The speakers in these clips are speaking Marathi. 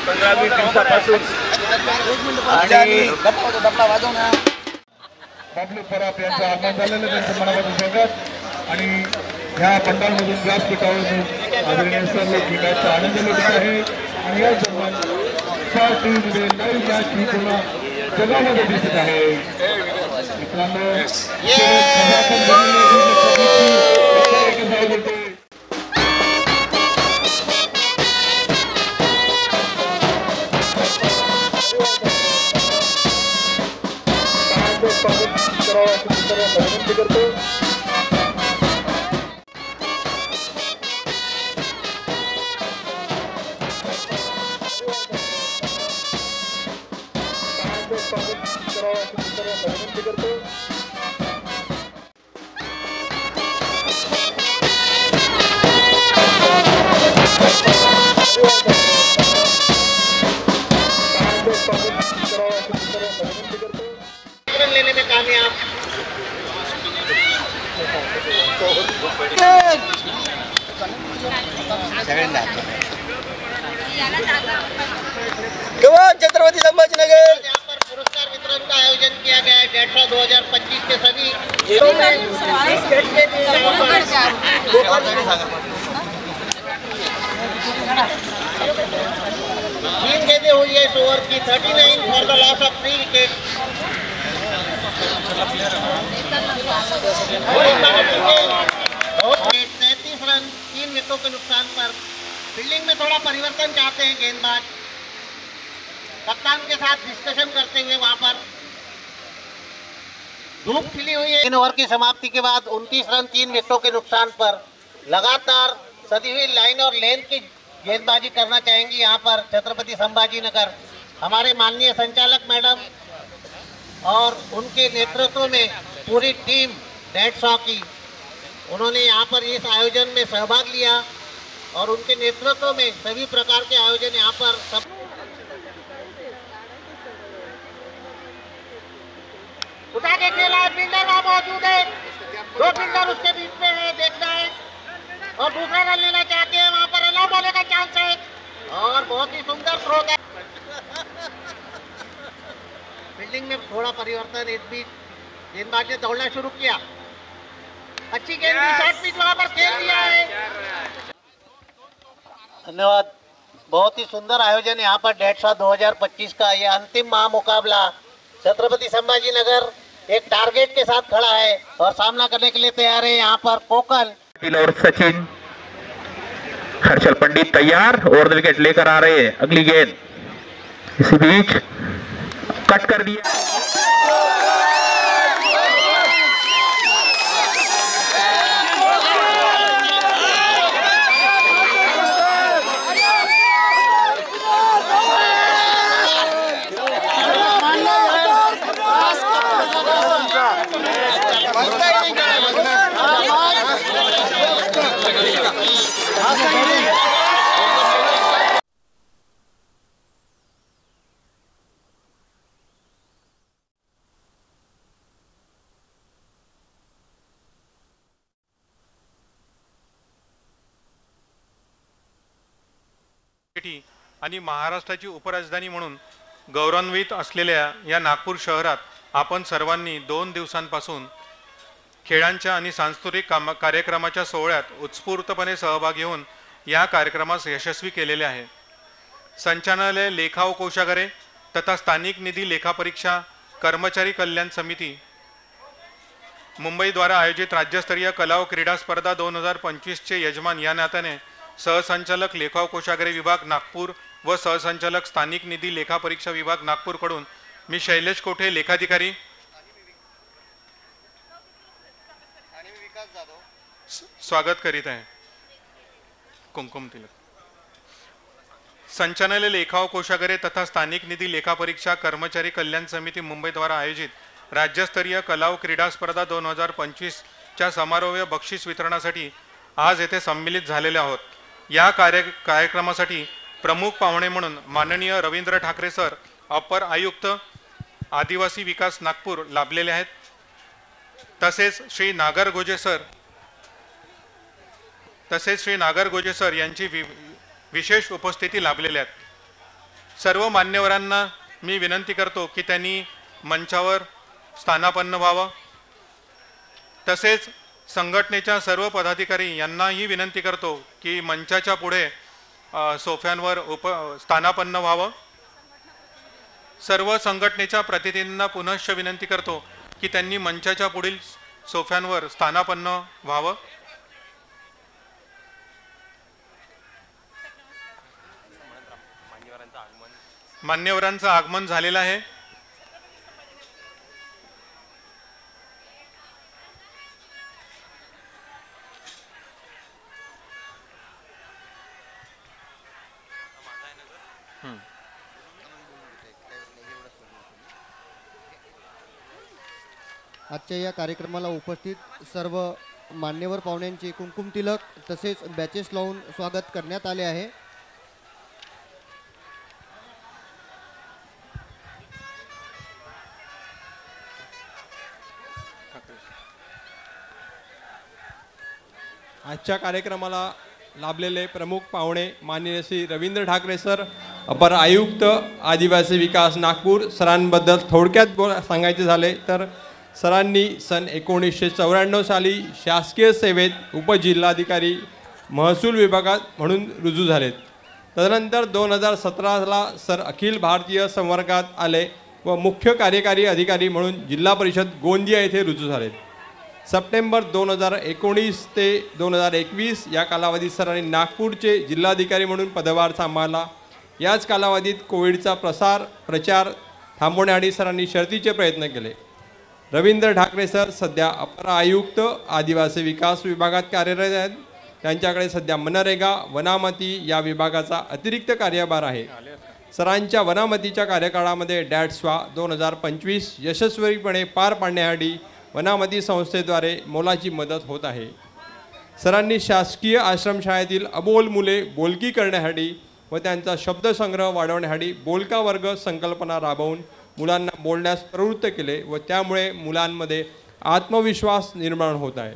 15-20 दिवसापासून आणि बाबलू पराप यांचं आगमन झालेलं, त्यांचं मनापासून स्वागत. आणि ह्या पंडालमधून व्यासपीठावरून आदरणीय सर लोक खेळाचा आनंद लुटत आहे. आणि या दरम्यान टीव्हीमध्ये लाईव्ह मॅच ही पूर्ण जगामध्ये दिसत आहे. मित्रांनो विनंती करतो. विनंती करतो. लेने में कामयाब छत्रपति संभाजीनगर यहाँ पर पुरस्कार वितरण का आयोजन किया गया है। डेट्रा 2025 के सभी खेलों में 3 गेंदें हुई है इस ओवर की। 39 for the loss of 3 wicket. 33 run 3 विकेटों के नुकसान पर। फील्डिंग में थोड़ा परिवर्तन चाहते हैं गेंदबाज, कप्तान के साथ डिस्कशन करते हुए। वहां पर धूप खिली हुई है। 3 ओवर की समाप्ति के बाद 29 रन 3 विकेटों के नुकसान पर लगातार सदी हुई लाइन और लेंथ की गेंदबाजी करना चाहेंगी यहाँ पर छत्रपति संभाजीनगर। हमारे माननीय संचालक मैडम और उनके नेतृत्व में पूरी टीम रेड सॉ की, उन्होंने यहाँ पर इस आयोजन में सहभाग लिया और उनके नेतृत्व में सभी प्रकार के आयोजन यहाँ पर सब उठा के खेला है। फील्डर वहाँ मौजूद है, 2 फील्डर उसके बीच में है, देखना है और दूसरा रन लेना चाहते हैं। वहाँ पर रन आउट होने का चांस है और बहुत ही सुंदर थ्रो है। फील्डिंग में थोड़ा परिवर्तन, इस बीच गेंदबाज ने दौड़ना शुरू किया। अच्छी गेंद की शॉर्ट पिच वहाँ पर खेल दिया है। धन्यवाद। बहुत ही सुंदर आयोजन यहाँ पर डेट्रा 2025 का ये अंतिम महामुकाबला। छत्रपति संभाजीनगर एक टारगेट के साथ खड़ा है और सामना करने के लिए तैयार है। यहाँ पर कोकल और सचिन, हर्षल पंडित तैयार, ओवर द विकेट लेकर आ रहे हैं। अगली गेंद इसी बीच कट कर दिया। आणि महाराष्ट्राची उपराजधानी म्हणून गौरवान्वित असलेल्या या नागपूर शहरात आपण सर्वांनी 2 दिवसांपासून खेळांच्या आणि सांस्कृतिक कार्यक्रमाच्या सोहळ्यात उत्स्फूर्तपणे सहभाग घेऊन या कार्यक्रमास यशस्वी केलेले आहे। संचालनालय लेखा व कोषागारे तथा स्थानिक निधी लेखा परीक्षा कर्मचारी कल्याण समिती मुंबई द्वारा आयोजित राज्यस्तरीय कला व क्रीडा स्पर्धा 2025 चे यजमान या नात्याने सहसंचालक लेखा व कोषागारे विभाग नागपूर व सहसंचालक स्थानिक निधी लेखा परीक्षा विभाग नागपूर कडून मी शैलेश कोठे लेखाधिकारी स्वागत करीत आहे। कुमकुम तिलक। संचालनालय लेखा व कोषागारे तथा स्थानिक निधी लेखा परीक्षा कर्मचारी कल्याण समिती मुंबई द्वारा आयोजित राज्यस्तरीय कला व क्रीडा स्पर्धा 2025 च्या समारोह बक्षीस वितरणासाठी आज येथे सम्मिलित झालेले आहोत। या कार्यक्रमासाठी प्रमुख पाहुणे म्हणून माननीय रवींद्र ठाकरे सर, अपर आयुक्त आदिवासी विकास नागपूर लाभलेले आहेत। तसेच श्री नागर गोजे सर, तसेच श्री नागर गोजे सर यांची विशेष उपस्थिती लाभलेली आहेत। सर्व मान्यवरांना मी विनंती करतो की त्यांनी मंचावर स्थानापन्न व्हावं। तसेच संघटनेच्या सर्व पदाधिकारी यांनाही विनंती करतो की मंचाच्या पुढे सोफ्यांवर स्थानापन्न व्हावं। सर्व संघटनेच्या प्रतिनिधींना पुनश्च विनंती करतो की त्यांनी मंचाच्या पुढील सोफ्यांवर स्थानापन्न व्हावं। मान्यवरांचं आगमन झालेलं आहे। आजच्या या कार्यक्रमाला उपस्थित सर्व मान्यवर पाहुण्यांचे कुंकुम तिलक तसेच बॅचेस लावून स्वागत करण्यात आले आहे। आजच्या कार्यक्रमाला लाभलेले प्रमुख पाहुणे माननीय श्री रवींद्र ठाकरे सर, अपर आयुक्त आदिवासी विकास नागपूर, सरांबद्दल थोडक्यात सांगायचे झाले तर सरांनी सन 1994 साली शासकीय सेवेत उपजिल्हाधिकारी महसूल विभागात म्हणून रुजू झालेत। तदनंतर 2017ला सर अखिल भारतीय संवर्गात आले व मुख्य कार्यकारी अधिकारी म्हणून जिल्हा परिषद गोंदिया येथे रुजू झालेत। सप्टेंबर 2019 ते 2021 या कालावधीत सरांनी नागपूरचे जिल्हाधिकारी म्हणून पदभार सांभाळला। याच कालावधीत कोविडचा प्रचार थांबवण्यासाठी सरांनी शर्तीचे प्रयत्न केले। रवींद्र ठाकरे सर सध्या अपर आयुक्त आदिवासी विकास विभागात कार्यरत आहेत। त्यांच्याकडे सध्या मनरेगा वनामती या विभागाचा अतिरिक्त कार्यभार आहे। सरांच्या वनामतीच्या कार्यकाळामध्ये डॅट्सवा 2025 यशस्वीपणे पार पाडण्यासाठी वनामती संस्थेद्वारे मोलाची मदत होत आहे। सरांनी शासकीय आश्रमशाळेतील अबोल मुले बोलकी करण्यासाठी व त्यांचा शब्दसंग्रह वाढवण्यासाठी बोलका वर्ग संकल्पना राबवून मुलांना बोलण्यास प्रवृत्त केले व त्यामुळे मुलांमध्ये आत्मविश्वास निर्माण होत आहे।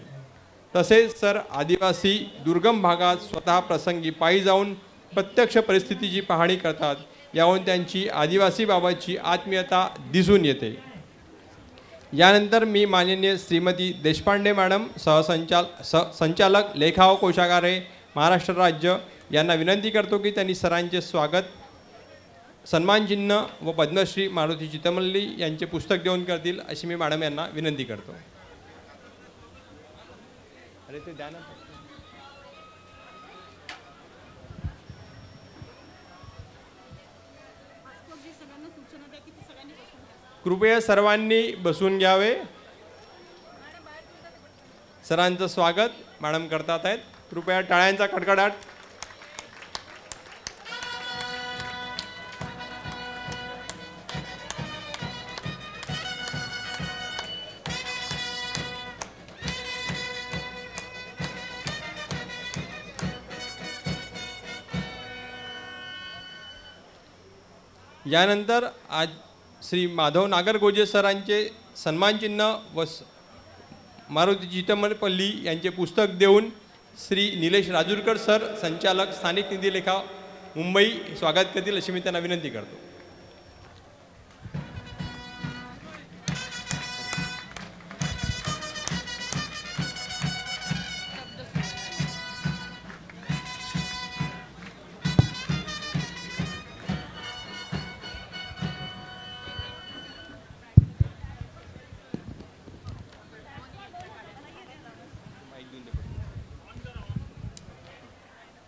तसेच सर आदिवासी दुर्गम भागात स्वतः प्रसंगी पायी जाऊन प्रत्यक्ष परिस्थितीची पाहणी करतात। यावरून त्यांची आदिवासीबाबतची आत्मीयता दिसून येते। यानंतर मी माननीय श्रीमती देशपांडे मॅडम संचालक लेखा व कोशागारे महाराष्ट्र राज्य यांना विनंती करतो की त्यांनी सरांचे स्वागत सन्मानचिन्ह व पद्मश्री मारुती चितमल्ली यांचे पुस्तक देऊन करतील अशी मी मॅडम यांना विनंती करतो। अरे ते द्या ना। कृपया सर्वांनी बसून घ्यावे। सरांचं स्वागत मॅडम करतात आहेत। कृपया टाळ्यांचा कडकडाट। यानंतर आज श्री माधव नागरगोजे सरांचे सन्मानचिन्ह व मारुती चितमपल्ली यांचे पुस्तक देऊन श्री निलेश राजूरकर सर संचालक स्थानिक निधी लेखा मुंबई स्वागत करतील अशी मी त्यांना विनंती करतो।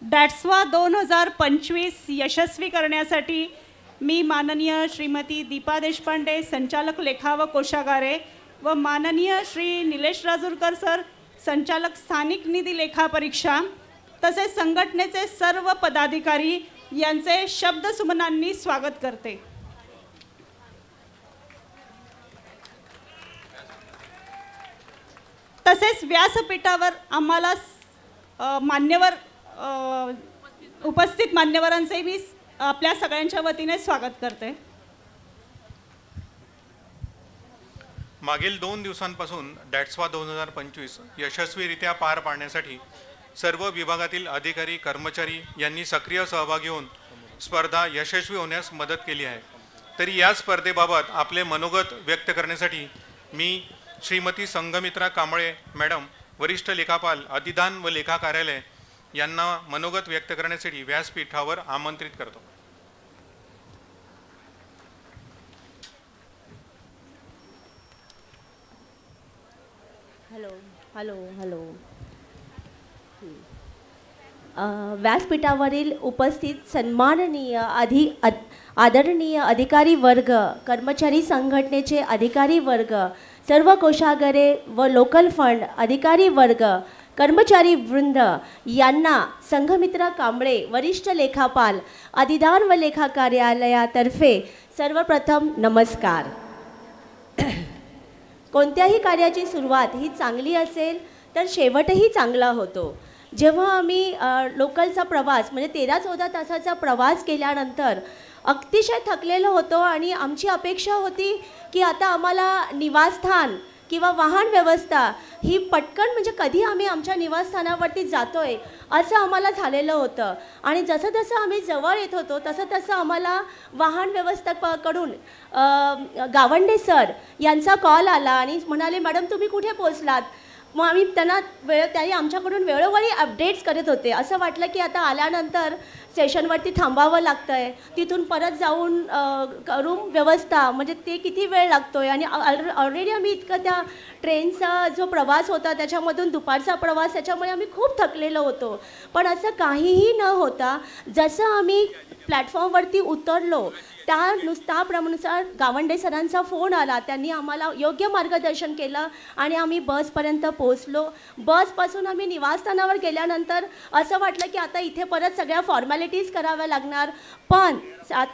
डॅट्सवा 2025 यशस्वी करण्यासाठी मी माननीय श्रीमती दीपा देशपांडे संचालक लेखा व कोशागारे व माननीय श्री निलेश राजूरकर सर संचालक स्थानिक निधी लेखा परीक्षा तसेच संघटनेचे सर्व पदाधिकारी यांचे शब्दसुमनांनी स्वागत करते। तसेच व्यासपीठावर आम्हाला मान्यवर उपस्थित मान्यवरांचे मी आपल्या सगळ्यांच्या वतीने स्वागत करते। मागील 2 दिवसांपासून डॅट्सवा 2025 यशस्वीरित्या पार पाडण्यासाठी सर्व विभागातील अधिकारी कर्मचारी यांनी सक्रिय सहभाग घेऊन स्पर्धा यशस्वी होण्यास मदत केली आहे. तरी या स्पर्धेबाबत आपले मनोगत व्यक्त करण्यासाठी मी श्रीमती संघमित्रा कांबळे मॅडम, वरिष्ठ लेखापाल, अधिदान व लेखा कार्यालय यांना मनोगत व्यक्त करण्यासाठी व्यासपीठावर आमंत्रित करतो. हॅलो. व्यासपीठावरील उपस्थित सन्माननीय आदरणीय अधिकारी वर्ग, कर्मचारी संघटनेचे अधिकारी वर्ग, सर्व कोषागारे व लोकल फंड अधिकारी वर्ग, कर्मचारी वृंद यांना संघमित्रा कांबळे, वरिष्ठ लेखापाल, अधिदान व लेखा कार्यालयातर्फे सर्वप्रथम नमस्कार. कोणत्याही कार्याची सुरुवात ही चांगली असेल तर शेवटही चांगला होतो. जेव्हा आम्ही लोकलचा प्रवास म्हणजे 13-14 तासाचा प्रवास केल्यानंतर अतिशय थकलेलो होतो आणि आमची अपेक्षा होती की आता आम्हाला निवासस्थान किंवा वाहन व्यवस्था ही पटकन म्हणजे कधी आम्ही आमच्या निवासस्थानावरती जातोय असं आम्हाला झालेलं होतं. आणि जसं जसं आम्ही जवळ येत होतो तसं आम्हाला वाहन व्यवस्थापकडून गावंडे सर यांचा कॉल आला आणि म्हणाले, मॅडम तुम्ही कुठे पोहोचलात? मग आम्ही त्यांनी आमच्याकडून वेळोवेळी अपडेट्स करत होते. असं वाटलं की आता आल्यानंतर स्टेशनवरती थांबावं लागतं आहे, तिथून परत जाऊन रूम व्यवस्था म्हणजे ते किती वेळ लागतो आहे. आणि ऑलरेडी आम्ही इतकं त्या ट्रेनचा जो प्रवास होता त्याच्यामधून दुपारचा प्रवास, त्याच्यामुळे आम्ही खूप थकलेलो होतो. पण असं काहीही न होता जसं आम्ही प्लॅटफॉर्मवरती उतरलो त्याप्रमाणानुसार गावंडे सरांचा फोन आला. त्यांनी आम्हाला योग्य मार्गदर्शन केलं आणि आम्ही बसपर्यंत पोहोचलो. बसपासून आम्ही निवासस्थानावर गेल्यानंतर असं वाटलं की आता इथे परत सगळ्या फॉर्मॅलिटीज कराव्या लागणार. पण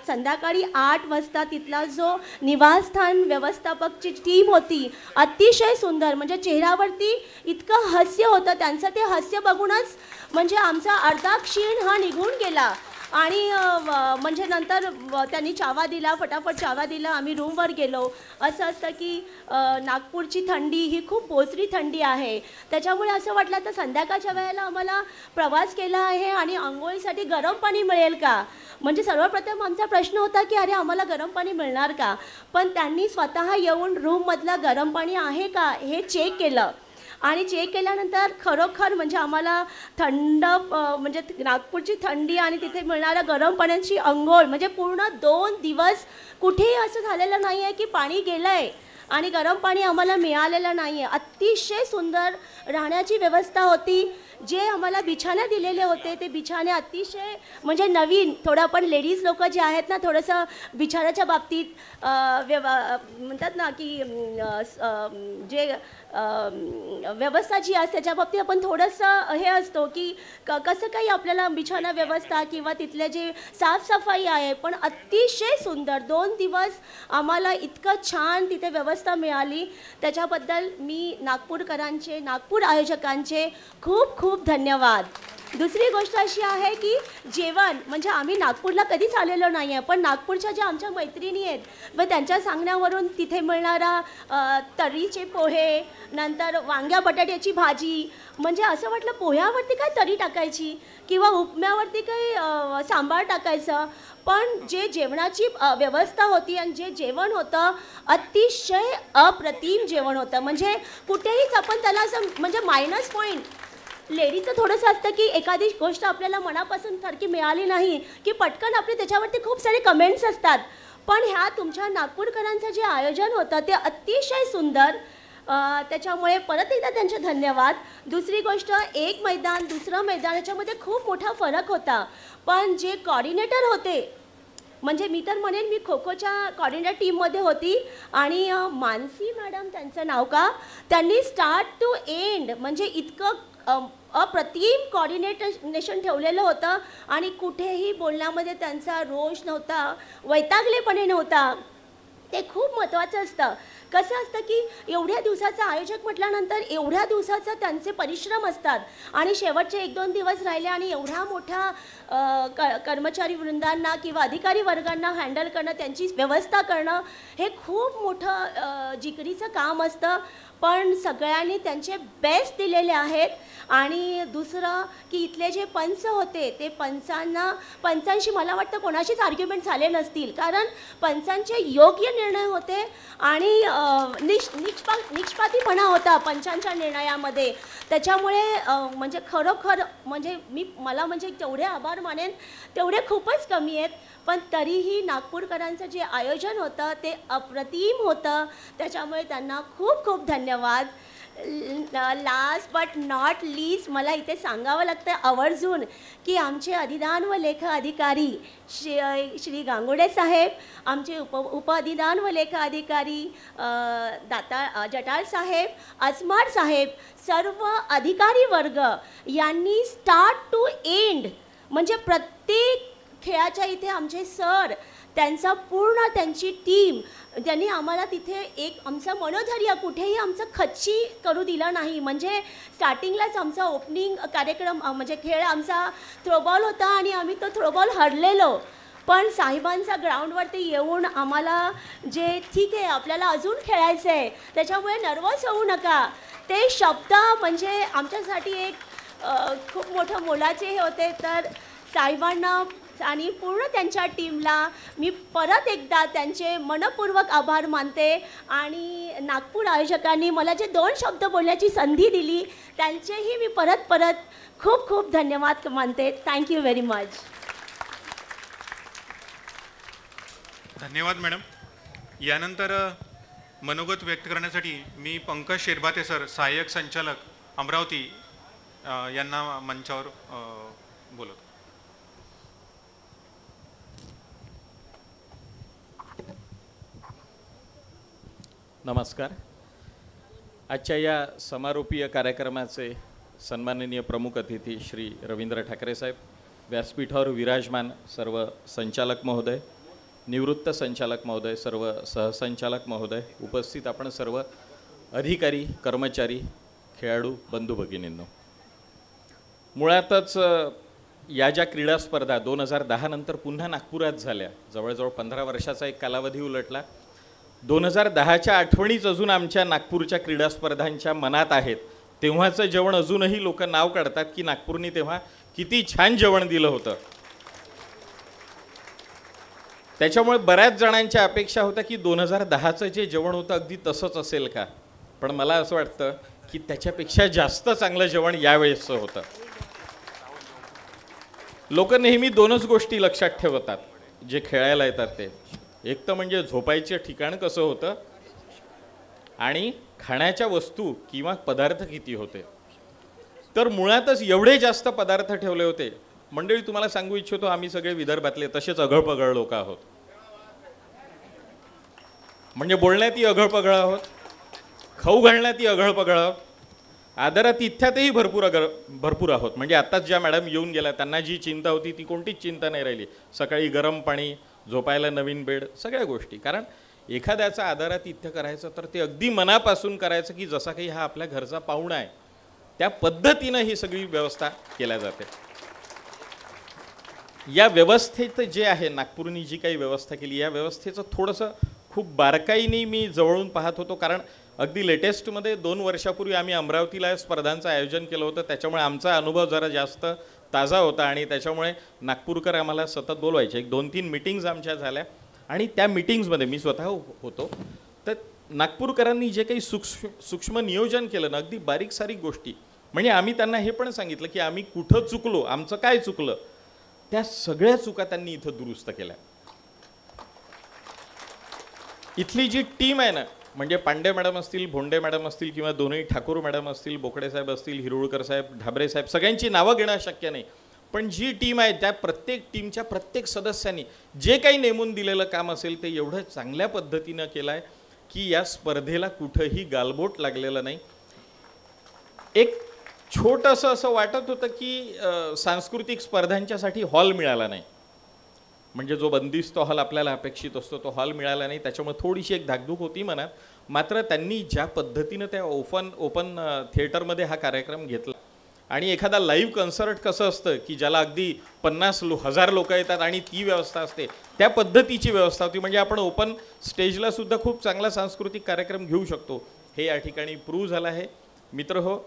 संध्याकाळी 8 वाजता तिथला जो निवासस्थान व्यवस्थापकची टीम होती अतिशय सुंदर, म्हणजे चेहऱ्यावरती इतकं हास्य होतं त्यांचं. ते हास्य बघूनच म्हणजे आमचा अर्धा क्षीण हा निघून गेला. आणि म्हणजे नंतर त्यांनी चावा दिला, फटाफट चावा दिला, आम्ही रूमवर गेलो. असं असतं की नागपूरची थंडी ही खूप बोचरी थंडी आहे, त्याच्यामुळे असं वाटलं तर संध्याकाळच्या वेळेला आम्हाला प्रवास केला आहे आणि आंघोळीसाठी गरम पाणी मिळेल का. म्हणजे सर्वप्रथम आमचा प्रश्न होता की अरे आम्हाला गरम पाणी मिळणार का. पण त्यांनी स्वतः येऊन रूममधलं गरम पाणी आहे का हे चेक केलं. आणि चेक केल्यानंतर खरोखर म्हणजे आम्हाला थंड म्हणजे नागपूरची थंडी आणि तिथे मिळणाऱ्या गरम पाण्याची अंघोळ म्हणजे पूर्ण 2 दिवस कुठेही असं झालेलं नाही आहे की पाणी गेलं आहे आणि गरम पाणी आम्हाला मिळालेलं नाही आहे. अतिशय सुंदर राहण्याची व्यवस्था होती. जे आम्हाला बिछाने दिलेले होते ते बिछाने अतिशय म्हणजे नवीन, थोडं आपण लेडीज लोक जे आहेत ना थोडंसं बिछाण्याच्या बाबतीत म्हणतात ना की जे व्यवस्था जी असते त्याच्या बाबतीत आपण थोडंसं हे असतो की कसं काही आपल्याला बिछाना व्यवस्था किंवा तिथले जे साफसफाई आहे. पण अतिशय सुंदर 2 दिवस आम्हाला इतकं छान तिथे व्यवस्था मिळाली. त्याच्याबद्दल मी नागपूरकरांचे, नागपूर आयोजकांचे खूप खूप धन्यवाद. दुसरी गोष्ट अशी आहे की जेवण म्हणजे आम्ही नागपूरला कधीच आलेलो नाही आहे, पण नागपूरच्या ज्या आमच्या मैत्रिणी आहेत व त्यांच्या सांगण्यावरून तिथे मिळणारा तरीचे पोहे, नंतर वांग्या बटाट्याची भाजी, म्हणजे असं वाटलं पोह्यावरती काय तरी टाकायची किंवा उपम्यावरती काही सांबार टाकायचं. पण जे जेवणाची व्यवस्था होती आणि जे जेवण होतं अतिशय अप्रतिम जेवण होतं. म्हणजे कुठेहीच आपण त्याला असं म्हणजे मायनस पॉईंट. लेडीचं थोडंसं असतं की एखादी गोष्ट आपल्याला मनापासून सारखी मिळाली नाही की पटकन आपले त्याच्यावरती खूप सारे कमेंट्स असतात. पण ह्या तुमच्या नागपूरकरांचं जे आयोजन होतं ते अतिशय सुंदर. त्याच्यामुळे परत एकदा त्यांचे धन्यवाद. दुसरी गोष्ट, एक मैदान दुसरं मैदान याच्यामध्ये खूप मोठा फरक होता. पण जे कॉर्डिनेटर होते म्हणजे मी तर म्हणेन मी खो खोच्या कॉर्डिनेटर टीममध्ये होती आणि मानसी मॅडम त्यांचं नाव का, त्यांनी स्टार्ट टू एंड म्हणजे इतकं अप्रतिम कॉर्डिनेशन ठेवलेलं होतं आणि कुठेही बोलण्यामध्ये त्यांचा रोष नव्हता, वैतागलेपणे नव्हता. ते खूप महत्त्वाचं असतं. कसं असतं की एवढ्या दिवसाचं आयोजक म्हटल्यानंतर एवढ्या दिवसाचं त्यांचे परिश्रम असतात आणि शेवटचे 1-2 दिवस राहिले आणि एवढ्या मोठ्या कर्मचारी वृंदांना किंवा अधिकारी वर्गांना हँडल करणं, त्यांची व्यवस्था करणं हे खूप मोठं जिकरीचं काम असतं. पण सगळ्यांनी त्यांचे बेस्ट दिलेले आहेत. आणि दुसरं की इथले जे पंच होते ते पंचांशी मला वाटतं कोणाशीच आर्ग्युमेंट झाले नसतील, कारण पंचांचे योग्य निर्णय होते आणि निष्पातीपणा होता पंचांच्या निर्णयामध्ये. त्याच्यामुळे म्हणजे खरोखर म्हणजे मला म्हणजे जेवढे आभार मानेन तेवढे खूपच कमी आहेत. पण तरीही नागपूरकरांचं जे आयोजन होतं ते अप्रतिम होतं, त्याच्यामुळे त्यांना खूप खूप धन्यवाद. लास्ट बट नॉट लीस्ट मला इथे सांगावं लागतं आवर्जून की आमचे अधिदान व लेखा अधिकारी श्री गांगुडे साहेब, आमचे उपअधिदान व लेखा अधिकारी जटाळ साहेब, अस्मार साहेब, सर्व अधिकारी वर्ग यांनी स्टार्ट टू एंड म्हणजे प्रत्येक खेळाच्या इथे आमचे सर, त्यांची टीम, ज्यांनी आम्हाला तिथे एक आमचं मनोधैर्य कुठेही आमचं खच्ची करू दिलं नाही. म्हणजे स्टार्टिंगलाच आमचा ओपनिंग कार्यक्रम म्हणजे खेळ आमचा थ्रोबॉल होता आणि आम्ही तो थ्रोबॉल हरलेलो. पण साहेबांचा ग्राउंडवरती येऊन आम्हाला जे ठीक आहे आपल्याला अजून खेळायचं आहे त्याच्यामुळे नर्वस होऊ नका, ते शब्द म्हणजे आमच्यासाठी एक खूप मोठं मोलाचे हे होते. तर साहेबांना आणि पूर्ण त्यांच्या टीमला मी परत एकदा त्यांचे मनपूर्वक आभार मानते. आणि नागपूर आयोजकांनी मला जे 2 शब्द बोलण्याची संधी दिली त्यांचेही मी परत खूप खूप धन्यवाद मानते. Thank you very much. धन्यवाद मॅडम. यानंतर मनोगत व्यक्त करण्यासाठी मी पंकज शेरभाते सर, सहाय्यक संचालक अमरावती यांना मंचावर बोलवतो. नमस्कार. आजच्या या समारोपीय कार्यक्रमाचे सन्माननीय प्रमुख अतिथी श्री रवींद्र ठाकरे साहेब, व्यासपीठावर विराजमान सर्व संचालक महोदय, निवृत्त संचालक महोदय, सर्व सहसंचालक महोदय, उपस्थित आपण सर्व अधिकारी, कर्मचारी, खेळाडू बंधू भगिनींनो, मुळातच या ज्या क्रीडा स्पर्धा 2010 नंतर पुन्हा नागपुरात झाल्या, जवळजवळ 15 वर्षाचा एक कालावधी उलटला. 2010च्या आठवणीच अजून आमच्या नागपूरच्या क्रीडा स्पर्धांच्या मनात आहेत. तेव्हाचं जेवण अजूनही लोक नाव काढतात की नागपूरनी तेव्हा किती छान जेवण दिलं होतं. त्याच्यामुळे बऱ्याच जणांच्या अपेक्षा होत्या की 2010चं जे जेवण होतं अगदी तसंच असेल का, पण मला असं वाटतं की त्याच्यापेक्षा जास्त चांगलं जेवण यावेळेसचं होतं. लोक नेहमी 2च गोष्टी लक्षात ठेवतात जे खेळायला येतात ते, एक तर म्हणजे झोपायचे ठिकाण कसं होतं आणि खाण्याच्या वस्तू किंवा पदार्थ किती होते. तर मुळातच एवढे जास्त पदार्थ ठेवले होते. मंडळी, तुम्हाला सांगू इच्छितो, आम्ही सगळे विदर्भातले तसेच अघळपघळ लोक आहोत. म्हणजे बोलण्यातही अघळपघळ आहोत, खाऊ घालण्यातही अघळपघळ आहोत, आदरात इथ्यातही भरपूर आहोत. म्हणजे आत्ताच ज्या मॅडम येऊन गेल्या त्यांना जी चिंता होती ती कोणतीच चिंता नाही राहिली. सकाळी गरम पाणी, झोपायला नवीन बेड, सगळ्या गोष्टी. कारण एखाद्याचा आदरातिथ्य करायचं तर ते अगदी मनापासून करायचं की जसा काही हा आपल्या घरचा पाहुणा आहे त्या पद्धतीनं ही सगळी व्यवस्था केल्या जाते. या व्यवस्थेत जे आहे नागपूरनी जी काही व्यवस्था केली, या व्यवस्थेचं थोडंसं खूप बारकाईने मी जवळून पाहत होतो. कारण अगदी लेटेस्टमध्ये 2 वर्षापूर्वी आम्ही अमरावतीला स्पर्धांचं आयोजन केलं होतं, त्याच्यामुळे आमचा अनुभव जरा जास्त ताजा होता आणि त्याच्यामुळे नागपूरकर आम्हाला सतत बोलवायचे. 1-2-3 मीटिंग्ज आमच्या झाल्या आणि त्या मीटिंग्समध्ये मी स्वतः होतो. तर नागपूरकरांनी जे काही सूक्ष्म नियोजन केलं ना, अगदी बारीक सारीक गोष्टी, म्हणजे आम्ही त्यांना हे पण सांगितलं की आम्ही कुठं चुकलो, आमचं काय चुकलं, त्या सगळ्या चुका त्यांनी इथं दुरुस्त केल्या. इथली जी टीम आहे ना, म्हणजे पांडे मॅडम असतील, भोंडे मॅडम असतील किंवा दोन्ही ठाकूर मॅडम असतील, बोकडे साहेब असतील, हिरुळकर साहेब, ढाबरे साहेब, सगळ्यांची नावं घेणं शक्य नाही. पण जी टीम आहे त्या प्रत्येक टीमच्या प्रत्येक सदस्यांनी जे काही नेमून दिलेलं काम असेल ते एवढं चांगल्या पद्धतीनं केलं आहे की या स्पर्धेला कुठंही गालबोट लागलेलं नाही. एक छोटंसं असं वाटत होतं की सांस्कृतिक स्पर्धांच्यासाठी हॉल मिळाला नाही, म्हणजे जो बंदिस्त हॉल आपल्याला अपेक्षित असतो तो हॉल मिळाला नाही. त्याच्यामुळे थोडीशी एक धाकधूक होती मनात. मात्र त्यांनी ज्या पद्धतीनं त्या ओपन थिएटरमध्ये हा कार्यक्रम घेतला आणि एखादा लाईव्ह कन्सर्ट कसं असतं की ज्याला अगदी 50,000 लोक येतात आणि ती व्यवस्था असते, त्या पद्धतीची व्यवस्था होती. म्हणजे आपण ओपन स्टेजला सुद्धा खूप चांगला सांस्कृतिक कार्यक्रम घेऊ शकतो. हे या ठिकाणी प्रूव्ह झालं आहे. मित्रहो,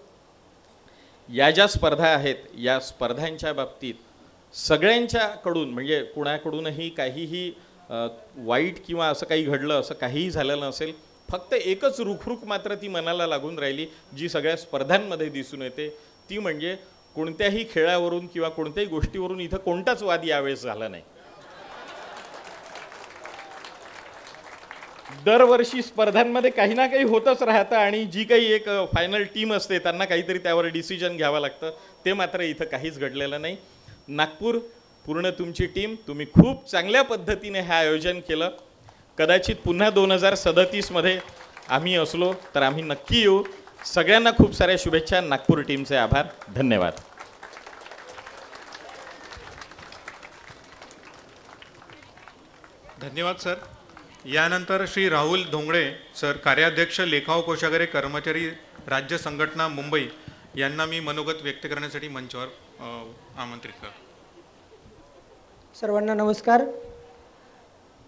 या ज्या स्पर्धा आहेत या स्पर्धांच्या बाबतीत सगळ्यांच्याकडून म्हणजे कुणाकडूनही काहीही वाईट किंवा असं काही घडलं असं काहीही झालेलं नसेल. फक्त एकच रुखरुख मात्र ती मनाला लागून राहिली जी सगळ्या स्पर्धांमध्ये दिसून येते, ती म्हणजे कोणत्याही खेळावरून किंवा कोणत्याही गोष्टीवरून इथं कोणताच वाद यावेळेस झाला नाही. दरवर्षी स्पर्धांमध्ये काही ना काही होतच राहतं आणि जी काही एक फायनल टीम असते त्यांना काहीतरी त्यावर डिसिजन घ्यावं लागतं, ते मात्र इथं काहीच घडलेलं नाही. नागपूर पूर्ण तुमची टीम, तुम्ही खूप चांगल्या पद्धतीने हे आयोजन केलं. कदाचित पुन्हा 2037मध्ये आम्ही असलो तर आम्ही नक्की येऊ. सगळ्यांना खूप साऱ्या शुभेच्छा. नागपूर टीमचे आभार. धन्यवाद. धन्यवाद सर. यानंतर श्री राहुल धोंगडे सर, कार्याध्यक्ष लेखाव कोषागारे कर्मचारी राज्य संघटना मुंबई, यांना मी मनोगत व्यक्त करण्यासाठी मंचावर आमंत्रित करतो. सर्वांना नमस्कार.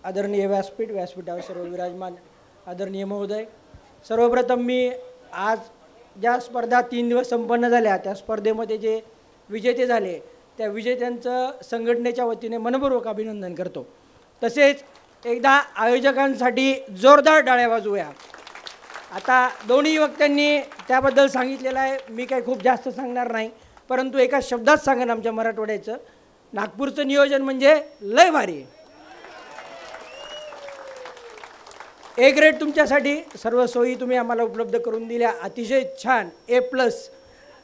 आदरणीय व्यासपीठावर सर्व विराजमान आदरणीय महोदय, सर्वप्रथम मी आज ज्या स्पर्धा 3 दिवस संपन्न झाल्या त्या स्पर्धेमध्ये जे विजेते झाले त्या विजेत्यांचं संघटनेच्या वतीने मनपूर्वक अभिनंदन करतो. तसेच एकदा आयोजकांसाठी जोरदार टाळ्या वाजवूया. आता दोन्ही वक्त्यांनी त्याबद्दल सांगितलेलं आहे, मी काही खूप जास्त सांगणार नाही, परंतु एका शब्दात सांगेन आमच्या मराठवाड्याचं, नागपूरचं नियोजन म्हणजे लय भारी. ए ग्रेड तुमच्यासाठी सर्व सोयी तुम्ही आम्हाला उपलब्ध करून दिल्या, अतिशय छान, A+,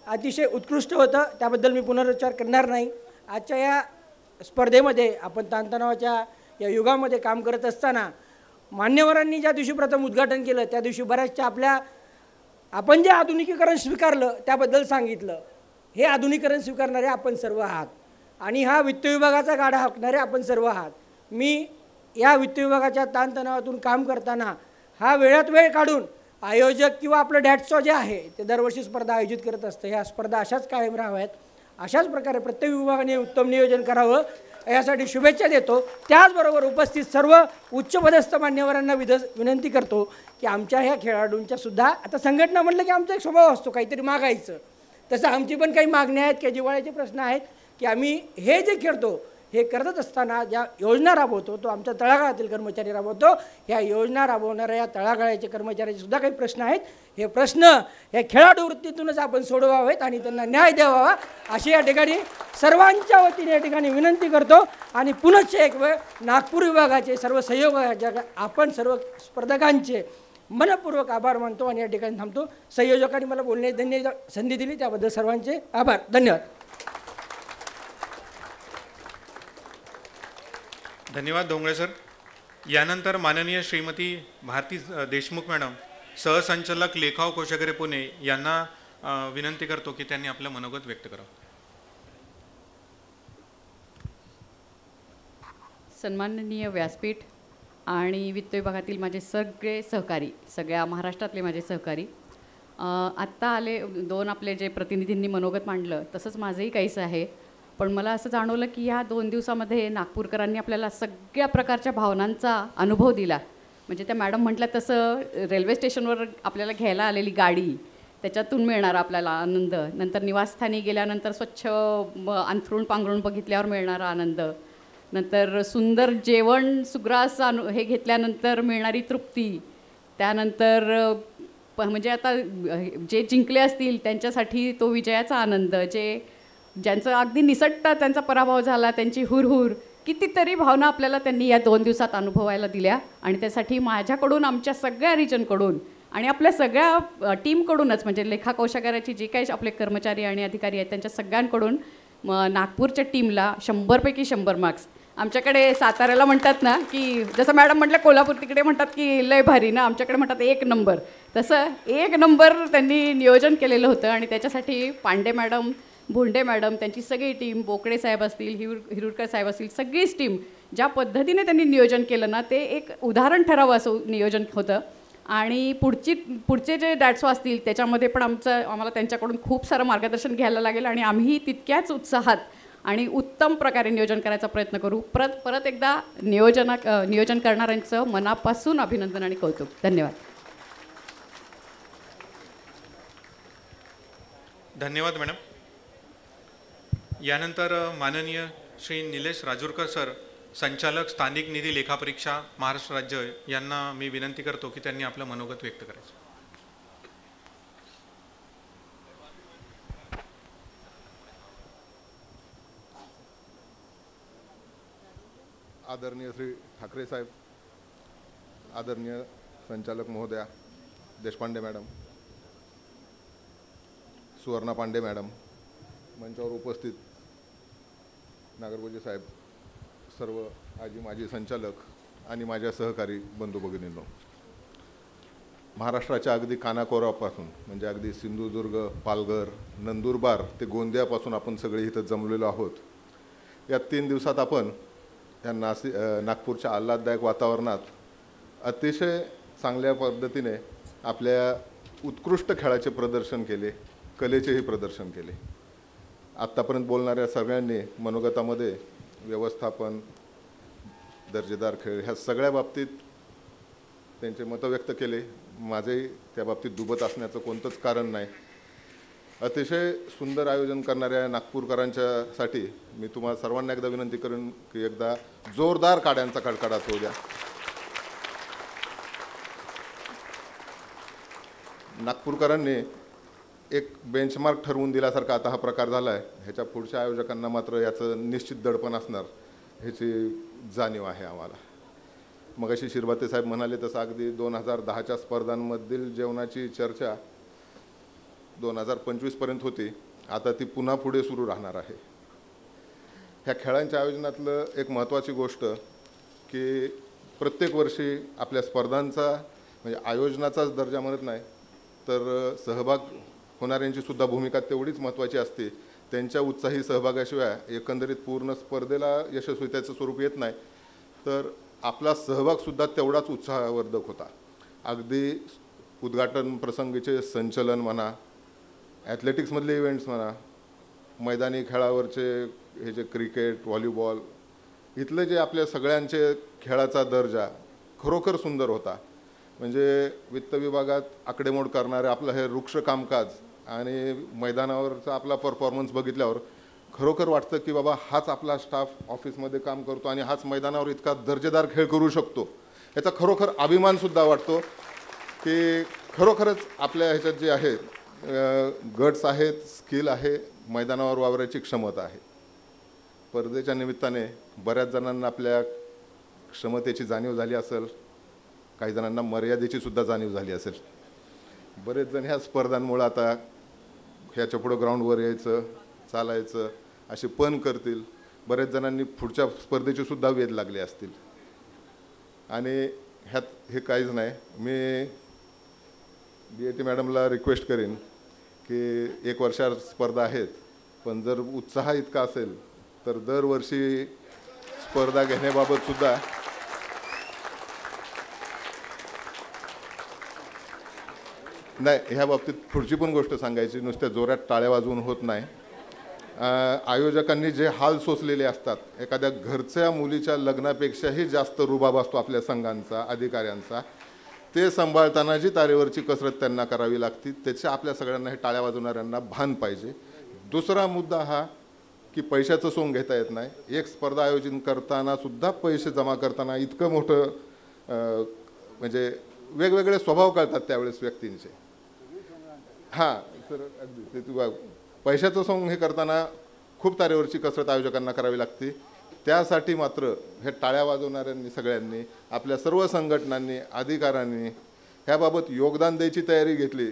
अतिशय उत्कृष्ट होतं, त्याबद्दल मी पुनरुच्चार करणार नाही. आजच्या या स्पर्धेमध्ये आपण ताणतणावाच्या या युगामध्ये काम करत असताना मान्यवरांनी ज्या दिवशी प्रथम उद्घाटन केलं त्या दिवशी बऱ्याचशा आपण जे आधुनिकीकरण स्वीकारलं त्याबद्दल सांगितलं. हे आधुनिकीकरण स्वीकारणारे आपण सर्व आहात आणि हा वित्त विभागाचा गाडा हाकणारे आपण सर्व आहात. मी या वित्त विभागाच्या ताणतणावातून काम करताना हा वेळात वेळ काढून आयोजक किंवा आपलं डॅटसॉ जे आहे ते दरवर्षी स्पर्धा आयोजित करत असतं. ह्या स्पर्धा अशाच कायम राहाव्यात, अशाच प्रकारे प्रत्येक विभागाने उत्तम नियोजन करावं यासाठी शुभेच्छा देतो. त्याचबरोबर उपस्थित सर्व उच्चपदस्थ मान्यवरांना विनंती करतो की आमच्या ह्या खेळाडूंच्या सुद्धा, आता संघटना म्हटलं की आमचा एक स्वभाव असतो काहीतरी मागायचं, तसं आमची पण काही मागण्या आहेत, काही जिव्हाळ्याचे प्रश्न आहेत की आम्ही हे जे खेळतो हे करत असताना ज्या योजना राबवतो तो आमच्या तळागाळातील कर्मचारी राबवतो. ह्या योजना राबवणाऱ्या या तळागाळाचे कर्मचाऱ्यांचे सुद्धा काही प्रश्न आहेत. हे प्रश्न या खेळाडू वृत्तीतूनच आपण सोडवावेत आणि त्यांना न्याय द्यावा अशी या ठिकाणी सर्वांच्या वतीने या ठिकाणी विनंती करतो. आणि पुनश्च एक वेळ नागपूर विभागाचे सर्व सहयोगाचे आपण सर्व स्पर्धकांचे मनपूर्वक आभार मानतो आणि या ठिकाणी थांबतो. संयोजकांनी मला बोलण्याची संधी दिली त्याबद्दल सर्वांचे आभार. धन्यवाद. धन्यवाद धोंगडे सर. यानंतर माननीय श्रीमती भारती देशमुख मॅडम, सहसंचालक लेखाव कोषागारे पुणे, यांना विनंती करतो की त्यांनी आपलं मनोगत व्यक्त करावं. सन्माननीय व्यासपीठ आणि वित्त विभागातील माझे सगळे सहकारी, सगळ्या महाराष्ट्रातले माझे सहकारी, आत्ता आले 2 आपले जे प्रतिनिधींनी मनोगत मांडलं तसंच माझंही काहीच आहे. पण मला असं जाणवलं की ह्या 2 दिवसामध्ये नागपूरकरांनी आपल्याला सगळ्या प्रकारच्या भावनांचा अनुभव दिला. म्हणजे त्या मॅडम म्हटल्या तसं रेल्वे स्टेशनवर आपल्याला घ्यायला आलेली गाडी, त्याच्यातून मिळणारा आपल्याला आनंद, नंतर निवासस्थानी गेल्यानंतर स्वच्छ अंथरूण पांघरूण बघितल्यावर मिळणारा आनंद, नंतर सुंदर जेवण सुग्रास हे घेतल्यानंतर मिळणारी तृप्ती, त्यानंतर म्हणजे आता जे जिंकले असतील त्यांच्यासाठी तो विजयाचा आनंद, ज्यांचं अगदी निसट्ट त्यांचा पराभव झाला त्यांची हुरहुर, कितीतरी भावना आपल्याला त्यांनी या 2 दिवसात अनुभवायला दिल्या. आणि त्यासाठी माझ्याकडून, आमच्या सगळ्या रिजनकडून आणि आपल्या सगळ्या टीमकडूनच, म्हणजे लेखा कोषागाराची जे काही आपले कर्मचारी आणि अधिकारी आहेत त्यांच्या सगळ्यांकडून नागपूरच्या टीमला 100पैकी 100 मार्क्स. आमच्याकडे साताऱ्याला म्हणतात ना की जसं मॅडम म्हटलं कोल्हापूर तिकडे म्हणतात की लय भारी ना, आमच्याकडे म्हणतात 1 नंबर, तसं 1 नंबर त्यांनी नियोजन केलेलं होतं. आणि त्याच्यासाठी पांडे मॅडम, भोंडे मॅडम, त्यांची सगळी टीम, बोकडे साहेब असतील, हिरुडकर साहेब असतील, सगळीच टीम ज्या पद्धतीने त्यांनी नियोजन केलं ना ते एक उदाहरण ठरावं असं नियोजन होतं. आणि पुढचे जे डॅट्सो असतील त्याच्यामध्ये पण आम्हाला त्यांच्याकडून खूप सारं मार्गदर्शन घ्यायला लागेल आणि आम्हीही तितक्याच उत्साहात आणि उत्तम प्रकारे नियोजन करायचा प्रयत्न करू. परत एकदा नियोजन करणाऱ्यांचं मनापासून अभिनंदन आणि कौतुक. धन्यवाद. धन्यवाद मॅडम. यानंतर माननीय श्री निलेश राजूरकर सर, संचालक स्थानिक निधी लेखापरीक्षा महाराष्ट्र राज्य, यांना मी विनंती करतो की त्यांनी आपलं मनोगत व्यक्त करायचं. आदरणीय श्री ठाकरे साहेब, आदरणीय संचालक महोदया, देशपांडे मॅडम, सुवर्णा पांडे मॅडम, मंचावर उपस्थित नागरगोजे साहेब, सर्व आजी माजी संचालक आणि माझ्या सहकारी बंधू भगिनींनो, महाराष्ट्राच्या अगदी कानाकोरापासून म्हणजे अगदी सिंधुदुर्ग, पालघर, नंदुरबार ते गोंदियापासून आपण सगळे इथं जमलेलो आहोत. या 3 दिवसात आपण या नागपूरच्या आल्हाददायक वातावरणात अतिशय चांगल्या पद्धतीने आपल्या उत्कृष्ट खेळाचे प्रदर्शन केले, कलेचेही प्रदर्शन केले. आत्तापर्यंत बोलणाऱ्या सगळ्यांनी मनोगतामध्ये व्यवस्थापन, दर्जेदार खेळ ह्या सगळ्या बाबतीत त्यांचे मतं व्यक्त केले. माझेही त्या बाबतीत दुबत असण्याचं कोणतंच कारण नाही. अतिशय सुंदर आयोजन करणाऱ्या नागपूरकरांच्यासाठी मी तुम्हाला सर्वांना एकदा विनंती करेन की एकदा जोरदार काड्यांचा कडकडाट होऊ द्या. नागपूरकरांनी एक बेंचमार्क ठरवून दिल्यासारखा आता हा प्रकार झाला आहे. ह्याच्या पुढच्या आयोजकांना मात्र याचं निश्चित दडपण असणार ह्याची जाणीव आहे आम्हाला. मगाशी शिरभाते साहेब म्हणाले तसं अगदी 2010च्या स्पर्धांमधील जेवणाची चर्चा 2025 पर्यंत होती, आता ती पुन्हा पुढे सुरू राहणार आहे. ह्या खेळांच्या आयोजनातलं एक महत्त्वाची गोष्ट की प्रत्येक वर्षी आपल्या स्पर्धांचा म्हणजे आयोजनाचाच दर्जा म्हणत नाही तर सहभाग होणाऱ्यांची सुद्धा भूमिका तेवढीच महत्त्वाची असते. त्यांच्या उत्साही सहभागाशिवाय एकंदरीत पूर्ण स्पर्धेला यशस्वीतेचं स्वरूप येत नाही. तर आपला सहभागसुद्धा तेवढाच उत्साहवर्धक होता. अगदी उद्घाटन प्रसंगीचे संचलन म्हणा, ॲथलेटिक्समधले इव्हेंट्स म्हणा, मैदानी खेळावरचे हे जे क्रिकेट, व्हॉलीबॉल, इथले जे आपल्या सगळ्यांचे खेळाचा दर्जा खरोखर सुंदर होता. म्हणजे वित्त विभागात आकडेमोड करणारे आपलं हे वृक्ष कामकाज आणि मैदानावरचा आपला परफॉर्मन्स बघितल्यावर खरोखर वाटतं की बाबा हाच आपला स्टाफ ऑफिसमध्ये काम करतो आणि हाच मैदानावर इतका दर्जेदार खेळ करू शकतो. याचा खरोखर अभिमानसुद्धा वाटतो की खरोखरच आपल्या ह्याच्यात जे आहे गट्स आहेत, स्किल आहे, मैदानावर वावरायची क्षमता आहे. स्पर्धेच्या निमित्ताने बऱ्याच जणांना आपल्या क्षमतेची जाणीव झाली असेल, काही जणांना मर्यादेची सुद्धा जाणीव झाली असेल. बरेच जण ह्या स्पर्धांमुळे आता ह्याच्या पुढं ग्राउंडवर यायचं, चालायचं असे पण करतील. बरेच जणांनी पुढच्या स्पर्धेची सुद्धा वेध लागले असतील. आणि ह्यात हे काहीच नाही. मी DAT मॅडमला रिक्वेस्ट करेन की 1 वर्षात स्पर्धा आहेत, पण जर उत्साह इतका असेल तर दरवर्षी स्पर्धा घेण्याबाबत सुद्धा नाही. ह्या बाबतीत पुढची पण गोष्ट सांगायची, नुसत्या जोरात टाळ्या वाजवून होत नाही. आयोजकांनी जे हाल सोसलेले असतात, एखाद्या घरच्या मुलीच्या लग्नापेक्षाही जास्त रुबाब असतो आपल्या संघांचा, अधिकाऱ्यांचा, ते सांभाळताना जी तारेवरची कसरत त्यांना करावी लागते त्याचे आपल्या सगळ्यांना हे टाळ्या वाजवणाऱ्यांना भान पाहिजे. दुसरा मुद्दा हा की पैशाचं सोंग घेता येत नाही. एक स्पर्धा आयोजित करताना सुद्धा पैसे जमा करताना इतकं मोठं म्हणजे वेगवेगळे स्वभाव कळतात त्यावेळेस व्यक्तींचे. हां तर अगदी ते तुला पैशाचं सोंग हे करताना खूप तारेवरची कसरत आयोजकांना करावी लागते. त्यासाठी मात्र हे टाळ्या वाजवणाऱ्यांनी सगळ्यांनी, आपल्या सर्व संघटनांनी, अधिकाऱ्यांनी ह्याबाबत योगदान द्यायची तयारी घेतली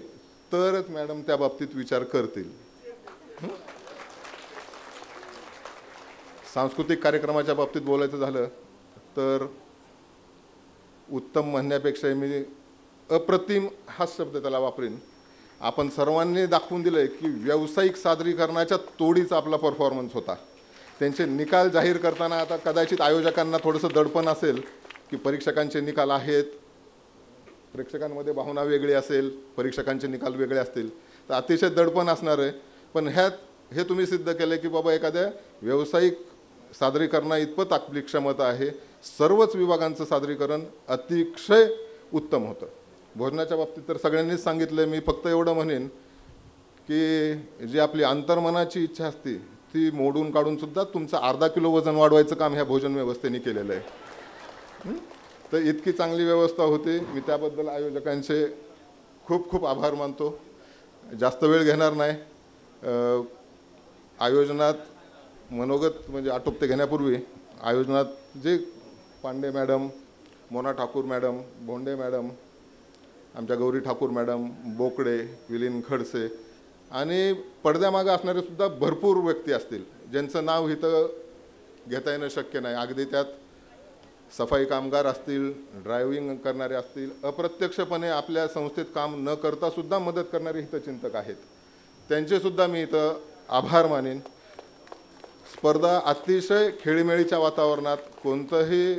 तरच मॅडम त्या बाबतीत विचार करतील. सांस्कृतिक कार्यक्रमाच्या बाबतीत बोलायचं झालं तर उत्तम म्हणण्यापेक्षा मी अप्रतिम हा शब्द त्याला वापरीन. आपण सर्वांनी दाखवून दिलं आहे की व्यावसायिक सादरीकरणाच्या तोडीचा आपला परफॉर्मन्स होता. त्यांचे निकाल जाहीर करताना आता कदाचित आयोजकांना थोडंसं दडपण असेल की परीक्षकांचे निकाल आहेत, प्रेक्षकांमध्ये भावना वेगळी असेल, परीक्षकांचे निकाल वेगळे असतील, तर अतिशय दडपण असणार आहे. पण ह्यात हे तुम्ही सिद्ध केलं की बाबा एखाद्या व्यावसायिक सादरीकरणा इतपत आपली क्षमता आहे. सर्वच विभागांचं सादरीकरण अतिशय उत्तम होतं. भोजनाच्या बाबतीत तर सगळ्यांनीच सांगितलं. मी फक्त एवढं म्हणेन की जी आपली अंतर्मनाची इच्छा असते ती मोडून काढून सुद्धा तुमचं अर्धा किलो वजन वाढवायचं काम ह्या भोजन व्यवस्थेने केलेलं आहे. तर इतकी चांगली व्यवस्था होती. मी त्याबद्दल आयोजकांचे खूप खूप आभार मानतो. जास्त वेळ घेणार नाही. आयोजनात मनोगत म्हणजे आटोपते घेण्यापूर्वी आयोजनात जे Pandey madam, Mona Thakur madam, Bhonde madam, आमच्या गौरी ठाकूर मॅडम, बोकडे, विलीन खडसे आणि पडद्यामागे असणारे सुद्धा भरपूर व्यक्ती असतील ज्यांचं नाव इथं घेता येणं शक्य नाही. अगदी त्यात सफाई कामगार असतील, ड्रायव्हिंग करणारे असतील, अप्रत्यक्षपणे आपल्या संस्थेत काम न करता सुद्धा मदत करणारे हितचिंतक आहेत. त्यांचेसुद्धा मी इथं आभार मानेन. स्पर्धा अतिशय खेळीमेळीच्या वातावरणात कोणतंही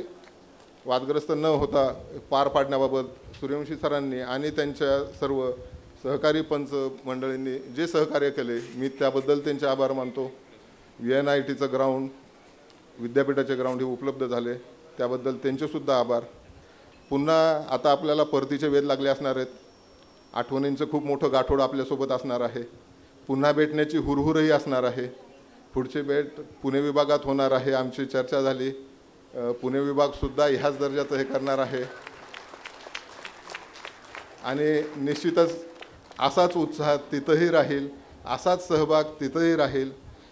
वादग्रस्त न होता पार पाडण्याबाबत सूर्यवंशी सरांनी आणि त्यांच्या सर्व सहकारी पंच मंडळींनी जे सहकार्य केले मी त्याबद्दल त्यांचे आभार मानतो. VNITचं ग्राउंड, विद्यापीठाचे ग्राउंड हे उपलब्ध झाले त्याबद्दल त्यांचेसुद्धा आभार. पुन्हा आता आपल्याला परतीचे वेध लागले असणार आहेत. आठवणींचं खूप मोठं गाठोड आपल्यासोबत असणार आहे. पुन्हा भेटण्याची हुरहुरही असणार आहे. पुढची भेट पुणे विभागात होणार आहे. आमची चर्चा झाली. पुणे विभागसुद्धा ह्याच दर्जाचं हे करणार आहे आणि निश्चितच असाच उत्साह तिथंही राहील, असाच सहभाग तिथंही राहील.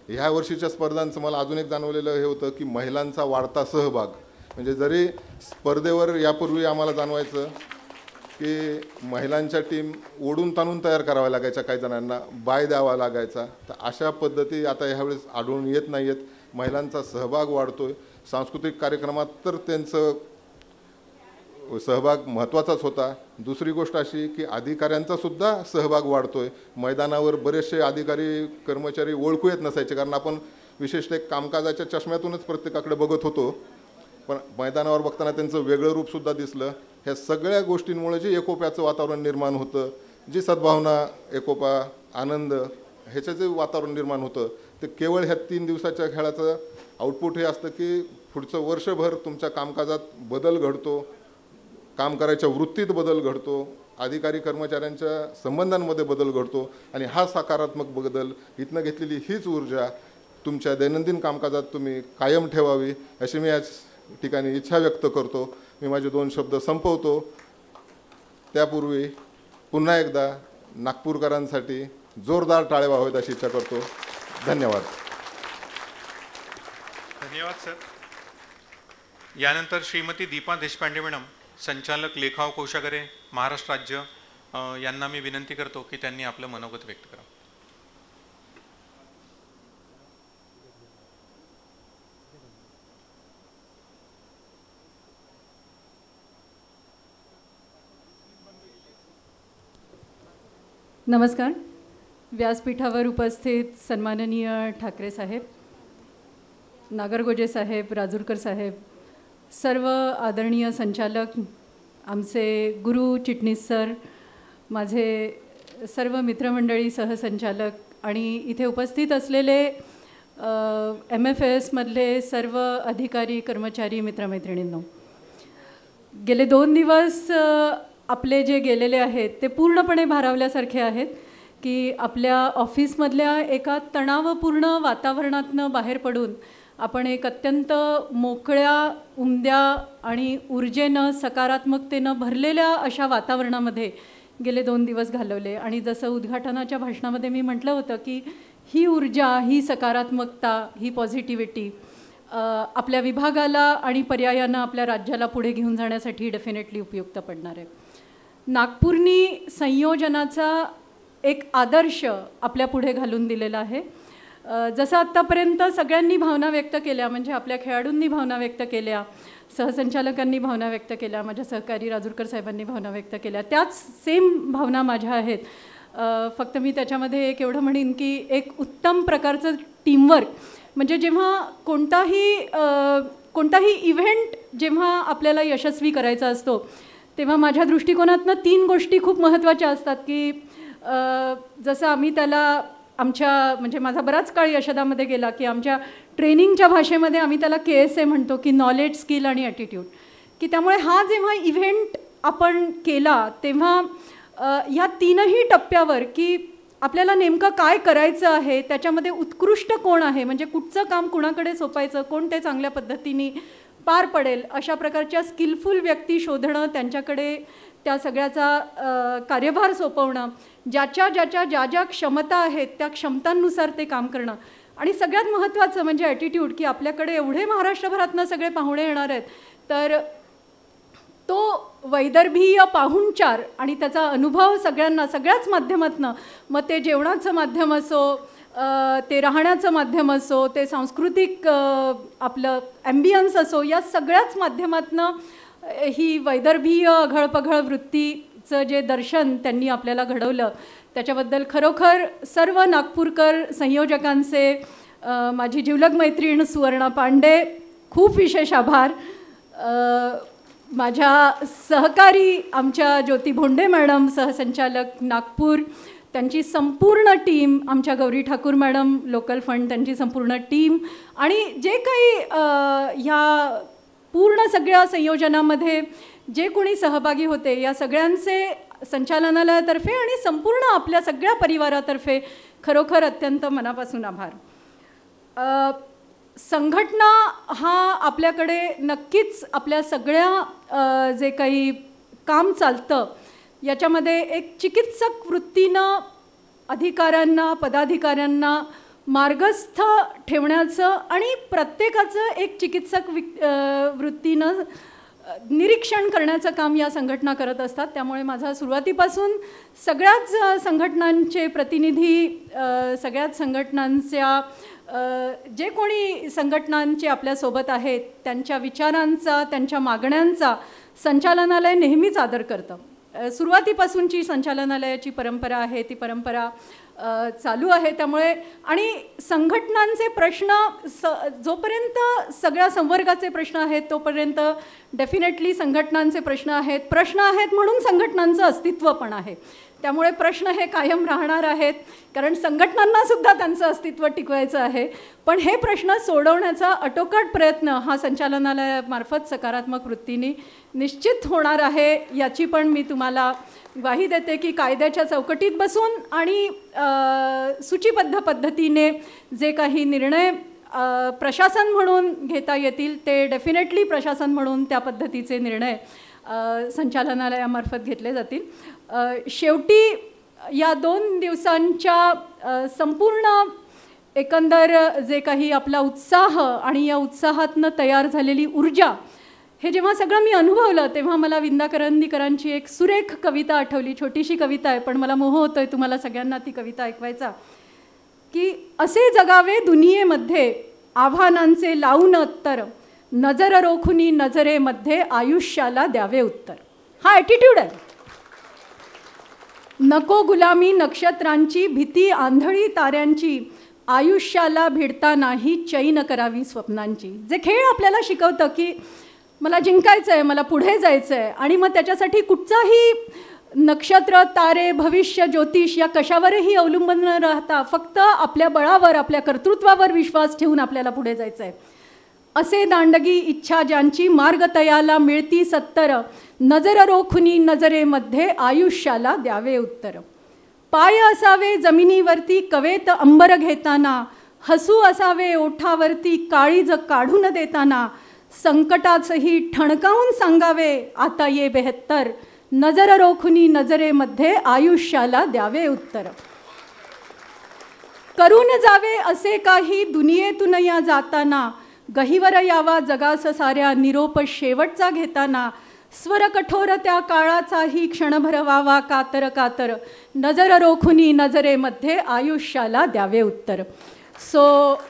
ह्या वर्षीच्या स्पर्धांचं मला अजून एक जाणवलेलं हे होतं की महिलांचा वाढता सहभाग. म्हणजे जरी स्पर्धेवर यापूर्वी आम्हाला जाणवायचं की महिलांच्या टीम ओढून ताणून तयार कराव्या लागायच्या, काही जणांना बाय द्यावा लागायचा, तर अशा पद्धती आता ह्यावेळेस आढळून येत नाही आहेत. महिलांचा सहभाग वाढतोय. सांस्कृतिक कार्यक्रमात तर त्यांचं सहभाग महत्त्वाचाच होता. दुसरी गोष्ट अशी की अधिकाऱ्यांचा सुद्धा सहभाग वाढतोय. मैदानावर बरेचसे अधिकारी कर्मचारी ओळखू येत नसायचे कारण आपण विशेषतः कामकाजाच्या चष्म्यातूनच प्रत्येकाकडे बघत होतो, पण मैदानावर बघताना त्यांचं वेगळं रूपसुद्धा दिसलं. ह्या सगळ्या गोष्टींमुळे जे एकोप्याचं वातावरण निर्माण होतं, जी सद्भावना, एकोपा, आनंद ह्याचं जे वातावरण निर्माण होतं ते केवळ ह्या 3 दिवसाच्या खेळाचं आउटपुट हे असतं की पुढचं वर्षभर तुमच्या कामकाजात बदल घडतो, काम करायच्या वृत्तीत बदल घडतो, अधिकारी कर्मचाऱ्यांच्या संबंधांमध्ये बदल घडतो आणि हा सकारात्मक बदल इथनं घेतलेली हीच ऊर्जा तुमच्या दैनंदिन कामकाजात तुम्ही कायम ठेवावी अशी मी याच ठिकाणी इच्छा व्यक्त करतो. मी माझे 2 शब्द संपवतो. त्यापूर्वी पुन्हा एकदा नागपूरकरांसाठी जोरदार टाळ्या व्हाव्यात अशी इच्छा करतो. धन्यवाद. धन्यवाद सर. यानंतर श्रीमती दीपा देशपांडे मॅडम, संचालक लेखाव कोषागारे, महाराष्ट्र राज्य, यांना मी विनंती करतो की त्यांनी आपलं मनोगत व्यक्त करावं. नमस्कार. व्यासपीठावर उपस्थित सन्माननीय ठाकरे साहेब, नागरगोजे साहेब, राजूरकर साहेब, सर्व आदरणीय संचालक, आमचे गुरु चिटणीस सर, माझे सर्व मित्रमंडळी, सहसंचालक आणि इथे उपस्थित असलेले MFS मधले सर्व अधिकारी, कर्मचारी, मित्रमैत्रिणींनो, गेले 2 दिवस आपले जे गेलेले आहेत ते पूर्णपणे भारावल्यासारखे आहेत की आपल्या ऑफिसमधल्या एका तणावपूर्ण वातावरणातनं बाहेर पडून आपण एक अत्यंत मोकळ्या, उमद्या आणि ऊर्जेनं, सकारात्मकतेनं भरलेल्या अशा वातावरणामध्ये गेले 2 दिवस घालवले. आणि जसं उद्घाटनाच्या भाषणामध्ये मी म्हटलं होतं की ही ऊर्जा, ही सकारात्मकता, ही पॉझिटिव्हिटी आपल्या विभागाला आणि पर्यायानं आपल्या राज्याला पुढे घेऊन जाण्यासाठी डेफिनेटली उपयुक्त पडणार आहे. नागपूरनी संयोजनाचा एक आदर्श आपल्या पुढे घालून दिलेला आहे. जसं आत्तापर्यंत सगळ्यांनी भावना व्यक्त केल्या, म्हणजे आपल्या खेळाडूंनी भावना व्यक्त केल्या, सहसंचालकांनी भावना व्यक्त केल्या, माझ्या सहकारी राजूरकर साहेबांनी भावना व्यक्त केल्या, त्याच सेम भावना माझ्या आहेत. फक्त मी त्याच्यामध्ये एक एवढं म्हणेन की एक उत्तम प्रकारचं टीमवर्क, म्हणजे जेव्हा कोणताही इव्हेंट जेव्हा आपल्याला यशस्वी करायचा असतो तेव्हा माझ्या दृष्टिकोनातनं 3 गोष्टी खूप महत्त्वाच्या असतात की जसं आम्ही त्याला म्हणजे माझा बराच काळ यशदामध्ये गेला की आमच्या ट्रेनिंगच्या भाषेमध्ये आम्ही त्याला KSA म्हणतो की नॉलेज, स्किल आणि ॲटिट्यूड, की त्यामुळे हा जेव्हा इव्हेंट आपण केला तेव्हा या 3ही टप्प्यावर की आपल्याला नेमकं काय करायचं आहे, त्याच्यामध्ये उत्कृष्ट कोण आहे, म्हणजे कुठचं काम कुणाकडे सोपायचं, कोण ते चांगल्या पद्धतीने पार पडेल, अशा प्रकारच्या स्किलफुल व्यक्ती शोधणं, त्यांच्याकडे त्या सगळ्याचा कार्यभार सोपवणं, ज्या ज्या क्षमता आहेत त्या क्षमतांनुसार ते काम करणं, आणि सगळ्यात महत्त्वाचं म्हणजे ॲटिट्यूड, की आपल्याकडे एवढे महाराष्ट्रभरातनं सगळे पाहुणे येणार आहेत, तर तो वैदर्भीय पाहुणचार आणि त्याचा अनुभव सगळ्यांना सगळ्याच माध्यमातनं, मग ते जेवणाचं माध्यम असो, ते राहण्याचं माध्यम असो, ते सांस्कृतिक आपलं ॲम्बियन्स असो, या सगळ्याच माध्यमातनं ही वैदर्भीय अघळपघळ वृत्तीचं जे दर्शन त्यांनी आपल्याला घडवलं, त्याच्याबद्दल खरोखर सर्व नागपूरकर संयोजकांचे, माझी जिवलग मैत्रीण सुवर्णा पांडे, खूप विशेष आभार. माझ्या सहकारी आमच्या ज्योती भोंडे मॅडम, सहसंचालक नागपूर, त्यांची संपूर्ण टीम, आमच्या Gauri Thakur madam local fund, त्यांची संपूर्ण टीम, आणि जे काही ह्या पूर्ण सगळ्या संयोजनामध्ये जे कोणी सहभागी होते, या सगळ्यांचे संचालनालयातर्फे आणि संपूर्ण आपल्या सगळ्या परिवारातर्फे खरोखर अत्यंत मनापासून आभार. संघटना हा आपल्याकडे नक्कीच आपल्या सगळ्या जे काही काम चालतं याच्यामध्ये एक चिकित्सक वृत्तीनं अधिकाऱ्यांना, पदाधिकाऱ्यांना मार्गस्थ ठेवण्याचं आणि प्रत्येकाचं एक चिकित्सक वृत्तीनं निरीक्षण करण्याचं काम या संघटना करत असतात. त्यामुळे माझा सुरुवातीपासून सगळ्याच संघटनांचे प्रतिनिधी, सगळ्याच संघटनांच्या जे कोणी संघटनांचे आपल्यासोबत आहेत, त्यांच्या विचारांचा, त्यांच्या मागण्यांचा संचालनालय नेहमीच आदर करतं. सुरुवातीपासूनची संचालनालयाची परंपरा आहे, ती परंपरा चालू आहे. त्यामुळे आणि संघटनांचे प्रश्न जोपर्यंत सगळ्या संवर्गाचे प्रश्न आहेत तोपर्यंत डेफिनेटली संघटनांचे प्रश्न आहेत म्हणून संघटनांचं अस्तित्व पण आहे. त्यामुळे प्रश्न हे कायम राहणार आहेत, कारण संघटनांनासुद्धा त्यांचं अस्तित्व टिकवायचं आहे. पण हे प्रश्न सोडवण्याचा आटोकाट प्रयत्न हा संचालनालयामार्फत सकारात्मक वृत्तीने निश्चित होणार आहे, याची पण मी तुम्हाला ग्वाही देते की कायद्याच्या चौकटीत बसून आणि सूचीबद्ध पद्धतीने जे काही निर्णय प्रशासन म्हणून घेता येतील ते डेफिनेटली प्रशासन म्हणून त्या पद्धतीचे निर्णय संचालनालयामार्फत घेतले जातील. शेवटी या 2 दिवसांच्या संपूर्ण एकंदर जे काही आपला उत्साह आणि या उत्साहातनं तयार झालेली ऊर्जा, हे जेव्हा सगळं मी अनुभवलं तेव्हा मला विंदा करंदीकरांची एक सुरेख कविता आठवली. छोटीशी कविता आहे पण मला मोह होतोय तुम्हाला सगळ्यांना ती कविता ऐकवायचा, की असे जगावे दुनियेमध्ये आव्हानांचे लावून उत्तर, नजर रोखुनी नजरेमध्ये आयुष्याला द्यावे उत्तर. हा ॲटिट्यूड आहे. नको गुलामी नक्षत्रांची, भीती आंधळी ताऱ्यांची, आयुष्याला भिडता नाही चैन करावी स्वप्नांची. जे खेळ आपल्याला शिकवतं की मला जिंकायचं आहे, मला पुढे जायचं आहे, आणि मग त्याच्यासाठी कुठचाही नक्षत्र, तारे, भविष्य, ज्योतिष या कशावरही अवलंबून न राहता फक्त आपल्या बळावर, आपल्या कर्तृत्वावर विश्वास ठेवून आपल्याला पुढे जायचं आहे. असे दांडगी इच्छा ज्यांची, मार्ग तयाला मिळती सत्तर, नजर रोखुनी नजरेमध्ये आयुष्याला द्यावे उत्तर. पाय असावे जमिनीवरती कवेत अंबर घेताना, हसू असावे ओठावरती काळीज काढून देताना, संकटाचंही ठणकावून सांगावे आता ये बेहत्तर, नजर रोखुनी नजरेमध्ये आयुष्याला द्यावे उत्तर. करून जावे असे काही दुनियेतून या जाताना, गहिवर यावा जगास साऱ्या निरोप शेवटचा घेताना, स्वर कठोर त्या काळाचाही क्षणभर व्हावा कातर कातर, नजर रोखुनी नजरेमध्ये आयुष्याला द्यावे उत्तर. सो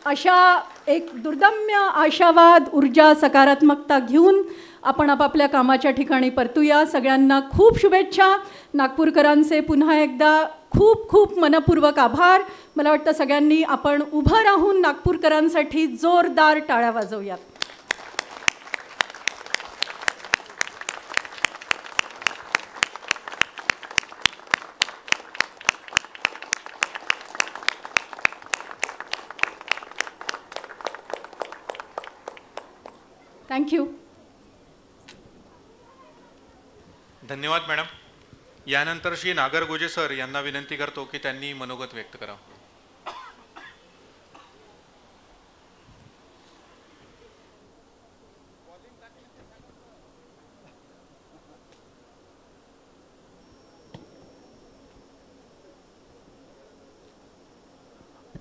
अशा एक दुर्दम्य आशावाद, ऊर्जा, सकारात्मकता घेऊन आपण आपापल्या कामाच्या ठिकाणी परतूया. सगळ्यांना खूप शुभेच्छा. नागपूरकरांचे पुन्हा एकदा खूप खूप मनपूर्वक आभार. मला वाटतं सगळ्यांनी आपण उभं राहून नागपूरकरांसाठी जोरदार टाळ्या वाजवूयात. थँक्यू. धन्यवाद मॅडम. यानंतर श्री नागरगोजे सर यांना विनंती करतो की त्यांनी मनोगत व्यक्त करावं.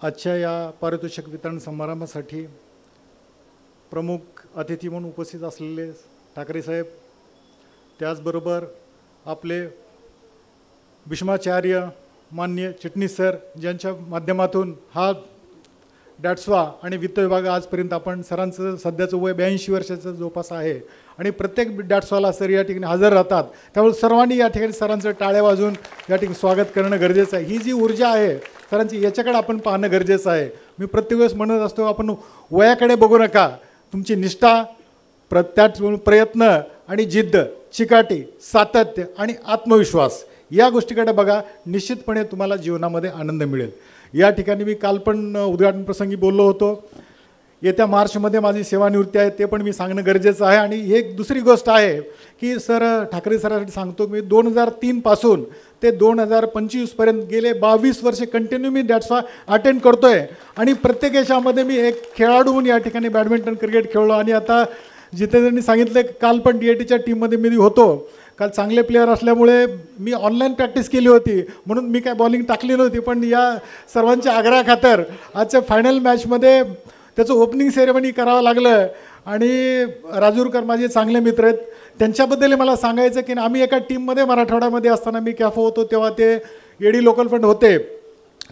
आजच्या या पारितोषिक वितरण समारंभासाठी प्रमुख अतिथी म्हणून उपस्थित असलेले ठाकरे साहेब, त्याचबरोबर आपले भीष्माचार्य माननीय चिटणीस सर, ज्यांच्या माध्यमातून हा डॅट्सवा आणि वित्त विभाग आजपर्यंत आपण सरांचं सध्याचं वय 82 वर्षाचं जवळपास आहे आणि प्रत्येक डॅट्सवाला सर या ठिकाणी हजर राहतात. त्यामुळे सर्वांनी या ठिकाणी सरांचं टाळ्या वाजवून या ठिकाणी स्वागत करणं गरजेचं आहे. ही जी ऊर्जा आहे सरांची, याच्याकडे आपण पाहणं गरजेचं आहे. मी प्रत्येक वेळेस म्हणत असतो, आपण वयाकडे बघू नका, तुमची निष्ठा, त्यात प्रयत्न आणि जिद्द, चिकाटी, सातत्य आणि आत्मविश्वास या गोष्टीकडे बघा. निश्चितपणे तुम्हाला जीवनामध्ये आनंद मिळेल. या ठिकाणी मी काल पण उद्घाटन प्रसंगी बोललो होतो. येत्या मार्चमध्ये माझी सेवानिवृत्ती आहे, ते पण मी सांगणं गरजेचं आहे. आणि एक दुसरी गोष्ट आहे की सर, ठाकरे सरांसाठी सांगतो मी, 2003 पासून ते 2025पर्यंत गेले 22 वर्षे कंटिन्यू मी डॅट्सवा अटेंड करतो आहे. आणि प्रत्येक याच्यामध्ये मी एक खेळाडू म्हणून या ठिकाणी बॅडमिंटन, क्रिकेट खेळलो. आणि आता जिथे त्यांनी सांगितलं, काल पण DITच्या टीममध्ये मी होतो. काल चांगले प्लेयर असल्यामुळे मी ऑनलाईन प्रॅक्टिस केली होती, म्हणून मी काय बॉलिंग टाकली नव्हती. पण या सर्वांच्या आग्रहाखातर आजच्या फायनल मॅचमध्ये त्याचं ओपनिंग सेरेमनी करावं लागलं. आणि राजूरकर माझे चांगले मित्र आहेत, त्यांच्याबद्दल मला सांगायचं की आम्ही एका टीममध्ये मराठवाड्यामध्ये असताना मी कॅफो होतो, तेव्हा ते एडी लोकल फंड होते,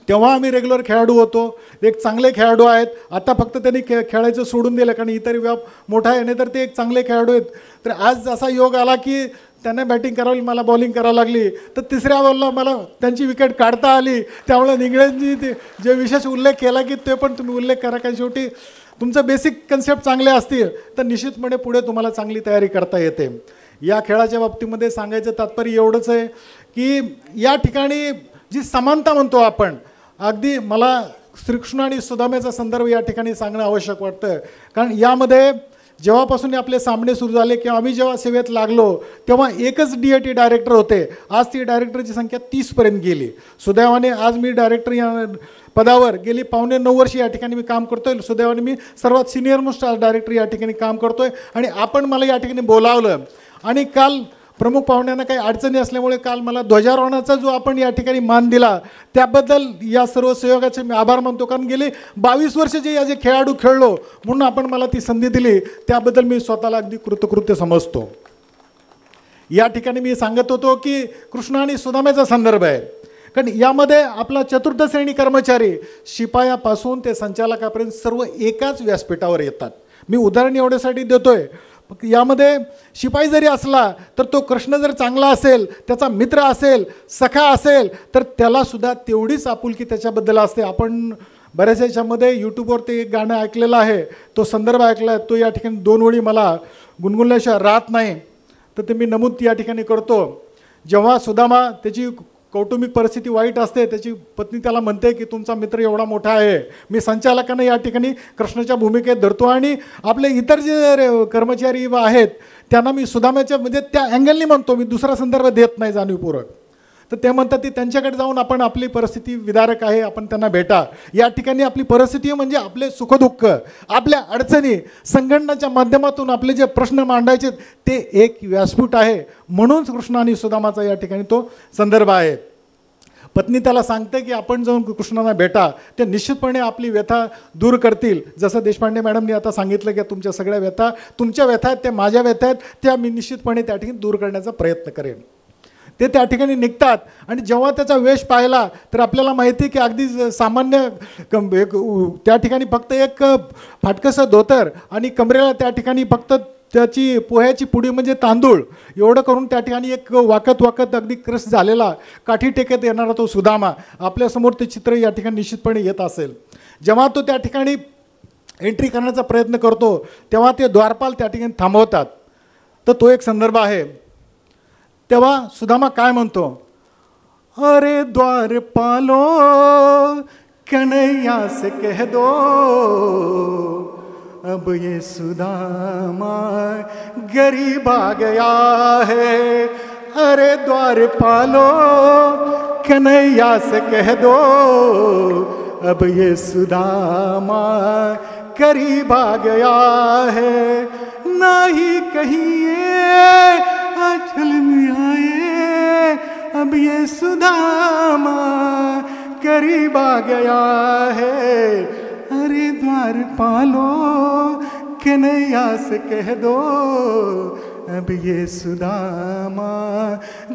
तेव्हा आम्ही रेग्युलर खेळाडू होतो. एक चांगले खेळाडू आहेत. आता फक्त त्यांनी खेळायचं सोडून दिलं कारण इतर व्याप मोठा आहे, नाही तर ते एक चांगले खेळाडू आहेत. तर आज असा योग आला की त्यांना बॅटिंग करावी, मला बॉलिंग करावं लागली. तर तिसऱ्या बॉलला मला त्यांची विकेट काढता आली. त्यामुळे निंगळेंनी ते जे विशेष उल्लेख केला की ते पण तुम्ही उल्लेख करा, कारण शेवटी तुमचं बेसिक कन्सेप्ट चांगले असतील तर निश्चितपणे पुढे तुम्हाला चांगली तयारी करता येते. या खेळाच्या बाबतीमध्ये सांगायचं तात्पर्य एवढंच आहे की या ठिकाणी जी समानता म्हणतो आपण, अगदी मला श्रीकृष्ण आणि सुदामेचा संदर्भ या ठिकाणी सांगणं आवश्यक वाटतं. कारण यामध्ये जेव्हापासून आपले सामने सुरू झाले किंवा आम्ही जेव्हा सेवेत लागलो तेव्हा एकच DIT डायरेक्टर होते. आज ती डायरेक्टरची संख्या 30पर्यंत गेली. सुदैवाने आज मी डायरेक्टर या पदावर गेली 9.25 वर्ष या ठिकाणी मी काम करतो आहे. सुदैवाने मी सर्वात सिनियर मोस्ट डायरेक्टर या ठिकाणी काम करतो आहे. आणि आपण मला या ठिकाणी बोलावलं आणि काल प्रमुख पाहुण्यांना काही अडचणी असल्यामुळे काल मला ध्वजारोहणाचा जो आपण या ठिकाणी मान दिला त्याबद्दल या सर्व सहयोगाचे मी आभार मानतो. कारण गेली 22 वर्ष जे या जे खेळाडू खेळलो म्हणून आपण मला ती संधी दिली, त्याबद्दल मी स्वतःला अगदी कृतकृत्य समजतो. या ठिकाणी मी सांगत होतो की कृष्ण आणि सुदामेचा संदर्भ आहे. कारण यामध्ये आपला चतुर्थ श्रेणी कर्मचारी शिपायापासून ते संचालकापर्यंत सर्व एकाच व्यासपीठावर येतात. मी उदाहरण एवढ्यासाठी देतोय, यामध्ये शिपाई जरी असला तर तो कृष्ण जर चांगला असेल, त्याचा मित्र असेल, सखा असेल, तर त्यालासुद्धा तेवढीच आपुलकी त्याच्याबद्दल असते. आपण बऱ्याच याच्यामध्ये यूट्यूबवर ते एक गाणं ऐकलेलं आहे, तो संदर्भ ऐकला आहे, तो या ठिकाणी 2 ओळी मला गुणगुणल्याशिवाय राहत नाही, तर ते मी नमूद या ठिकाणी करतो. जेव्हा सुदामा त्याची कौटुंबिक परिस्थिती वाईट असते, त्याची पत्नी त्याला म्हणते की तुमचा मित्र एवढा मोठा आहे, मी संचालकांना या ठिकाणी कृष्णाच्या भूमिकेत धरतो. आणि आपले इतर जे कर्मचारी आहेत त्यांना मी सुदामाच्या म्हणजे त्या अँगलनी म्हणतो, मी दुसरा संदर्भ देत नाही जाणीवपूर्वक. तर ते म्हणतात की त्यांच्याकडे जाऊन आपण आपली परिस्थिती विदारक आहे, आपण त्यांना भेटा. या ठिकाणी आपली परिस्थिती म्हणजे आपले सुखदुःख, आपल्या अडचणी, संघटनाच्या माध्यमातून आपले जे प्रश्न मांडायचे ते एक व्यासपीठ आहे. म्हणून कृष्ण आणि सुदामाचा या ठिकाणी तो संदर्भ आहे. पत्नी त्याला सांगते की आपण जाऊन कृष्णांना भेटा, ते निश्चितपणे आपली व्यथा दूर करतील. जसं देशपांडे मॅडमनी आता सांगितलं की तुमच्या सगळ्या व्यथा तुमच्या व्यथा आहेत, त्या माझ्या व्यथा आहेत, त्या मी निश्चितपणे त्या ठिकाणी दूर करण्याचा प्रयत्न करेन. ते त्या ठिकाणी निघतात आणि जेव्हा त्याचा वेश पाहिला तर आपल्याला माहिती की अगदी सामान्य त्या ठिकाणी फक्त एक फाटकसं धोतर आणि कमरेला त्या ठिकाणी फक्त त्याची पोह्याची पुडी म्हणजे तांदूळ एवढं करून त्या ठिकाणी एक वाकत वाकत अगदी क्रश झालेला काठी टेकत येणारा तो सुदामा आपल्यासमोर ते चित्र या ठिकाणी निश्चितपणे येत असेल. जेव्हा तो त्या ठिकाणी एंट्री करण्याचा प्रयत्न करतो तेव्हा ते द्वारपाल त्या ठिकाणी थांबवतात. तर तो एक संदर्भ आहे. तेव्हा सुदामा काय म्हणतो, अरे द्वारपालो कन्हैया से कह दो अब ये सुदामा गरीब आ गया है, अरे द्वारपालो कन्हैया से कह दो अब ये सुदामा करीब आ गया है, ना ही कहिए आंचल में आए अब ये सुदामा करीब आ गया है। अरे द्वारपालो कन्हैया से कह दो अब ये सुदामा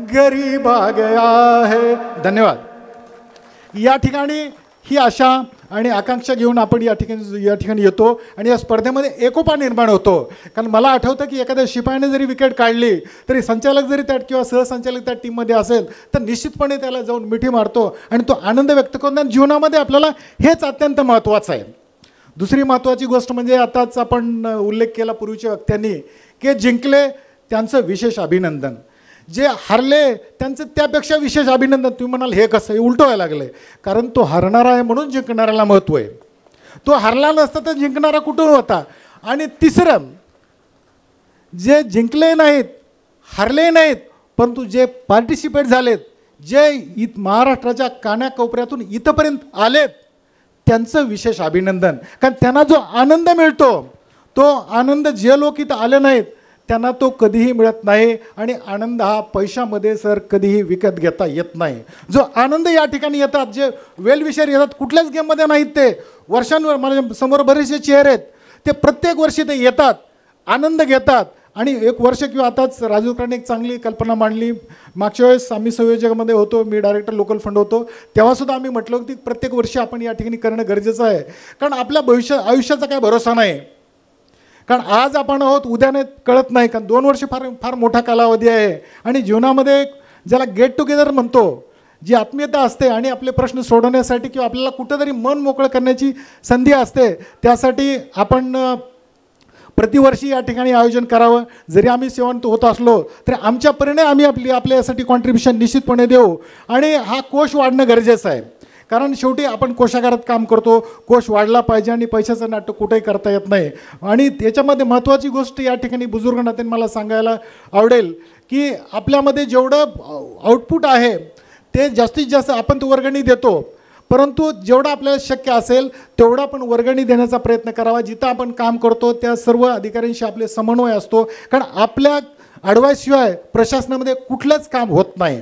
गरीब आ गया है। धन्यवाद। या ठिकाणी ही आशा आणि आकांक्षा घेऊन आपण या ठिकाणी येतो आणि या स्पर्धेमध्ये एकोपा निर्माण होतो। कारण मला आठवतं की एखाद्या शिपायाने जरी विकेट काढली तरी संचालक जरी त्यात किंवा सहसंचालक त्या टीममध्ये असेल तर निश्चितपणे त्याला जाऊन मिठी मारतो आणि तो आनंद व्यक्त करतो। जीवनामध्ये आपल्याला हेच अत्यंत महत्त्वाचं आहे। दुसरी महत्त्वाची गोष्ट म्हणजे आताच आपण उल्लेख केला पूर्वीच्या वक्त्यांनी की जिंकले त्यांचं विशेष अभिनंदन, जे हारले त्यांचं त्यापेक्षा विशेष अभिनंदन। तुम्ही म्हणाल हे कसं, हे उलटं व्हायला लागलं आहे, कारण तो हारणारा आहे म्हणून जिंकणाऱ्याला महत्त्व आहे। तो हारला नसता तर जिंकणारा कुठून होता। आणि तिसरं, जे जिंकले नाहीत हारले नाहीत परंतु जे पार्टिसिपेट झालेत, जे महाराष्ट्राच्या कानाकोपऱ्यातून इथंपर्यंत आलेत त्यांचं विशेष अभिनंदन। कारण त्यांना जो आनंद मिळतो तो आनंद जे लोक इथं आले नाहीत त्यांना तो कधीही मिळत नाही आणि आनंद हा पैशामध्ये सर कधीही विकत घेता येत नाही। जो आनंद या ठिकाणी येतात, जे वेलविशर येतात कुठल्याच गेममध्ये नाहीत, ते वर्षांवर माझ्या समोर बरेचसे चेहरे आहेत, ते प्रत्येक वर्षी ते येतात, आनंद घेतात। आणि एक वर्ष किंवा आताच राजूकरांनी एक चांगली कल्पना मांडली। मागच्या वेळेस आम्ही संयोजकामध्ये होतो, मी डायरेक्टर लोकल फंड होतो, तेव्हासुद्धा आम्ही म्हटलं की प्रत्येक वर्षी आपण या ठिकाणी करणं गरजेचं आहे। कारण आपल्या आयुष्याचा काय भरोसा नाही, कारण आज आपण आहोत उद्या नाही कळत नाही। कारण 2 वर्ष फार फार मोठा कालावधी आहे आणि जीवनामध्ये ज्याला गेट टुगेदर म्हणतो, जी आत्मीयता असते आणि आपले प्रश्न सोडवण्यासाठी किंवा आपल्याला कुठंतरी मन मोकळं करण्याची संधी असते, त्यासाठी आपण प्रतिवर्षी या ठिकाणी आयोजन करावं। जरी आम्ही सेवांत होत असलो तरी आमच्या परीने आम्ही आपल्या यासाठी कॉन्ट्रिब्युशन निश्चितपणे देऊ आणि हा कोश वाढणं गरजेचं आहे। कारण शेवटी आपण कोशागारात काम करतो, कोश वाढला पाहिजे आणि पैशाचं नाटक कुठेही करता येत नाही। आणि त्याच्यामध्ये महत्त्वाची गोष्ट या ठिकाणी बुजुर्ग नात्याने मला सांगायला आवडेल की आपल्यामध्ये जेवढं आउटपुट आहे ते जास्तीत जास्त आपण तो वर्गणी देतो, परंतु जेवढं आपल्याला शक्य असेल तेवढा आपण वर्गणी देण्याचा प्रयत्न करावा। जिथं आपण काम करतो त्या सर्व अधिकाऱ्यांशी आपले समन्वय असतो, कारण आपल्या ॲडवाईसशिवाय प्रशासनामध्ये कुठलंच काम होत नाही।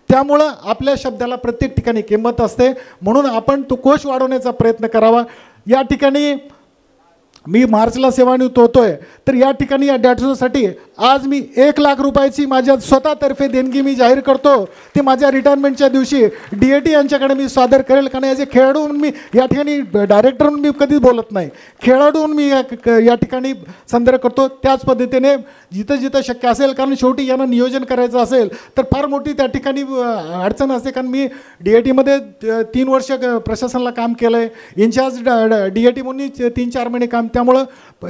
त्यामुळं आपल्या शब्दाला प्रत्येक ठिकाणी किंमत असते, म्हणून आपण तो कोश वाढवण्याचा प्रयत्न करावा। या ठिकाणी मी मार्चला सेवानिवृत्त होतोय, तर या ठिकाणी या डॅट्सोसाठी आज मी 1 लाख रुपयाची माझ्या स्वतःतर्फे देणगी मी जाहीर करतो। ते माझ्या रिटायरमेंटच्या दिवशी DAT यांच्याकडे मी सादर करेल, कारण ॲज ए खेळाडू म्हणून मी या ठिकाणी डायरेक्टर म्हणून मी कधीच बोलत नाही, खेळाडू म्हणून मी या ठिकाणी संदर्भ करतो। त्याच पद्धतीने जिथं जिथं शक्य असेल, कारण शेवटी यांना नियोजन करायचं असेल तर फार मोठी त्या ठिकाणी अडचण असते। कारण मी DATमध्ये 3 वर्ष प्रशासनाला काम केलं आहे, इन्चार्ज DAT म्हणून 3-4 महिने काम, त्यामुळं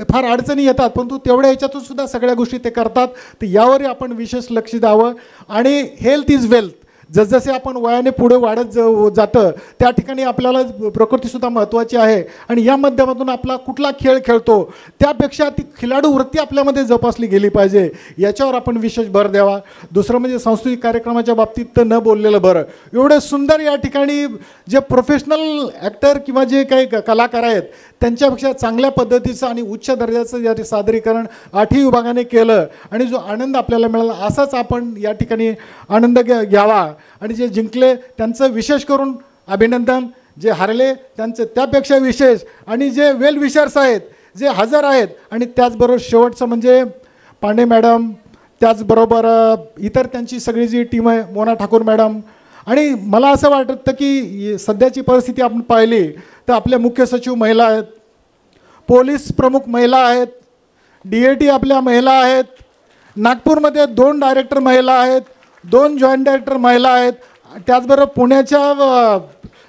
फार अडचणी येतात, परंतु तेवढ्या ह्याच्यातून सुद्धा सगळ्या गोष्टी ते करतात। तर यावर आपण विशेष लक्ष द्यावं। आणि हेल्थ इज वेल्थ, जसजसे आपण वयाने पुढे वाढत जातं त्या ठिकाणी आपल्याला प्रकृतीसुद्धा महत्त्वाची आहे आणि या माध्यमातून आपला कुठला खेळ खेळतो त्यापेक्षा ती खिलाडू वृत्ती आपल्यामध्ये जोपासली गेली पाहिजे, याच्यावर आपण विशेष भर द्यावा। दुसरं म्हणजे सांस्कृतिक कार्यक्रमाच्या बाबतीत तर न बोललेलं बरं। एवढे सुंदर या ठिकाणी जे प्रोफेशनल ॲक्टर किंवा जे काही कलाकार आहेत त्यांच्यापेक्षा चांगल्या पद्धतीचं आणि उच्च दर्जाचं या सादरीकरण 8ही विभागाने केलं आणि जो आनंद आपल्याला मिळाला असाच आपण या ठिकाणी आनंद घ्यावा। आणि जे जिंकले त्यांचं विशेष करून अभिनंदन, जे हारले त्यांचं त्यापेक्षा विशेष, आणि जे वेल विशर्स आहेत जे हजर आहेत, आणि त्याचबरोबर शेवटचं म्हणजे पांडे मॅडम, त्याचबरोबर इतर त्यांची सगळी जी टीम आहे, मोना ठाकूर मॅडम। आणि मला असं वाटतं की सध्याची परिस्थिती आपण पाहिली तर आपले मुख्य सचिव महिला आहेत, पोलीस प्रमुख महिला आहेत, DAT आपल्या महिला आहेत, नागपूरमध्ये 2 डायरेक्टर महिला आहेत, 2 जॉईंट डायरेक्टर महिला आहेत, त्याचबरोबर पुण्याच्या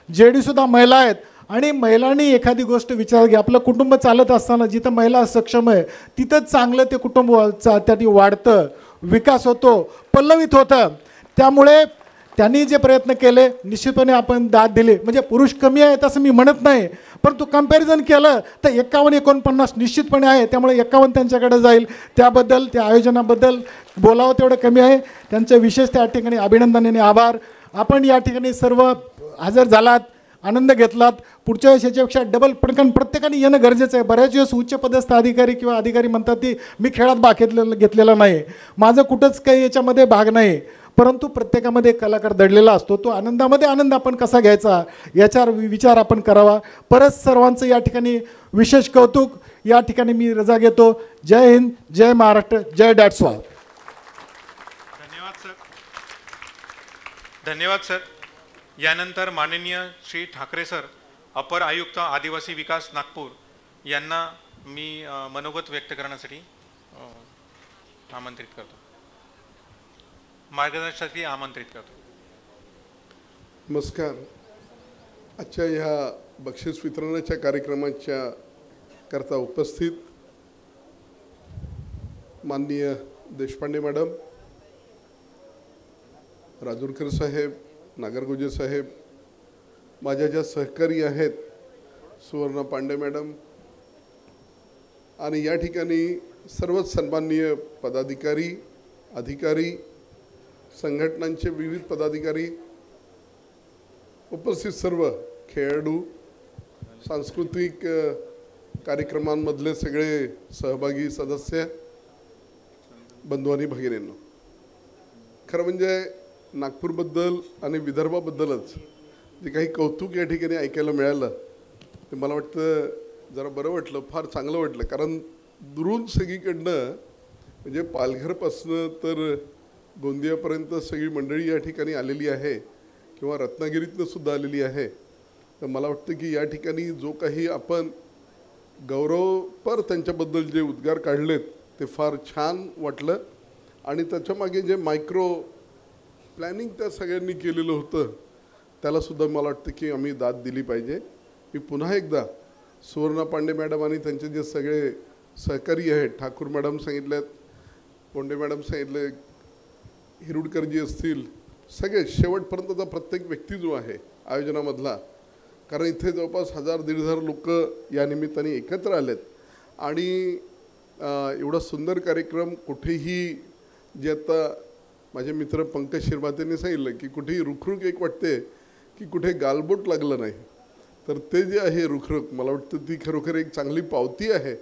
JD सुद्धा महिला आहेत। आणि महिलांनी एखादी गोष्ट विचार घ्या, आपलं कुटुंब चालत असताना जिथं महिला सक्षम आहे तिथंच चांगलं ते कुटुंब त्यासाठी वाढतं, विकास होतो, पल्लवित होतं। त्यामुळे त्यांनी जे प्रयत्न केले निश्चितपणे आपण दाद दिली. म्हणजे पुरुष कमी आहेत असं मी म्हणत नाही, परंतु कंपॅरिझन केलं तर 51-49 निश्चितपणे आहे. त्यामुळे 51 त्यांच्याकडे जाईल. त्याबद्दल त्या आयोजनाबद्दल बोलावं तेवढं कमी आहे. त्यांचं विशेष त्या ठिकाणी अभिनंदन आणि आभार. आपण या ठिकाणी सर्व हजर झालात, आनंद घेतलात. पुढच्या वेळेस याच्यापेक्षा डबल पण प्रत्येकाने येणं गरजेचं आहे. बऱ्याच दिवस उच्च पदस्थ अधिकारी किंवा अधिकारी म्हणतात की मी खेळात भाग घेतलेला नाही, माझं कुठंच काही याच्यामध्ये भाग नाही, परंतु प्रत्येकामध्ये कलाकार दडलेला असतो. तो आनंदामध्ये आनंद आपण कसा घ्यायचा याच्यावर विचार आपण करावा. परत सर्वांचं या ठिकाणी विशेष कौतुक. या ठिकाणी मी रजा घेतो. जय हिंद, जय महाराष्ट्र, जय डॅट्सवा. धन्यवाद सर. धन्यवाद सर. यानंतर माननीय श्री ठाकरे सर, अपर आयुक्त आदिवासी विकास नागपूर यांना मी मनोगत व्यक्त करण्यासाठी आमंत्रित करतो, मार्गदर्शनासाठी आमंत्रित करतो. नमस्कार. आजच्या ह्या बक्षीस वितरणाच्या कार्यक्रमाच्या करता उपस्थित माननीय देशपांडे मॅडम, राजूरकर साहेब, नागरगोजे साहेब, माझ्या ज्या सहकारी आहेत सुवर्णा पांडे मॅडम आणि या ठिकाणी सर्वच सन्माननीय पदाधिकारी, अधिकारी, संघटनांचे विविध पदाधिकारी, उपस्थित सर्व खेळाडू, सांस्कृतिक कार्यक्रमांमधले सगळे सहभागी सदस्य, बंधू आणि भगिनींनो, खरं म्हणजे नागपूरबद्दल आणि विदर्भाबद्दलच जे काही कौतुक या ठिकाणी ऐकायला मिळालं ते मला वाटतं जरा बरं वाटलं, फार चांगलं वाटलं. कारण दुरून सगळीकडनं म्हणजे पालघरपासनं तर गोंदियापर्यंत सगळी मंडळी या ठिकाणी आलेली आहे किंवा रत्नागिरीतनं सुद्धा आलेली आहे. तर मला वाटतं की या ठिकाणी जो काही आपण गौरवपर त्यांच्याबद्दल जे उद्गार काढलेत ते फार छान वाटलं. आणि त्याच्यामागे जे मायक्रो प्लॅनिंग त्या सगळ्यांनी केलेलं होतं त्यालासुद्धा मला वाटतं की आम्ही दाद दिली पाहिजे. मी पुन्हा एकदा सुवर्णा पांडे मॅडम आणि त्यांचे जे सगळे सहकारी आहेत, ठाकूर मॅडम सांगितलेत, पोंडे मॅडम सांगितले, हिरुडकरजी असतील, सगळे शेवटपर्यंतचा प्रत्येक व्यक्ती जो आहे आयोजनामधला, कारण इथे जवळपास 1000-1500 लोक या निमित्ताने एकत्र आलेत आणि एवढा सुंदर कार्यक्रम कुठेही जे आता माझे मित्र पंकज शिरभातेंनी सांगितलं की कुठेही रुखरुख एक वाटते की कुठे गालबोट लागलं नाही, तर ते जे आहे रुखरुख मला वाटतं ती खरोखर एक चांगली पावती आहे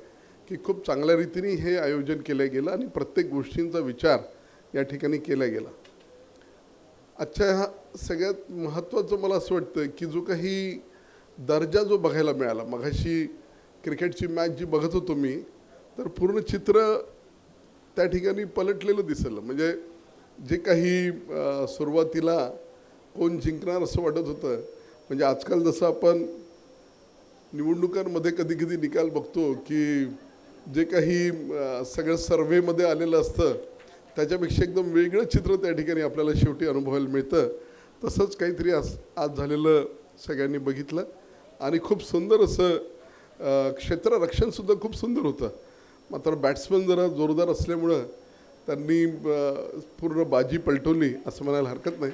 की खूप चांगल्या रीतीने हे आयोजन केलं गेलं आणि प्रत्येक गोष्टींचा विचार या ठिकाणी केला गेला. आजच्या ह्या सगळ्यात महत्त्वाचं मला असं वाटतं की जो काही दर्जा जो बघायला मिळाला, मगाशी क्रिकेटची मॅच जी बघत होतो मी, तर पूर्ण चित्र त्या ठिकाणी पलटलेलं दिसलं. म्हणजे जे काही सुरुवातीला कोण जिंकणार असं वाटत होतं, म्हणजे आजकाल जसं आपण निवडणुकांमध्ये कधी कधी निकाल बघतो की जे काही सगळं सर्व्हेमध्ये आलेलं असतं त्याच्यापेक्षा एकदम वेगळं चित्र त्या ठिकाणी आपल्याला शेवटी अनुभवायला मिळतं. तसंच काहीतरी आज झालेलं सगळ्यांनी बघितलं आणि खूप सुंदर असं क्षेत्ररक्षणसुद्धा खूप सुंदर होतं. मात्र बॅट्समन जरा जोरदार असल्यामुळं त्यांनी पूर्ण बाजी पलटवली असं म्हणायला हरकत नाही.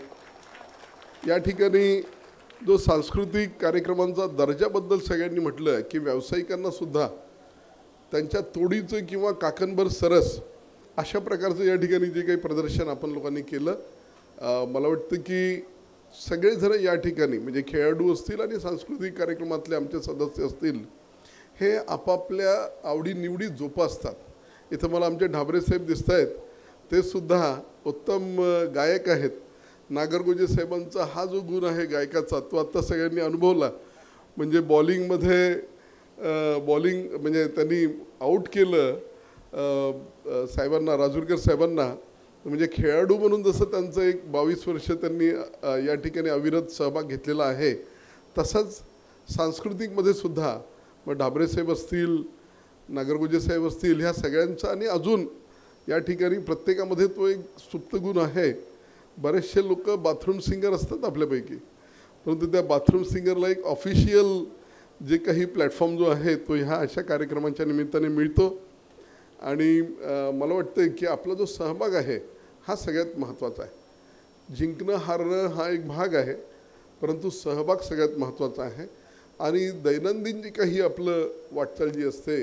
या ठिकाणी जो सांस्कृतिक कार्यक्रमांचा दर्जाबद्दल सगळ्यांनी म्हटलं की व्यावसायिकांनासुद्धा त्यांच्या तोडीचं किंवा काकणभर सरस अशा प्रकारचं या ठिकाणी जे काही प्रदर्शन आपण लोकांनी केलं, मला वाटतं की सगळेजण या ठिकाणी म्हणजे खेळाडू असतील आणि सांस्कृतिक कार्यक्रमातले आमचे सदस्य असतील, हे आपापल्या आवडीनिवडी जोपासतात. इथं मला आमचे ढाबरे साहेब दिसत आहेत, ते सुद्धा उत्तम गायक आहेत. नागरगोजे साहेबांचा हा जो गुण आहे गायकाचा तो आत्ता सगळ्यांनी अनुभवला. म्हणजे बॉलिंग म्हणजे त्यांनी आऊट केलं साहेबांना, राजूरकर साहेबांना. म्हणजे खेळाडू म्हणून जसं त्यांचं एक 22 वर्ष त्यांनी या ठिकाणी अविरत सहभाग घेतलेला आहे, तसंच सांस्कृतिकमध्ये सुद्धा मग ढाबरे साहेब असतील, नागरगोजे साहेब असतील, ह्या सगळ्यांचा आणि अजून या ठिकाणी प्रत्येकामध्ये तो एक सुप्त गुण आहे. बरेचसे लोक बाथरूम सिंगर असतात आपल्यापैकी, परंतु त्या बाथरूम सिंगरला एक ऑफिशियल जे काही प्लॅटफॉर्म जो आहे तो ह्या अशा कार्यक्रमांच्या निमित्ताने मिळतो. आणि मला वाटतं की आपला जो सहभाग आहे हा सगळ्यात महत्त्वाचा आहे. जिंकणं हारणं हा एक भाग आहे, परंतु सहभाग सगळ्यात महत्त्वाचा आहे. आणि दैनंदिन जी काही आपलं वाटचाल जी असते,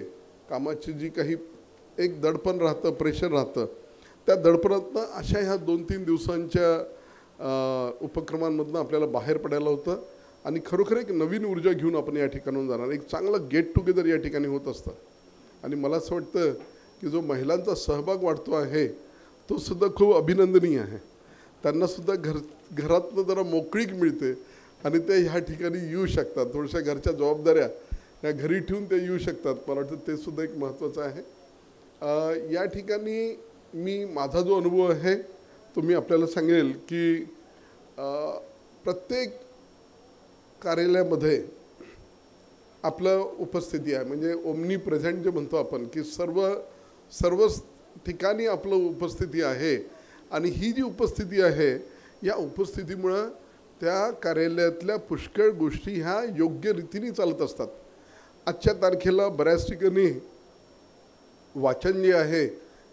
कामाची जी काही एक दडपण राहतं, प्रेशर राहतं, त्या दडपणातनं अशा ह्या 2-3 दिवसांच्या उपक्रमांमधनं आपल्याला बाहेर पडायला होतं आणि खरोखर एक नवीन ऊर्जा घेऊन आपण या ठिकाणाहून जाणार. एक चांगलं गेट टुगेदर या ठिकाणी होत असतं. आणि मला असं वाटतं की जो महिलांचा सहभाग वाढतो आहे तो सुद्धा खूप अभिनंदनीय आहे. त्यांनासुद्धा घरातनं जरा मोकळीक मिळते आणि ते ह्या ठिकाणी येऊ शकतात. थोड्याशा घरच्या जबाबदाऱ्या या घरी ठेवून ते येऊ शकतात. मला वाटतं ते सुद्धा एक महत्त्वाचं आहे. या ठिकाणी मी माझा जो अनुभव आहे तो मी आपल्याला सांगेल की प्रत्येक कार्यालयामध्ये आपलं उपस्थिती आहे, म्हणजे ओमनी प्रेझेंट जे म्हणतो आपण की सर्व ठिकाणी आपलं उपस्थिती आहे. आणि ही जी उपस्थिती आहे या उपस्थितीमुळं त्या कार्यालयातल्या पुष्कळ गोष्टी ह्या योग्य रीतीने चालत असतात. आजच्या तारखेला बऱ्याच ठिकाणी वाचन जे आहे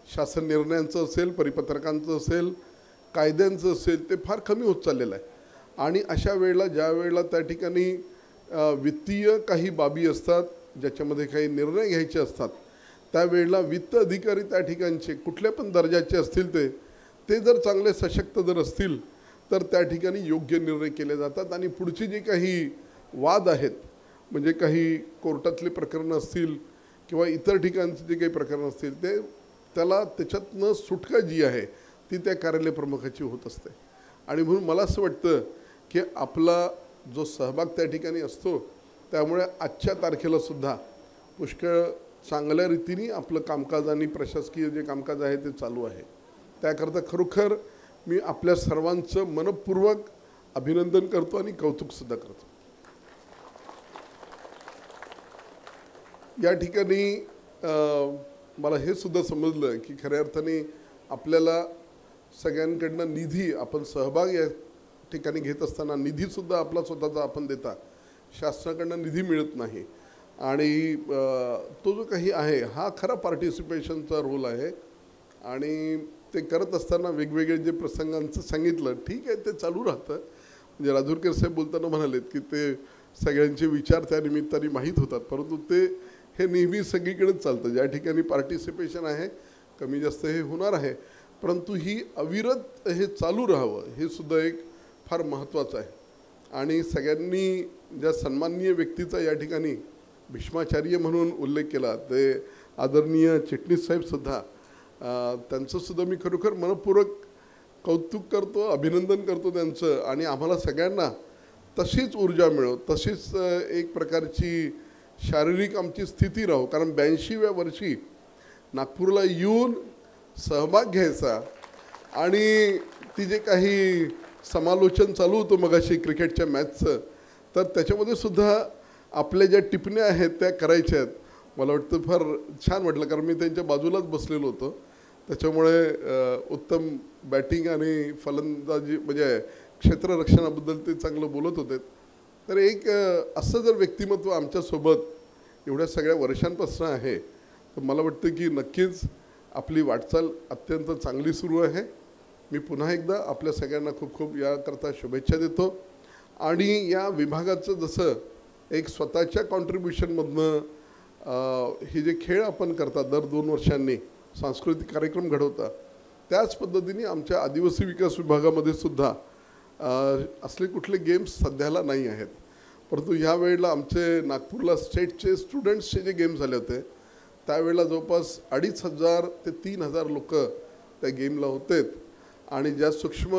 शासन निर्णयांचं असेल, परिपत्रकांचं असेल, कायद्यांचं असेल, ते फार कमी होत चाललेलं आहे. आणि अशा वेळेला ज्या वेळेला त्या ठिकाणी वित्तीय काही बाबी असतात ज्याच्यामध्ये काही निर्णय घ्यायचे असतात, त्यावेळेला वित्त अधिकारी त्या ठिकाणचे कुठल्या पण दर्जाचे असतील ते जर चांगले सशक्त जर असतील तर त्या ठिकाणी योग्य निर्णय केले जातात. आणि पुढची जी काही वाद आहेत, म्हणजे काही कोर्टातले प्रकरणं असतील किंवा इतर ठिकाणचे जे काही प्रकरणं असतील, त्याला त्याच्यातनं सुटका जी आहे ती त्या कार्यालय प्रमुखाची होत असते. आणि म्हणून मला असं वाटतं की आपला जो सहभाग त्या ठिकाणी असतो त्यामुळे आजच्या तारखेला सुद्धा पुष्कळ चांगल्या रीतीने आपलं कामकाज आणि प्रशासकीय जे कामकाज आहे ते चालू आहे. त्याकरता खरोखर मी आपल्या सर्वांचं मनपूर्वक अभिनंदन करतो आणि कौतुकसुद्धा करतो. या ठिकाणी मला हे सुद्धा समजलं की खऱ्या अर्थाने आपल्याला सगळ्यांकडनं निधी, आपण सहभाग या ठिकाणी घेत असताना निधीसुद्धा आपला स्वतःचा आपण देता, शासनाकडनं निधी मिळत नाही. आणि तो जो काही आहे हा खरा पार्टिसिपेशनचा रोल आहे. आणि ते करत असताना वेगवेगळे जे प्रसंगांचं सांगितलं, ठीक आहे, ते चालू राहतं. म्हणजे राजूरकर साहेब बोलताना म्हणालेत की ते सगळ्यांचे विचार त्या निमित्ताने माहीत होतात, परंतु ते हे नेहमी सगळीकडेच चालतं. ज्या ठिकाणी पार्टिसिपेशन आहे कमी जास्त हे होणार आहे, परंतु ही अविरत हे चालू राहावं हे सुद्धा एक फार महत्त्वाचं आहे. आणि सगळ्यांनी ज्या सन्माननीय व्यक्तीचा या ठिकाणी भीष्माचार्य म्हणून उल्लेख केला, ते आदरणीय चिटणीस साहेबसुद्धा, त्यांचंसुद्धा मी खरोखर मनपूर्वक कौतुक करतो, अभिनंदन करतो त्यांचं. आणि आम्हाला सगळ्यांना तशीच ऊर्जा मिळो, तशीच एक प्रकारची शारीरिक आमची स्थिती राहो. कारण 82व्या वर्षी नागपूरला येऊन सहभाग घ्यायचा आणि ती जे काही समालोचन चालू होतं मगाशी क्रिकेटच्या मॅचचं, तर त्याच्यामध्ये सुद्धा आपल्या ज्या टिप्पण्या आहेत त्या करायच्या आहेत. मला वाटतं फार छान वाटलं, कारण मी त्यांच्या बाजूलाच बसलेलो होतो. त्याच्यामुळे उत्तम बॅटिंग आणि फलंदाजी म्हणजे क्षेत्ररक्षणाबद्दल ते चांगलं बोलत होते. तर एक असं जर व्यक्तिमत्व आमच्यासोबत एवढ्या सगळ्या वर्षांपासून आहे, तर मला वाटतं की नक्कीच आपली वाटचाल अत्यंत चांगली सुरू आहे. मी पुन्हा एकदा आपल्या सगळ्यांना खूप खूप याकरता शुभेच्छा देतो. आणि या विभागाचं जसं एक स्वतःच्या कॉन्ट्रीब्युशनमधनं हे जे खेळ आपण करता दर 2 वर्षांनी सांस्कृतिक कार्यक्रम घडवता, त्याच पद्धतीने आमच्या आदिवासी विकास विभागामध्ये सुद्धा असले कुठले गेम्स सध्याला नाही आहेत. परंतु ह्या वेळेला आमचे नागपूरला स्टेटचे स्टुडंट्सचे जे गेम्स झाले होते त्यावेळेला जवळपास 2500 ते 3000 लोक त्या गेमला होते. आणि ज्या सूक्ष्म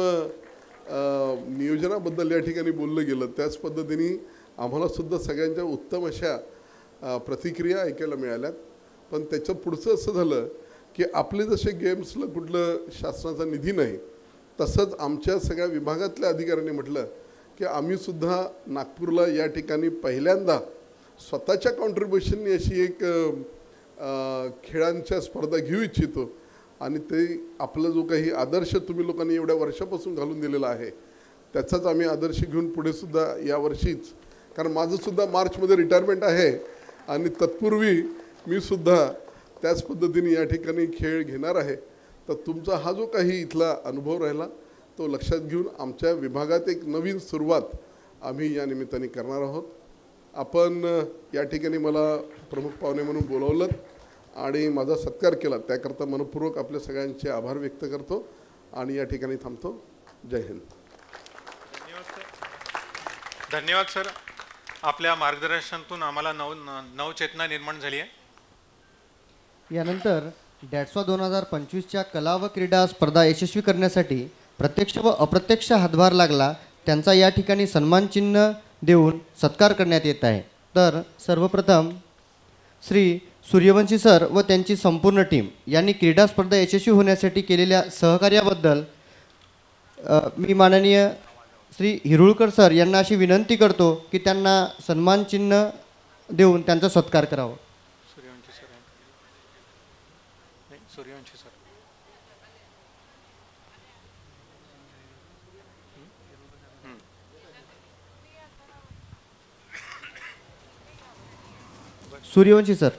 नियोजनाबद्दल या ठिकाणी बोललं गेलं त्याच पद्धतीने आम्हालासुद्धा सगळ्यांच्या उत्तम अशा प्रतिक्रिया ऐकायला मिळाल्यात. पण त्याचं पुढचं असं झालं की आपले जसे गेम्सला कुठलं शासनाचा निधी नाही, तसंच आमच्या सगळ्या विभागातल्या अधिकाऱ्यांनी म्हटलं की आम्हीसुद्धा नागपूरला या ठिकाणी पहिल्यांदा स्वतःच्या कॉन्ट्रीब्युशननी अशी एक खेळांच्या स्पर्धा घेऊ इच्छितो. आणि ते आपला जो काही आदर्श तुम्ही लोकांनी एवढ्या वर्षापासून घालून दिलेला आहे त्याचाच आम्ही आदर्श घेऊन पुढेसुद्धा यावर्षीच, कारण माझंसुद्धा मार्चमध्ये रिटायरमेंट आहे आणि तत्पूर्वी मी सुद्धा त्याच पद्धतीने या ठिकाणी खेळ घेणार आहे. तर तुमचा हा जो काही इथला अनुभव राहिला तो तो लक्षात घेऊन आमच्या विभागात एक नवीन सुरुवात आम्ही या निमित्ताने करणार आहोत. आपण या ठिकाणी मला प्रमुख पाहुणे म्हणून बोलावलं आणि माझा सत्कार केला त्याकरता मनपूर्वक आपल्या सगळ्यांचे आभार व्यक्त करतो आणि या ठिकाणी थांबतो. जय हिंद. धन्यवाद सर. आपल्या मार्गदर्शनातून आम्हाला नवचेतना निर्माण झाली आहे. यानंतर डॅट्सवा 2025च्या कला व क्रीडा स्पर्धा यशस्वी करण्यासाठी प्रत्यक्ष व अप्रत्यक्ष हातभार लागला त्यांचा या ठिकाणी सन्मान चिन्ह देऊन सत्कार करण्यात येत आहे. तर सर्वप्रथम श्री सूर्यवंशी सर व त्यांची संपूर्ण टीम यांनी क्रीडा स्पर्धा यशस्वी होण्यासाठी केलेल्या सहकार्याबद्दल मी माननीय श्री हिरुळकर सर यांना अशी विनंती करतो की त्यांना सन्मान चिन्ह देऊन त्यांचा सत्कार करावा. सूर्यवंशी सर नाही, सूर्यवंशी सर. सूर्यवंशी सर.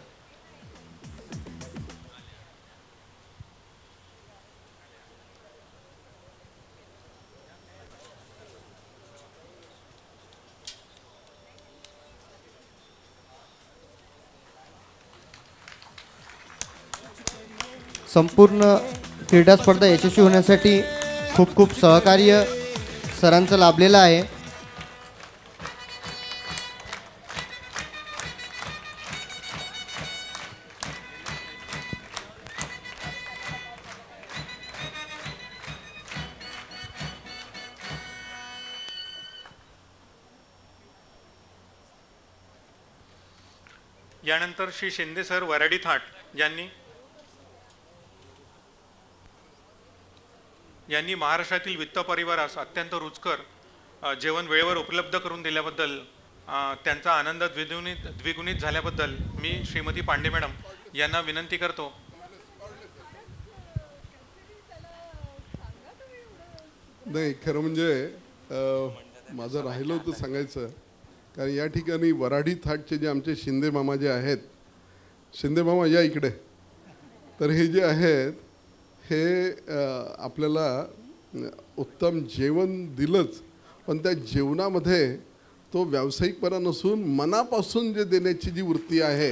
संपूर्ण क्रीडा स्पर्धा यशस्वी होण्यासाठी खूप खूप सहकार्य सरांचं लाभलेलं आहे. यानंतर श्री शिंदे सर वराडी थाट यांनी महाराष्ट्रातील वित्त परिवारास अत्यंत रुचकर जेवण वेळेवर उपलब्ध करून दिल्याबद्दल त्यांचा आनंद द्विगुणित झाल्याबद्दल मी श्रीमती पांडे मॅडम यांना विनंती करतो. नाही, खरं म्हणजे माझं राहिलं होतं सांगायचं, कारण या ठिकाणी वराडी थाटचे जे आमचे शिंदे मामा जे आहेत, शिंदे मामा या इकडे, तर हे जे आहेत हे आपल्याला उत्तम जेवण दिलंच, पण त्या जेवणामध्ये तो व्यावसायिकपणा नसून मनापासून जे देण्याची जी वृत्ती आहे,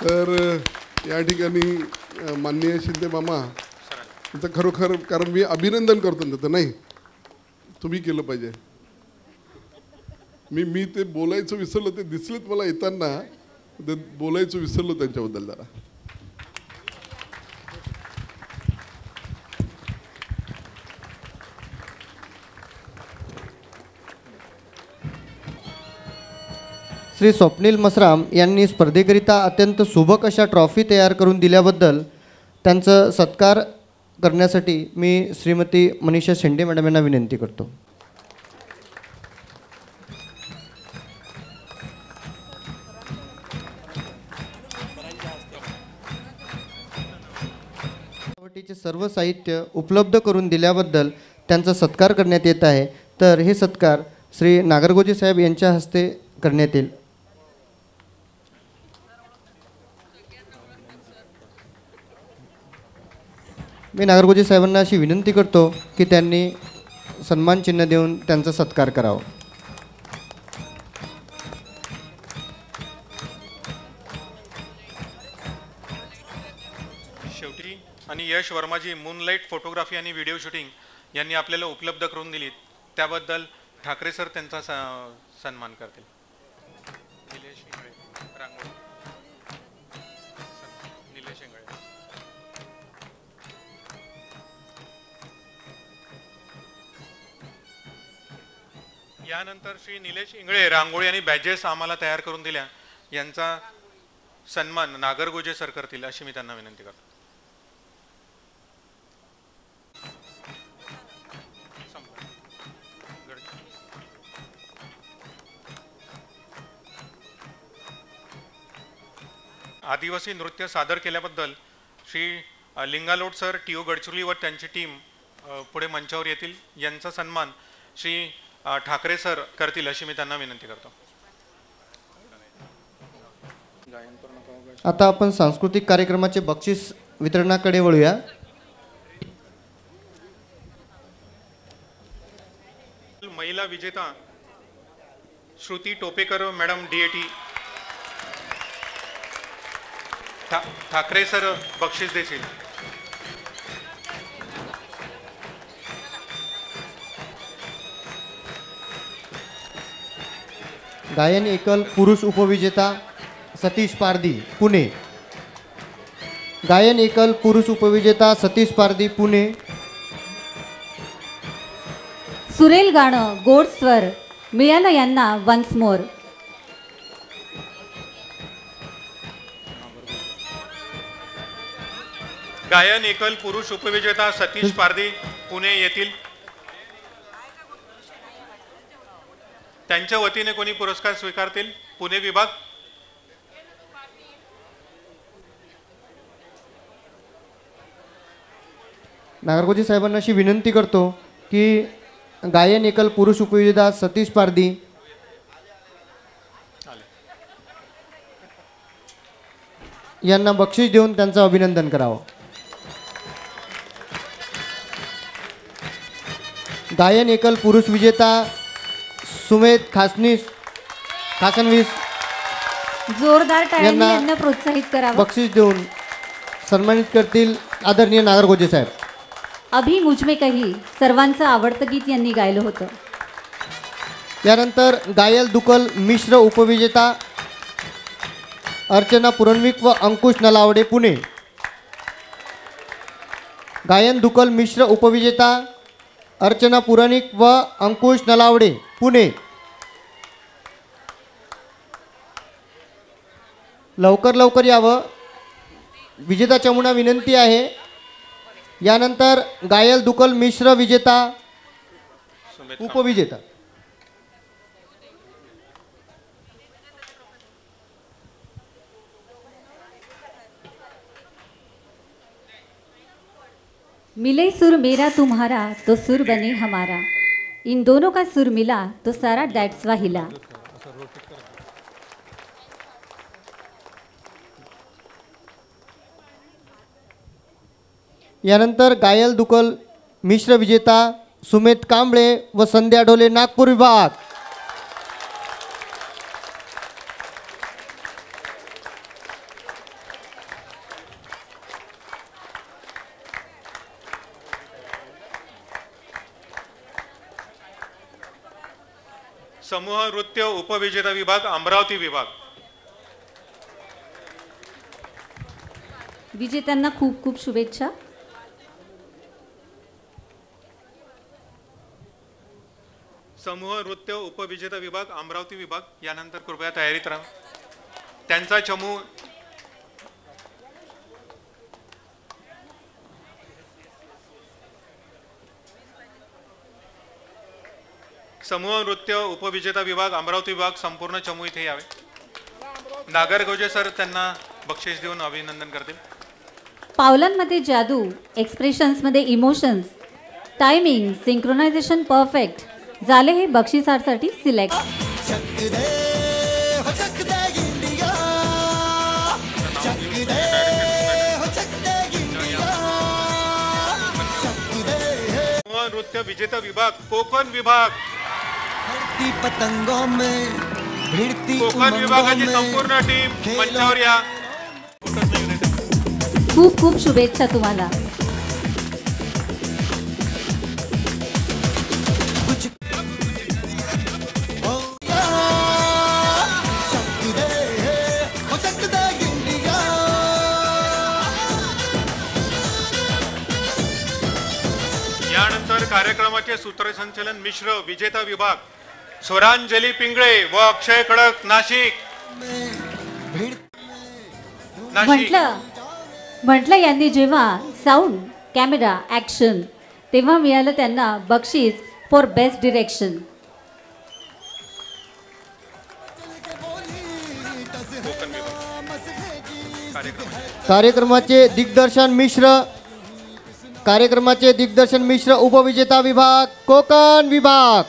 तर या ठिकाणी माननीय शिंदे मामा तर खरोखर, कारण मी अभिनंदन करतो त्याचं, नाही तुम्ही केलं पाहिजे. मी ते बोलायचं विसरलो, ते दिसलेत मला येताना, ते बोलायचं विसरलो त्यांच्याबद्दल जरा. श्री स्वप्नील मसराम यांनी स्पर्धेकरिता अत्यंत सुबक अशा ट्रॉफी तयार करून दिल्याबद्दल त्यांचा सत्कार करण्यासाठी मी श्रीमती मनीषा शेंडे मॅडम यांना विनंती करतो. सजावटीचे सर्व साहित्य उपलब्ध करून दिल्याबद्दल त्यांचा सत्कार करण्यात येत आहे. तर हे सत्कार श्री नागरगोजे साहेब यांच्या हस्ते करण्यात येईल. मी नागरगोजे साहेबांना अशी विनंती करतो की त्यांनी सन्मान चिन्ह देऊन त्यांचा सत्कार करावा. शेवटी आणि यश वर्माजी मूनलाईट फोटोग्राफी आणि व्हिडिओ शूटिंग यांनी आपल्याला उपलब्ध करून दिली, त्याबद्दल ठाकरे सर त्यांचा सन्मान करतील. निलेश इंगळे, रांगोळी. निलेश इंगळे. यानंतर श्री निलेश इंगळे रांगोळी आणि बॅजेस आम्हाला तयार करून दिल्या, यांचा सन्मान नागरगोजे सर करतील अशी मी त्यांना विनंती करतो. आदिवासी नृत्य सादर केल्याबद्दल श्री लिंगालोट सर टीओ गडचिरोली व त्यांची टीम पुढे मंचावर येतील, यांचा सन्मान श्री ठाकरे सर करतील अशी मी त्यांना विनंती करतो. आता आपण सांस्कृतिक कार्यक्रमाचे बक्षीस वितरणाकडे वळूया. विजेता Shruti Topekar madam DAT Thackeray sir बक्षीस देतील. गायन एकल पुरुष उपविजेता सतीश पारधी पुणे. गायन एकल पुरुष उपविजेता सतीश पारधी पुणे. सुरेल गाणं गोड स्वर मिळालं यांना वन्स मोर. गायन एकल पुरुष उपविजेता सतीश पारधी पुणे येथील. त्यांच्या वतीने कोणी पुरस्कार स्वीकारतील? पुणे विभाग. नागरगोजे साहेबांना अशी विनंती करतो की गायन एकल पुरुष उपविजेता सतीश पारधी यांना बक्षीस देऊन त्यांचं अभिनंदन करावं. गायन एकल पुरुष विजेता सुमेध खासनवीस जोरदार टाळ्यांनी यांना यांना प्रोत्साहित करावं. बक्षीस देऊन सन्मानित करतील आदरणीय नागरगोजे साहेब. अभि मुझमे कही सर्वांचं आवडतं गीत यांनी गायलं होतं. यानंतर गायल दुकल मिश्र उपविजेता अर्चना पुरणविक व अंकुश नलावडे पुणे. गायन दुकल मिश्र उपविजेता अर्चना पुराणिक व अंकुश नलावडे पुणे. लवकर लवकर यावं, विजेता चमूना विनंती आहे. यानंतर गायल दुकल मिश्र विजेता उपविजेता मिले सुर मेरा तुम्हारा तो सुर बने हमारा. इन दोनों का सुर मिला तो सारा डैट्सवा हिला. यानंतर गायल दुकल मिश्र विजेता सुमेध कांबळे व संध्या ढोले नागपूर विभाग. समूह नृत्य उपविजेता विभाग अमरावती विभाग. विजेत्यांना खूप खूप शुभेच्छा. समूह नृत्य उपविजेता विभाग अमरावती विभाग. यानंतर कृपया तयारीत राहा. त्यांचा चमू समूह नृत्य उपविजेता विभाग अमरावती विभाग संपूर्ण चमू इथे यावे. नागरगोजे सर त्यांना बक्षीस देऊन अभिनंदन करतील. पावलांमध्ये जादू, एक्सप्रेशन्समध्ये इमोशन्स, टायमिंग, सिंक्रोनायझेशन परफेक्ट झाले हे बक्षिसासाठी सिलेक्ट. नृत्य विजेता विभाग कोकण विभाग. पतंगों में भिड़ती कोकण विभागाची संपूर्ण टीम मंचावर या. खूप खूप शुभेच्छा तुम्हाला. यानंतर कार्यक्रमाचे सूत्रसंचालन मिश्र विजेता विभाग स्वरांजली पिंगळे व अक्षय खडक नाशिक. म्हटलं यांनी जेव्हा साऊंड कॅमेरा ॲक्शन तेव्हा मिळालं त्यांना बक्षीस फॉर बेस्ट डिरेक्शन. कार्यक्रमाचे दिग्दर्शन मिश्र उपविजेता विभाग कोकण विभाग.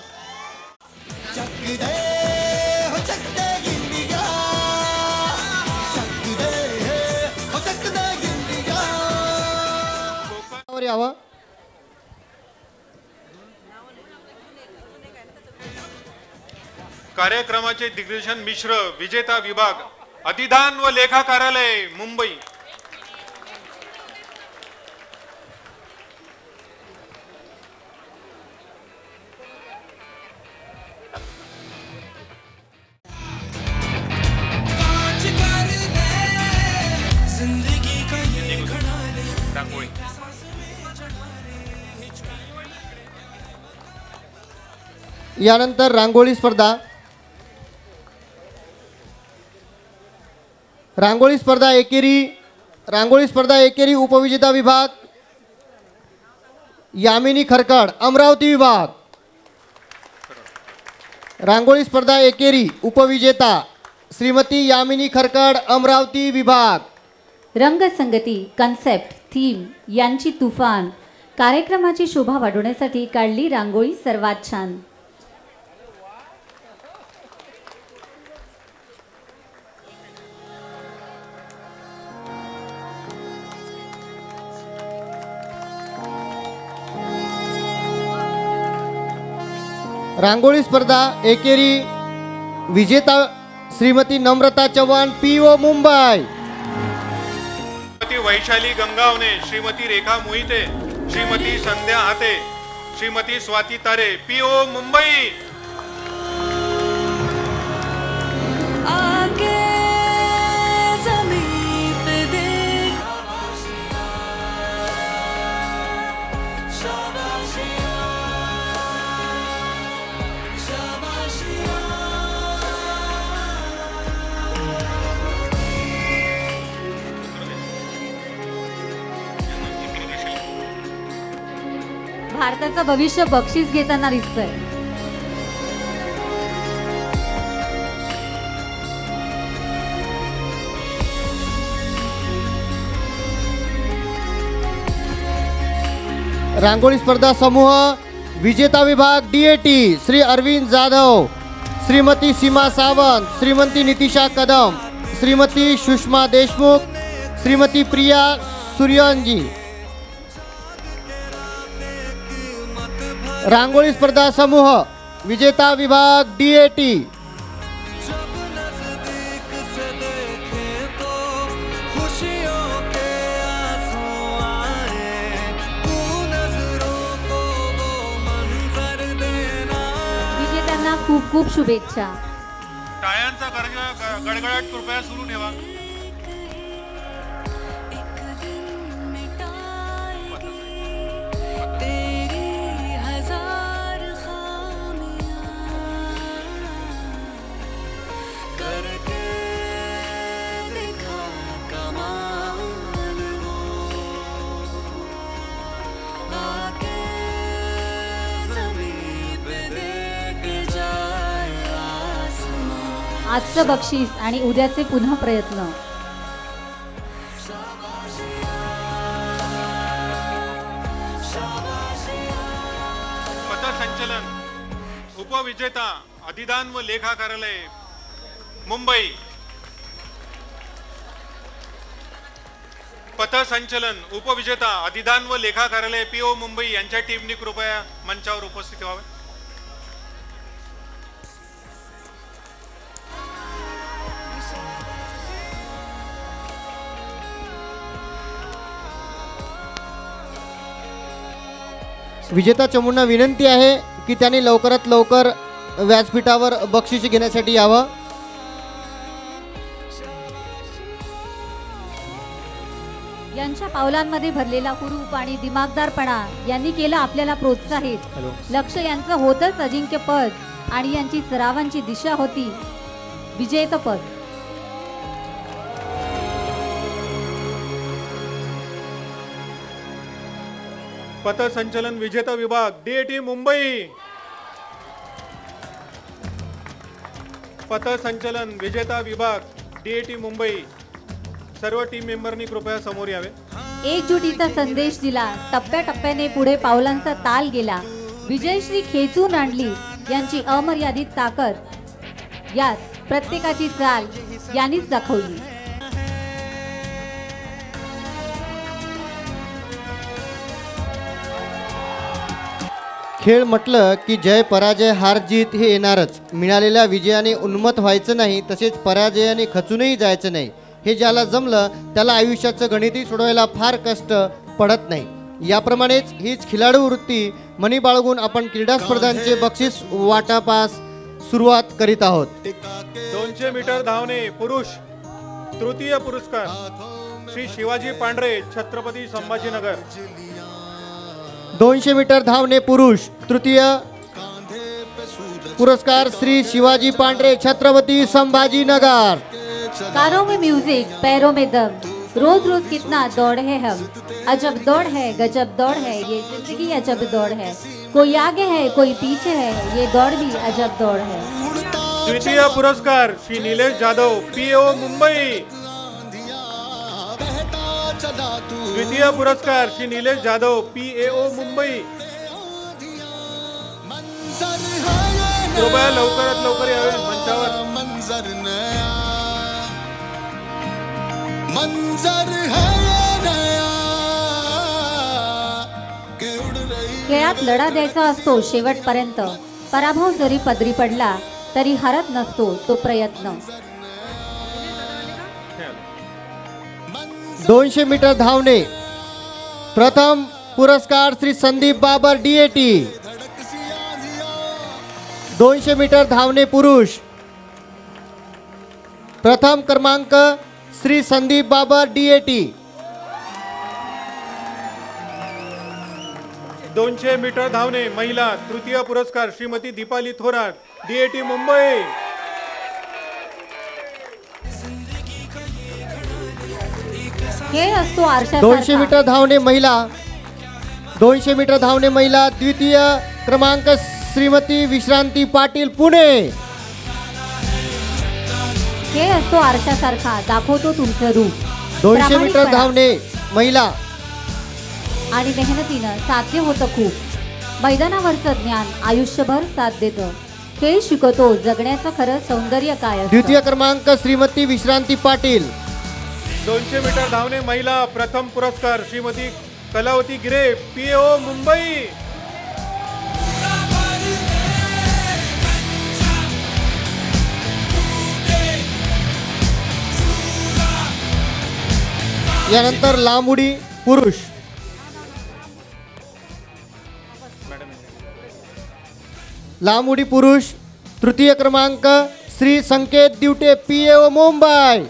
कार्यक्रमाचे दिग्दर्शन मिश्र, विजेता विभाग अधिदान व लेखा कार्यालय मुंबई. रांगोळी. यानंतर रांगोळी स्पर्धा. रांगोळी स्पर्धा एकेरी उपविजेता विभाग यामिनी खरकड अमरावती विभाग. रांगोळी स्पर्धा एकेरी उपविजेता श्रीमती यामिनी खरकड अमरावती विभाग. रंगसंगती, कन्सेप्ट, थीम यांची तुफान कार्यक्रमाची शोभा वाढवण्यासाठी काढली रांगोळी सर्वात छान. रांगोळी स्पर्धा एकेरी विजेता श्रीमती नम्रता चव्हाण पीओ मुंबई. श्रीमती वैशाली गंगावणे, श्रीमती रेखा मोहिते, श्रीमती संध्या हाते, श्रीमती स्वाती तारे पीओ मुंबई. भारताचं भविष्य बक्षीस घेताना दिसतंय. रांगोळी स्पर्धा समूह विजेता विभाग डीएटी श्री अरविंद जाधव, श्रीमती सीमा सावंत, श्रीमती नितिशा कदम, श्रीमती सुषमा देशमुख, श्रीमती प्रिया सूर्यंजी. रांगोळी स्पर्धा समूह विजेता विभाग डीएटी विजेत्यांना खूप खूप शुभेच्छा. टाळ्यांचा गडगडाट कृपया सुरू ठेवा. आजचं बक्षीस आणि उद्याचे पुन्हा प्रयत्न. पथसंचलन उपविजेता अधिदान व लेखा कार्यालय मुंबई. पथसंचलन उपविजेता अधिदान व लेखा कार्यालय पीओ मुंबई यांच्या टीमने कृपया मंचावर उपस्थित व्हावे. विजेता चमूंना विनंती आहे की त्यांनी लवकरात लवकर व्यासपीठावर बक्षीस घेण्यासाठी यावं. यांच्या पावलांमध्ये भरलेला हुरूप आणि दिमागदारपणा यांनी केलं आपल्याला प्रोत्साहित. लक्ष यांचं होतंच अजिंक्यपद आणि यांची सरावांची दिशा होती विजेतेपद. पथसंचलन विजेता विभाग डीएटी मुंबई. पथसंचलन विजेता विभाग डीएटी मुंबई. सर्व टीम मेंबरनी कृपया समोर यावे. एकजुटीचा संदेश दिला, टप्प्याटप्प्याने पुढे पावलांचा ताल गेला. विजयश्री खेचून आणली यांची अमर्यादित ताकद यात प्रत्येकाची चाल यांनीच दाखवली. खेळ म्हटलं की जय पराजय हार जीत हे येणारच. मिळालेल्या विजयाने उन्मत्त व्हायचं नाही, तसेच पराजयाने खचूनही जायचं नाही. हे ज्याला जमलं त्याला आयुष्याचं गणितही सोडवायला फार कष्ट पडत नाही. याप्रमाणेच हीच खिलाडू वृत्ती मनी बाळगून आपण क्रीडा स्पर्धांचे बक्षीस वाटपास सुरुवात करीत आहोत. 200 मीटर धावणे पुरुष तृतीय पुरस्कार श्री शिवाजी पांढरे छत्रपती संभाजीनगर. 200 मीटर धावणे पुरुष तृतीय पुरस्कार श्री शिवाजी पांढरे छत्रपती संभाजीनगर. कानों में म्यूजिक, पैरों में दम, रोज रोज कितना दौड़ है हम, अजब दौड़ है, गजब दौड़ है, ये जिंदगी अजब दौड़ है. कोई आगे है, कोई पीछे है, ये दौड़ भी अजब दौड़ है. द्वितीय पुरस्कार श्री नीलेश जाधव पीओ मुंबई. द्वितीय पुरस्कार श्री नीलेश जाधव पीएओ मुंबई. कृपया लवकरात लवकर यावे मंचावर. खेळात लढा द्यायचा असतो शेवटपर्यंत. पराभव जरी पदरी पडला तरी हरत नसतो तो प्रयत्न. 200 मीटर धावणे प्रथम पुरस्कार श्री संदीप बाबर डीएटी. 200 मीटर धावणे पुरुष प्रथम क्रमांक श्री संदीप बाबर डीएटी. 200 मीटर धावणे महिला तृतीय पुरस्कार श्रीमती दीपाली थोरात डीएटी मुंबई. खेळ असतो आरशासारखा. 200 मीटर धावणे महिला 200 मीटर धावणे महिला द्वितीय क्रमांक श्रीमती विश्रांती पाटील पुणे. खेळ असतो आरशासारखा, दाखवतो तुमचं रूप. 200 मीटर धावणे महिला आणि मेहनतीनं साध्य होतं खूप. मैदानावरचं ज्ञान आयुष्यभर साथ देतं. खेळ शिकवतो जगण्याचं खरं सौंदर्य काय असतं. द्वितीय क्रमांक श्रीमती विश्रांती पाटील. 200 मीटर धावणे महिला प्रथम पुरस्कार श्रीमती कलावती गिरे पीओ मुंबई. यानंतर लांब उडी पुरुष. लांब उडी पुरुष तृतीय क्रमांक श्री संकेत दिवटे पीएओ मुंबई.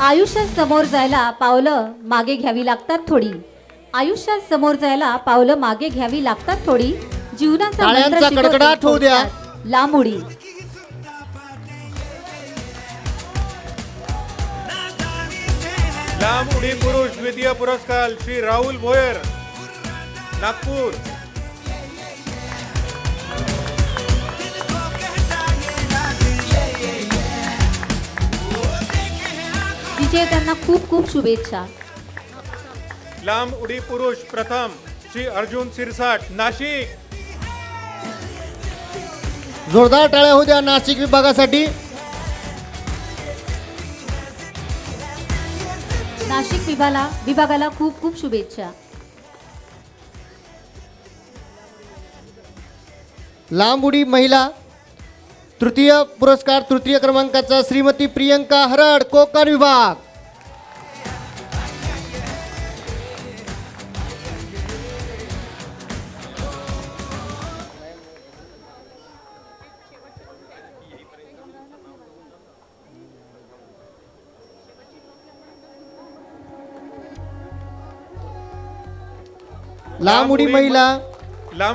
आयुष्यात समोर जायला पावलं मागे घ्यावी लागतात थोडी. आयुष्यात समोर जायला पावलं मागे घ्यावी लागतात थोडी. जीवनाचा टाळ्यांचा कडकडाट होऊ द्या. लांब उडी. लांब उडी पुरुष द्वितीय पुरस्कार श्री राहुल भोयर नागपूर. विजेत्यांना खूप खूप शुभेच्छा. लांब उडी पुरुष प्रथम श्री अर्जुन सिरसाट नाशिक. जोरदार टाळ्या होऊ द्या नाशिक विभागासाठी. नाशिक विभागाला खूप खूप शुभेच्छा. लांब उडी महिला तृतीय पुरस्कार तृतीय क्रमांकाचा श्रीमती प्रियंका हरड कोकण विभाग. लांब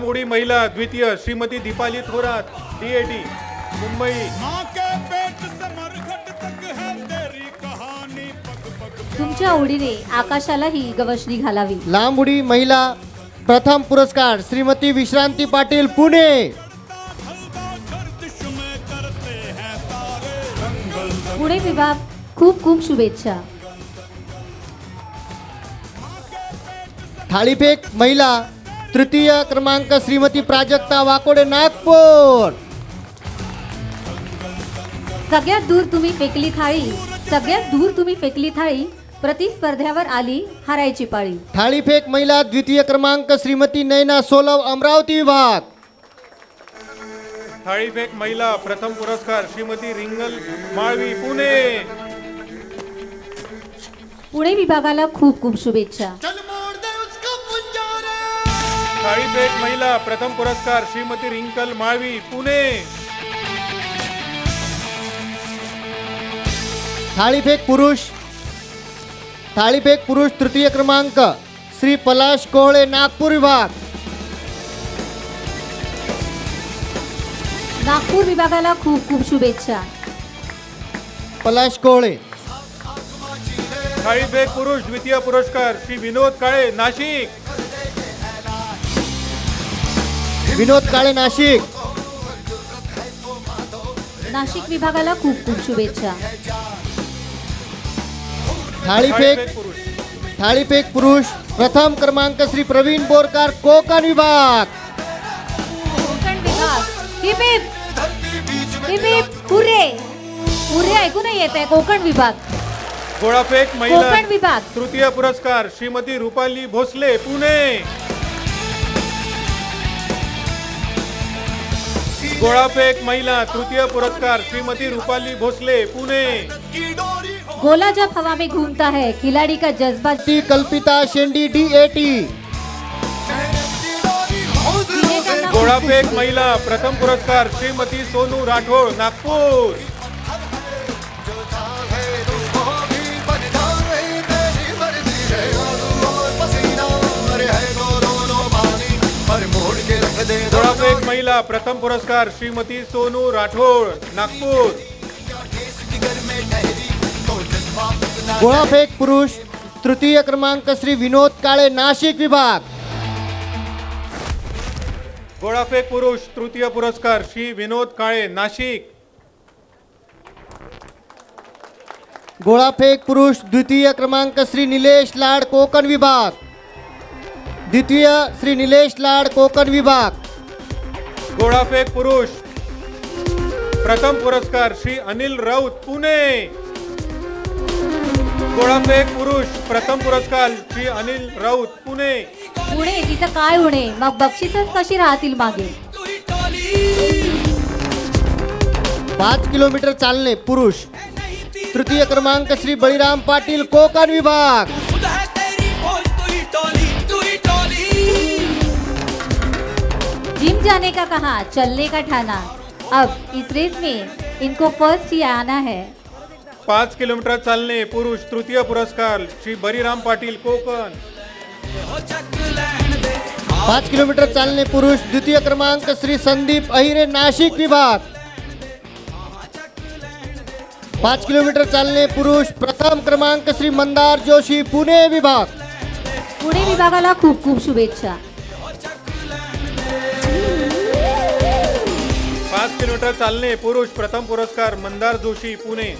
उडी महिला द्वितीय श्रीमती दीपाली थोरात डीएटी मुंबई. तुमच्या उडीने आकाशालाही गवसणी घालावी. लांब उडी महिला प्रथम पुरस्कार श्रीमती विश्रांती पाटील पुणे. पुणे विभाग खूप खूप शुभेच्छा. थाळीफेक महिला तृतीय क्रमांक श्रीमती प्राजक्ता वाकोडे नागपूर. सगळ्यात दूर तुम्ही फेकली थाळी प्रतिस्पर्ध्यावर आली हारायची पाळी. थाळीफेक महिला द्वितीय क्रमांक श्रीमती नयना सोलव अमरावती विभाग. थाळीफेक महिला प्रथम पुरस्कार श्रीमती रिंगल माळवी पुणे. पुणे विभागाला खूप खूप शुभेच्छा. थाळीफेक महिला प्रथम पुरस्कार श्रीमती रिंकल माळवी पुणे. थाळीफेक पुरुष तृतीय क्रमांक श्री पलाश कोहळे नागपूर विभाग. नागपूर विभागाला खूप खूप शुभेच्छा. पलाश कोहळे. थाळीफेक पुरुष द्वितीय पुरस्कार श्री विनोद काळे नाशिक. विनोद काळे नाशिक. नाशिक विभागाला खूप खूप शुभेच्छा. थाळीफेक पुरुष प्रथम क्रमांक श्री प्रवीण बोरकर कोकण विभाग. कोकण विभाग. हिप हिप पुरे ऐकू नाही येत आहे. कोकण विभाग. गोळाफेक कोकण महिला विभाग. तृतीय पुरस्कार श्रीमती रुपाली भोसले पुणे. गोळाफेक महिला तृतीय पुरस्कार श्रीमती रूपाली भोसले पुणे. गोला जब हवा में घूमता है खिलाड़ी का जज्बा. कल्पिता शेंडी DAT. गोळाफेक महिला प्रथम पुरस्कार श्रीमती सोनू राठोड नागपूर. गोळाफेक महिला प्रथम पुरस्कार श्रीमती सोनू राठोड नागपूर. गोळाफेक पुरुष तृतीय क्रमांक श्री विनोद काळे नाशिक विभाग. गोळाफेक पुरुष तृतीय पुरस्कार श्री विनोद काळे नाशिक. गोळाफेक पुरुष द्वितीय क्रमांक श्री निलेश लाड कोकण विभाग. द्वितीय श्री निलेश लाड कोकण विभाग. गोळाफेक पुरुष प्रथम पुरस्कार श्री अनिल राऊत पुणे. गोळाफेक पुरुष प्रथम पुरस्कार श्री अनिल राऊत पुणे. पुणे तिथं काय होणे मग बक्षीसच कशी राहतील मागे. 5 किलोमीटर चालणे पुरुष तृतीय क्रमांक श्री बळीराम पाटील कोकण विभाग. जिम जाने का कहा चलने का ठाना. अब इस रेस में इनको फर्स्ट ही आना है. 5 किलोमीटर चालणे पुरुष तृतीय पुरस्कार श्री बरीराम पाटील कोकण. 5 किलोमीटर चालणे पुरुष द्वितीय क्रमांक श्री संदीप अहिरे नाशिक विभाग. 5 किलोमीटर चालणे पुरुष प्रथम क्रमांक श्री मंदार जोशी पुणे विभाग. पुणे विभागाला खूप खूप शुभेच्छा. 5 किलोमीटर चालणे पुरुष प्रथम पुरस्कार मंदार जोशी पुणे.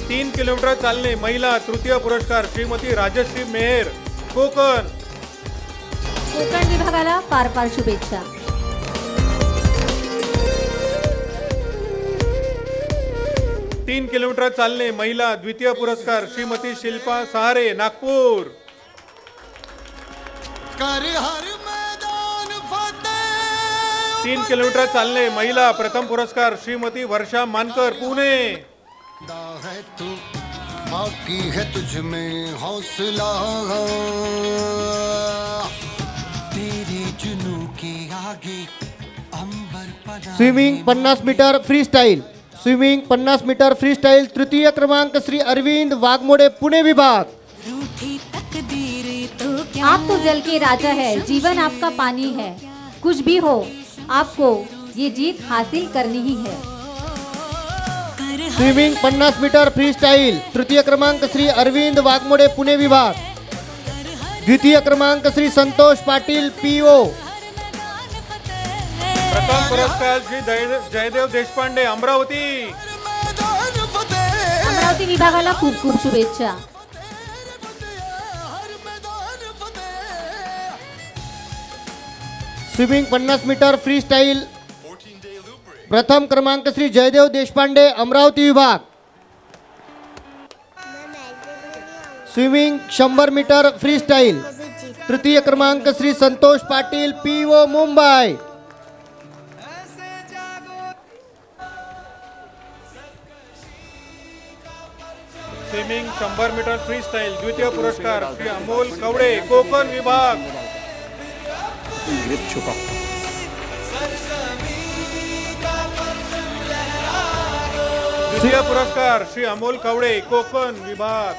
3 किलोमीटर चालणे महिला तृतीय पुरस्कार श्रीमती राजश्री मेहर कोकण. कोकण विभागाला फार फार शुभेच्छा. 3 किलोमीटर चालणे महिला द्वितीय पुरस्कार श्रीमती शिल्पा सहारे नागपूर. 3 किलोमीटर चालणे महिला प्रथम पुरस्कार श्रीमती वर्षा मानकर पुणे. बाकी है तुझ में हौसला तेरे जुनू के आगे अंबर. Swimming 50 meter freestyle. Swimming 50 meter freestyle तृतीय क्रमांक श्री अरविंद वाघमोडे पुणे विभाग. आप तो जल के राजा है जीवन आपका पानी है. कुछ भी हो आपको ये जीत हासिल करनी ही है. स्विमिंग 50 मीटर फ्री स्टाईल तृतीय क्रमांक श्री अरविंद वाघमोडे पुणे विभाग. द्वितीय क्रमांक श्री संतोष पाटील PO. प्रथम पुरस्कार श्री जयदेव देशपांडे अमरावती. अमरावती विभागाला खूप खूप शुभेच्छा. स्विमिंग 50 मीटर फ्री स्टाईल प्रथम क्रमांक श्री जयदेव देशपांडे अमरावती विभाग. स्विमिंग 100 मीटर फ्री स्टाईल तृतीय क्रमांक Shri Santosh Patil PO Mumbai. Swimming 100 meter freestyle द्वितीय पुरस्कार श्री अमोल कवडे कोकण विभाग. द्वितीय पुरस्कार श्री अमोल कवडे कोकण विभाग.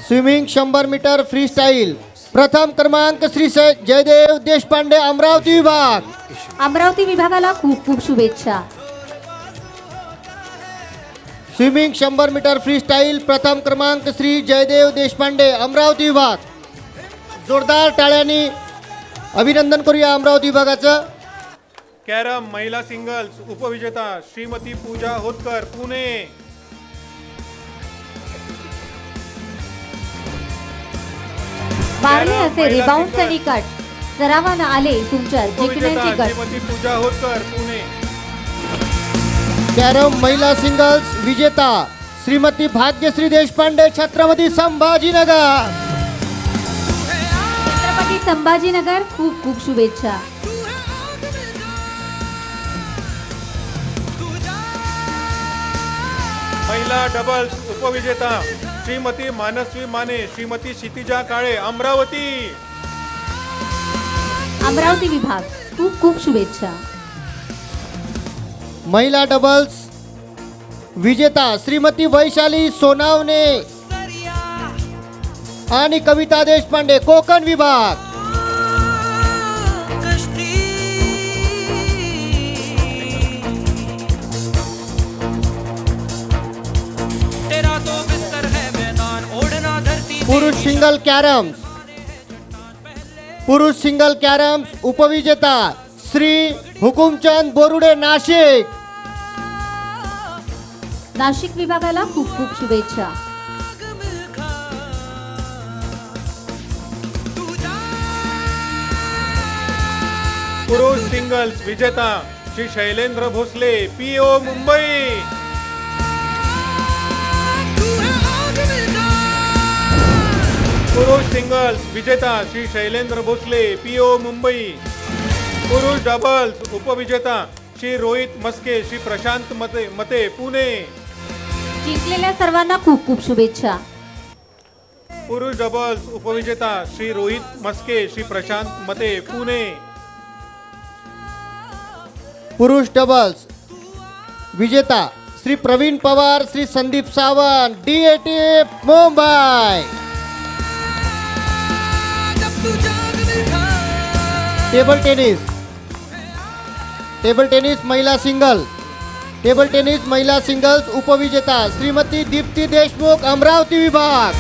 स्विमिंग 100 मीटर फ्री स्टाईल प्रथम क्रमांक श्री जयदेव देशपांडे अमरावती विभाग. अमरावती विभागाला खूप खूप शुभेच्छा. स्विमिंग 100 मीटर फ्री स्टाईल प्रथम क्रमांक श्री जयदेव देशपांडे अमरावती विभाग. जोरदार टाळ्यांनी अभिनंदन करूया अमरावती विभागाचं. कॅरम महिला सिंगल्स उपविजेता श्रीमती पूजा होतकर पुणे. मारले असे रिबाउंड आणि कट सरावानं आले तुमच्या जिंकण्याची गट. श्रीमती पूजा होतकर पुणे. कॅरम महिला सिंगल्स विजेता श्रीमती भाग्यश्री देशपांडे छत्रपती संभाजीनगर. छत्रपती संभाजीनगर खूप खूप शुभेच्छा. महिला डबल्स उपविजेता श्रीमती मानस्वी माने श्रीमती क्षितिजा काळे अमरावती. अमरावती विभाग खूप खूप शुभेच्छा. महिला डबल्स विजेता श्रीमती वैशाली सोनावणे आणि कविता देशपांडे कोकण विभाग. पुरुष सिंगल कॅरम्स उपविजेता श्री हुकुमचंद बोरुडे नाशिक. नाशिक विभागाला खूप खूप शुभेच्छा. पुरुष सिंगल्स विजेता श्री शैलेंद्र भोसले PO मुंबई. पुरुष सिंगल्स विजेता श्री शैलेंद्र भोसले PO मुंबई. पुरुष डबल्स उपविजेता श्री रोहित मस्के श्री प्रशांत मते पुणे. जिंकलेल्या सर्वांना खूप खूप शुभेच्छा. पुरुष डबल्स उपविजेता श्री रोहित मस्के श्री प्रशांत मते पुणे. पुरुष डबल्स विजेता Shri Pravin Pawar Shri Sandeep Sawant DATF Mumbai. Table tennis महिला सिंगल्स उपविजेता श्रीमती दीप्ती देशमुख अमरावती विभाग.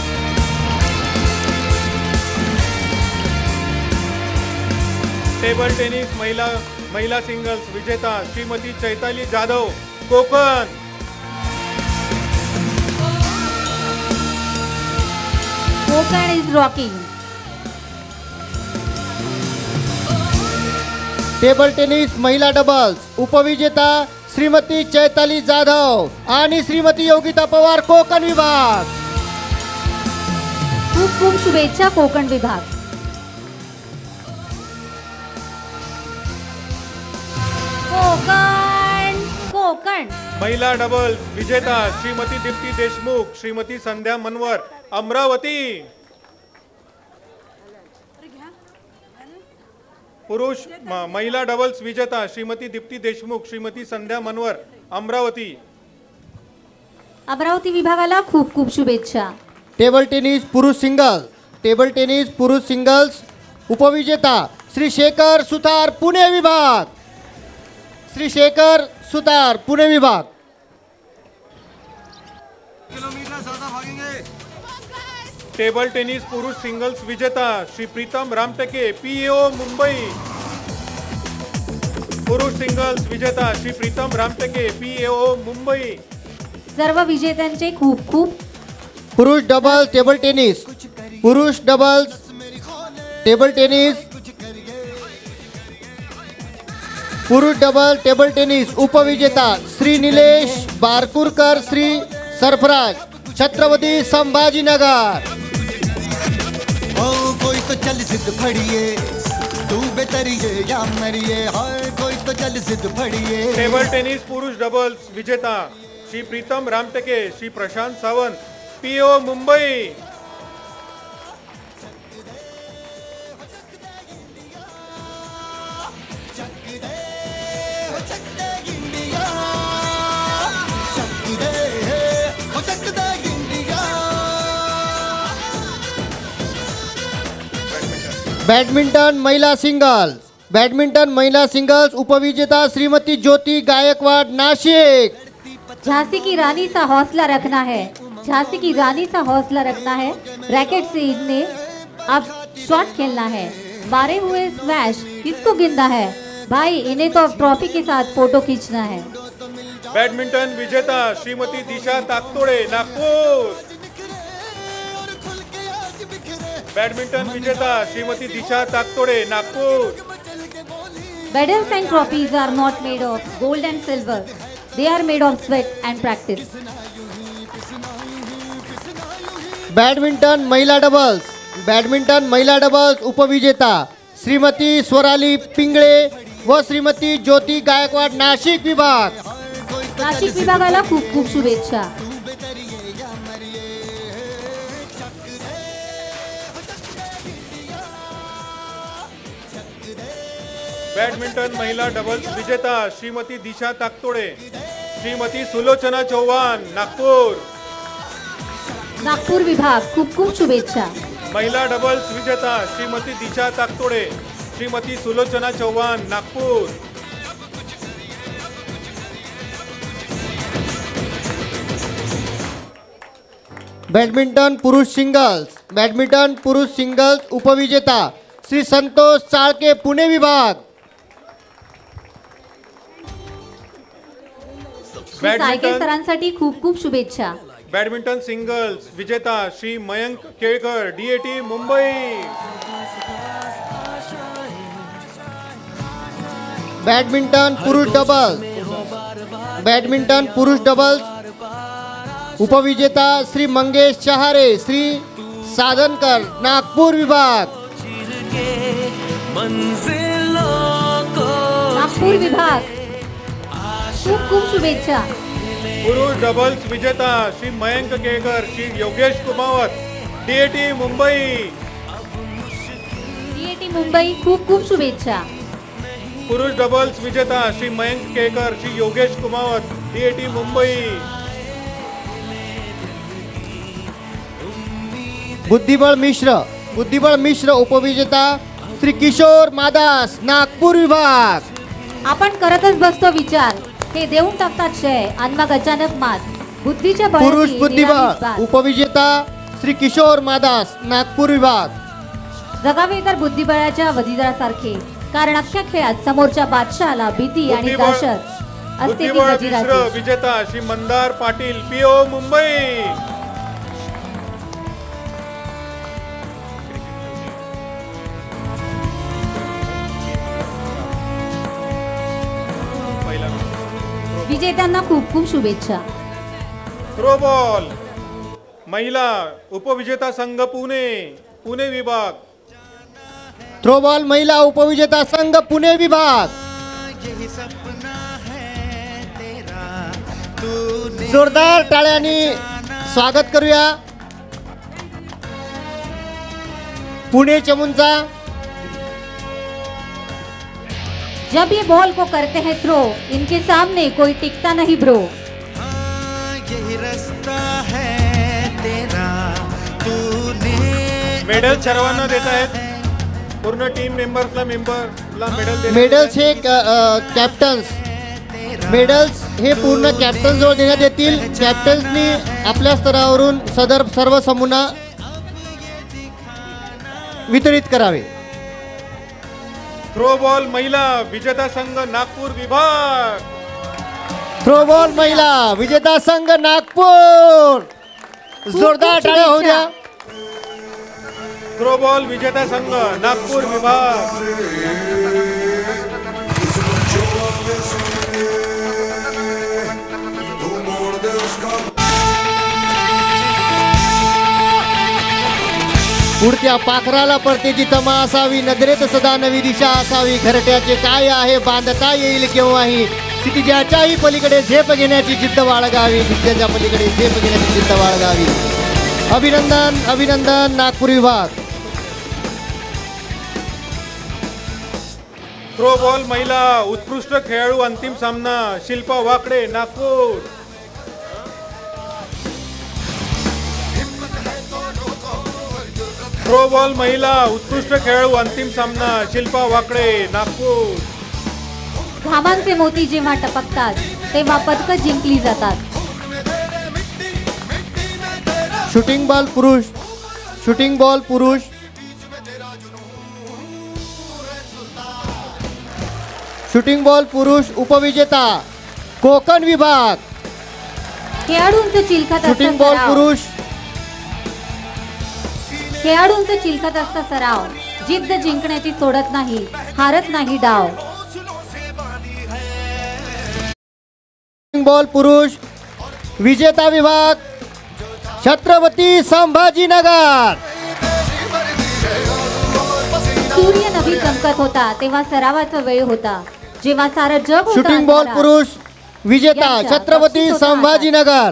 टेबल टेनिस महिला सिंगल्स विजेता Shrimati Chaitali Jadhav Konkan. Konkan is rocking. Table tennis महिला डबल्स उपविजेता श्रीमती चैताली जाधव आणि श्रीमती योगिता पवार कोकण विभाग. खूप खूप शुभेच्छा कोकण विभाग. कोकण महिला डबल्स विजेता श्रीमती दीप्ती देशमुख श्रीमती संध्या मनवर अमरावती. पुरुष महिला डबल्स विजेता श्रीमती दीप्ती देशमुख श्रीमती संध्या मनवर अमरावती. अमरावती विभागाला खूप खूप शुभेच्छा. टेबल टेनिस पुरुष सिंगल्स उपविजेता श्री शेखर सुतार पुणे विभाग. टेबल टेनिस पुरुष सिंगल्स विजेता श्री प्रीतम रामटेके PO मुंबई. पुरुष सिंगल्स विजेता श्री प्रीतम रामटेके PO मुंबई. सर्व विजेत्यांचे खूप खूप. पुरुष डबल्स टेबल टेनिस उपविजेता श्री निलेश बारकुरकर श्री सरफराज, छत्रपती संभाजीनगर। ओ कोई तो चल जिद फड़िए, तू बेतरिए या मरिए, हाय कोई तो चल जिद फड़िए। टेबल टेनिस पुरुष डबल्स विजेता श्री प्रीतम रामटेके, श्री प्रशांत सावंत, पीओ मुंबई। बॅडमिंटन महिला सिंगल्स, बॅडमिंटन महिला सिंगल्स उपविजेता श्रीमती ज्योति गायकवाड, नाशिक। झांसी की रानी सा हौसला रखना है, झांसी की रानी सा हौसला रखना है। रैकेट से इन्हें अब शॉट खेलना है, मारे हुए स्मैश किसको गिनना है भाई, इन्हें तो अब ट्रॉफी के साथ फोटो खींचना है। बैडमिंटन विजेता श्रीमती दिशा ताकतोडे, नागपूर। बैडमिंटन विजेता श्रीमती दिशा ताकतोडे, Nagpur. Medals and trophies are not made of gold and silver. They are made of sweat and practice. Badminton महिला डबल्स, बॅडमिंटन महिला डबल्स उपविजेता श्रीमती स्वराली पिंगळे व श्रीमती ज्योति गायकवाड, नाशिक विभाग। नाशिक विभागाला खूप खूप शुभेच्छा। बैडमिंटन महिला डबल्स विजेता श्रीमती दिशा ताकतोडे, श्रीमती सुलोचना चौहान, नागपूर। नागपूर विभाग खूप खूप शुभेच्छा। महिला डबल्स विजेता श्रीमती दिशा ताकतोडे, श्रीमती सुलोचना चौहान, नागपूर। बॅडमिंटन पुरुष सिंगल्स, बॅडमिंटन पुरुष सिंगल्स उपविजेता श्री संतोष चाळके, पुणे विभाग। सायके सरांसाठी खूप खूप शुभेच्छा। बॅडमिंटन सिंगल्स विजेता श्री मयंक केळकर, डीएटी, मुंबई। बॅडमिंटन पुरुष डबल्स, बॅडमिंटन पुरुष डबल्स उपविजेता श्री मंगेश चहारे, श्री साधनकर, नागपूर विभाग। नागपूर विभाग खूप खूप शुभेच्छा। पुरुष डबल्स विजेता श्री मयंक केळकर, श्री योगेश कुमावत, डीएटी, मुंबई। डीएटी मुंबई खूप खूप शुभेच्छा। पुरुष डबल्स विजेता श्री मयंक केळकर, श्री योगेश कुमावत, डीएटी, मुंबई। बुद्धिबळ मिश्र उपविजेता श्री किशोर मादास, नागपूर विभाग। आपण करतच बसतो विचार, हे देऊन टाकतात शय आणि मग अचानक मात। बुद्धीच्या बळाची पुरुष बुद्धिबळ निराळीच बात। उपविजेता श्री किशोर मादास, नागपूर विभाग। जगावे तर बुद्धिबळाच्या वजीरासारखे, कारण अख्ख्या खेळात समोरच्या बादशहाला भीती आणि दहशत असते ती बुद्धिबळ वजीराची। मिश्र विजेता श्री मंदार पाटील, पीओ, मुंबई। विजेत्यांना खूप खूप शुभेच्छा। थ्रो बॉल महिला उपविजेता संघ, पुणे विभाग। थ्रो बॉल महिला उपविजेता संघ, पुणे विभाग। जोरदार टाळ्यांनी स्वागत करूया पुणे चमूंचा। जब ये बॉल को करते हैं थ्रो, इनके सामने कोई टिकता नहीं ब्रो। यही रास्ता है तेरा, तूने मेडल सर्वांना देत आहेत, पूर्ण टीम मेंबर्सला मेडल मेडल्स हे कॅप्टन्स, मेडल्स हे पूर्ण कॅप्टन जवळ देण्यात येतील। कॅप्टन्सनी आपल्या स्तरावरून सदर सर्व समूहांना वितरित करावे। थ्रो बॉल महिला विजेता संघ, नागपूर विभाग। थ्रो बॉल महिला विजेता संघ, नागपूर। जोरदार टाळ्या होऊ द्या। थ्रो बॉल विजेता संघ, नागपूर विभाग। पुढच्या पाखराला परतेची तमा असावी, नजरेत सदा नवी दिशा असावी, घरट्याचे काय आहे बांधता येईल केव्हाही, क्षितिजाच्याही पलीकडे झेप घेण्याची जिद्द बाळगावी, क्षितिजाच्या पलीकडे झेप घेण्याची जिद्द बाळगावी. अभिनंदन अभिनंदन नागपूर विभाग. थ्रो बॉल महिला उत्कृष्ट खेळाडू अंतिम सामना शिल्पा वाकडे नागपूर. थ्रो बॉल महिला उत्कृष्ट खेळाडू अंतिम सामना शिल्पा वाकडे नागपूर. घामांचे मोती जेव्हा टपकतात तेव्हा पदकं जिंकली जातात. शूटिंग बॉल पुरुष, शूटिंग बॉल पुरुष, शूटिंग बॉल पुरुष उपविजेता कोकण विभाग. खेळाडूंचं चिलखत शूटिंग बॉल पुरुष, खेळाडूंचं चिलखत असतं सराव, जिद्द जिंकण्याची सोडत नाही, हारत नाही डाव. शूटिंग बॉल पुरुष विजेता विभाग छत्रपती संभाजीनगर. सूर्य नवी चमकत होता तेव्हा सरावाचा वेळ होता, जेव्हा सारं जग होतं शूटिंग बॉल अंधारात. पुरुष विजेता छत्रपती संभाजीनगर.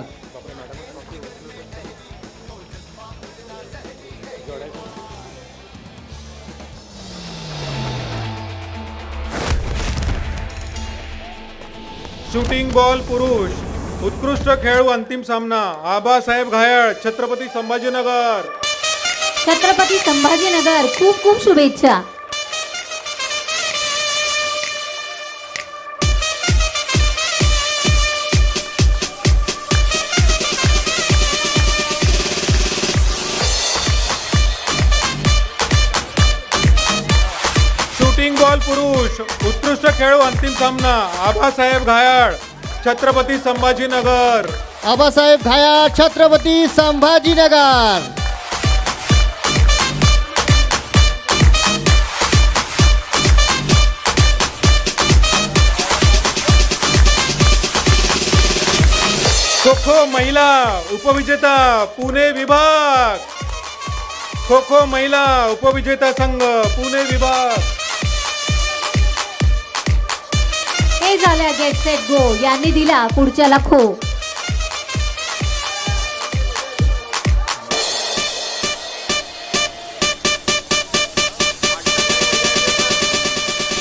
शूटिंग बॉल पुरुष उत्कृष्ट खेळाडू अंतिम सामना आबासाहेब घायाळ छत्रपती संभाजीनगर. छत्रपती संभाजीनगर खूप खूप शुभेच्छा. शूटिंग बॉल पुरुष उत्कृष्ट खेळाडू अंतिम सामना आबासाहेब घायाळ छत्रपती संभाजीनगर. आबासाहेब घायाळ छत्रपती संभाजीनगर. खो खो महिला उपविजेता पुणे विभाग. खो खो महिला उपविजेता संघ पुणे विभाग. हे झाल्या गेट सेट गो, यांनी दिला पुढच्याला खो.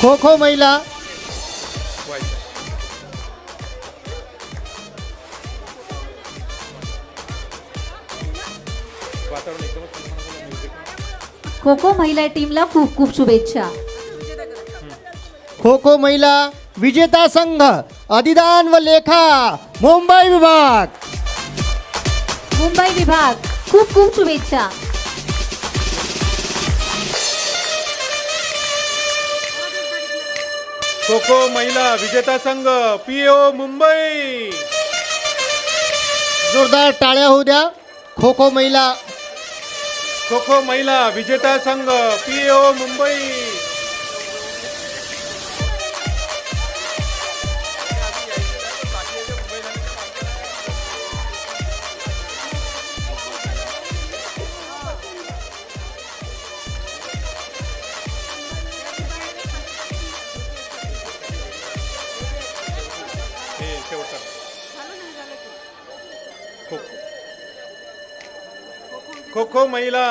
खो खो महिला खो खो महिला टीमला खूप खूप शुभेच्छा. खो खो महिला विजेता संघ अधिदान व लेखा मुंबई विभाग. मुंबई विभाग खूप खूप शुभेच्छा. खो खो महिला विजेता संघ पीओ मुंबई. जोरदार टाळ्या होऊ द्या. खो खो महिला खो खो महिला विजेता संघ पीओ मुंबई. खो खो महिला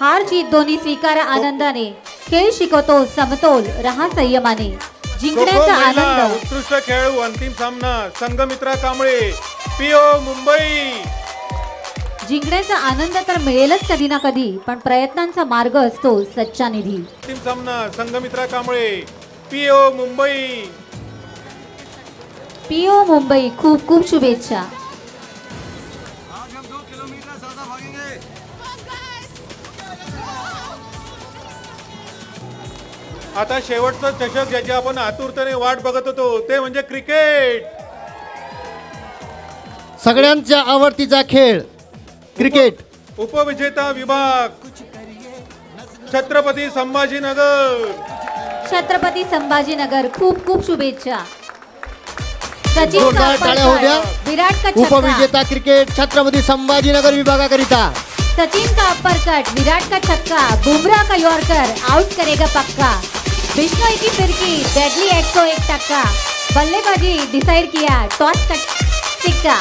हार जीत दोन्ही स्वीकारा आनंदाने, खेळ शिकवतो समतोल, रहा संयमाने. जिंकण्याचा आनंद. उत्कृष्ट खेळाडू अंतिम सामना संघमित्रा कांबळे पीओ मुंबई. जिंकण्याचा आनंद तर मिळेलच कधी ना कधी, पण प्रयत्नांचा मार्ग असतो सच्चा निधी. अंतिम सामना संघमित्रा कांबळे पीओ मुंबई. पीओ मुंबई खूप खूप शुभेच्छा. आता शेवटचा चषक ज्याची आपण आतुरतेने वाट बघत होतो ते म्हणजे क्रिकेट. सगळ्यांच्या आवडतीचा खेळ क्रिकेट. उपविजेता विभाग छत्रपती संभाजीनगर. छत्रपती संभाजीनगर खूप खूप शुभेच्छा. सचिन जोरदार टाळ्या होऊ द्या. विराट का छक्का. उपविजेता क्रिकेट छत्रपती संभाजीनगर विभागाकरिता सचिन का अपरकट, विराट का छक्का, बुमराह का यॉर्कर, आउट करेगा पक्का. बिश्नोई की फिरकी, डेडली 101%. बल्लेबाजी डिसाइड किया, टॉस का सिक्का.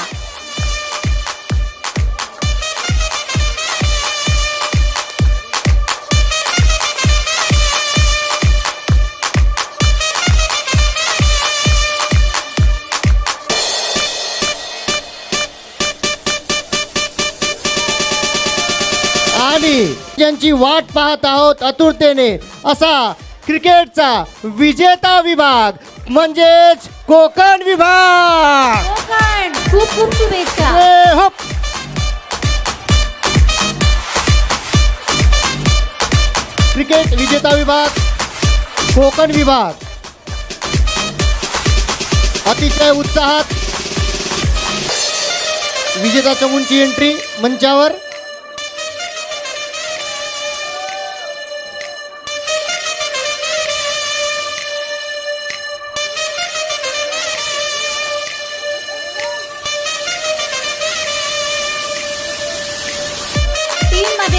आणि ज्यांची वाट पाहत आहोत आतुरतेने असा क्रिकेटचा विजेता विभाग म्हणजेच कोकण विभाग. कोकण खूप खूप शुभेच्छा. क्रिकेट विजेता विभाग कोकण विभाग अतिशय उत्साहात विजेता चमूंची एंट्री मंचावर.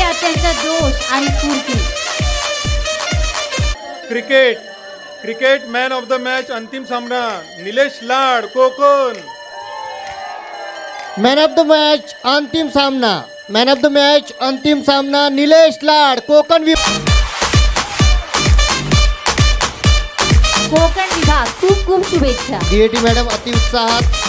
अत्यंत जोश आणि स्फूर्ती. Cricket man of the match अंतिम सामना Nilesh Lad Konkan. Man of the match अंतिम सामना, मॅन ऑफ द मॅच अंतिम सामना निलेश लाड कोकण विभाग खूप खूप शुभेच्छा. डीएटी मॅडम अति उत्साहात.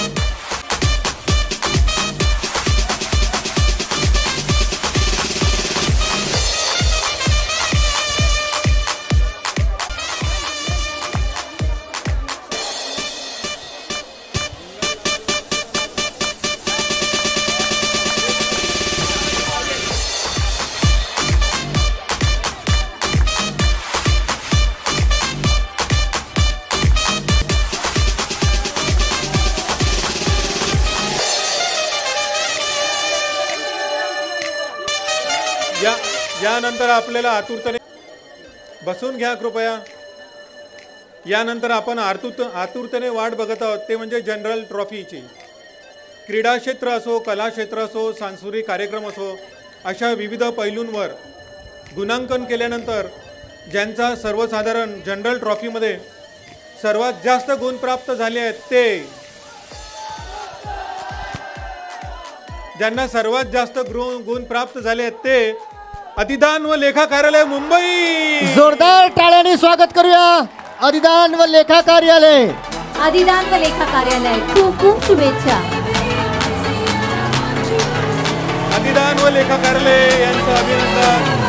यानंतर आपल्याला आतुरतेने बसून घ्या कृपया. यानंतर आपण आतुरतेने वाट बघत आहोत ते म्हणजे जनरल ट्रॉफीची. क्रीडा क्षेत्र असो, कला क्षेत्र असो, सांस्कृतिक कार्यक्रम असो, अशा विविध पैलूंवर गुणांकन केल्यानंतर ज्यांचा सर्वसाधारण जनरल ट्रॉफीमध्ये सर्वात जास्त गुण प्राप्त झाले आहेत ते, ज्यांना सर्वात जास्त गुण प्राप्त झाले आहेत ते अधिदान व लेखा कार्यालय मुंबई. जोरदार टाळ्याने स्वागत करूया. अधिदान व लेखा कार्यालय. अधिदान व लेखा कार्यालय खूप खूप शुभेच्छा. अधिदान व लेखा कार्यालय यांचं अभिनंदन.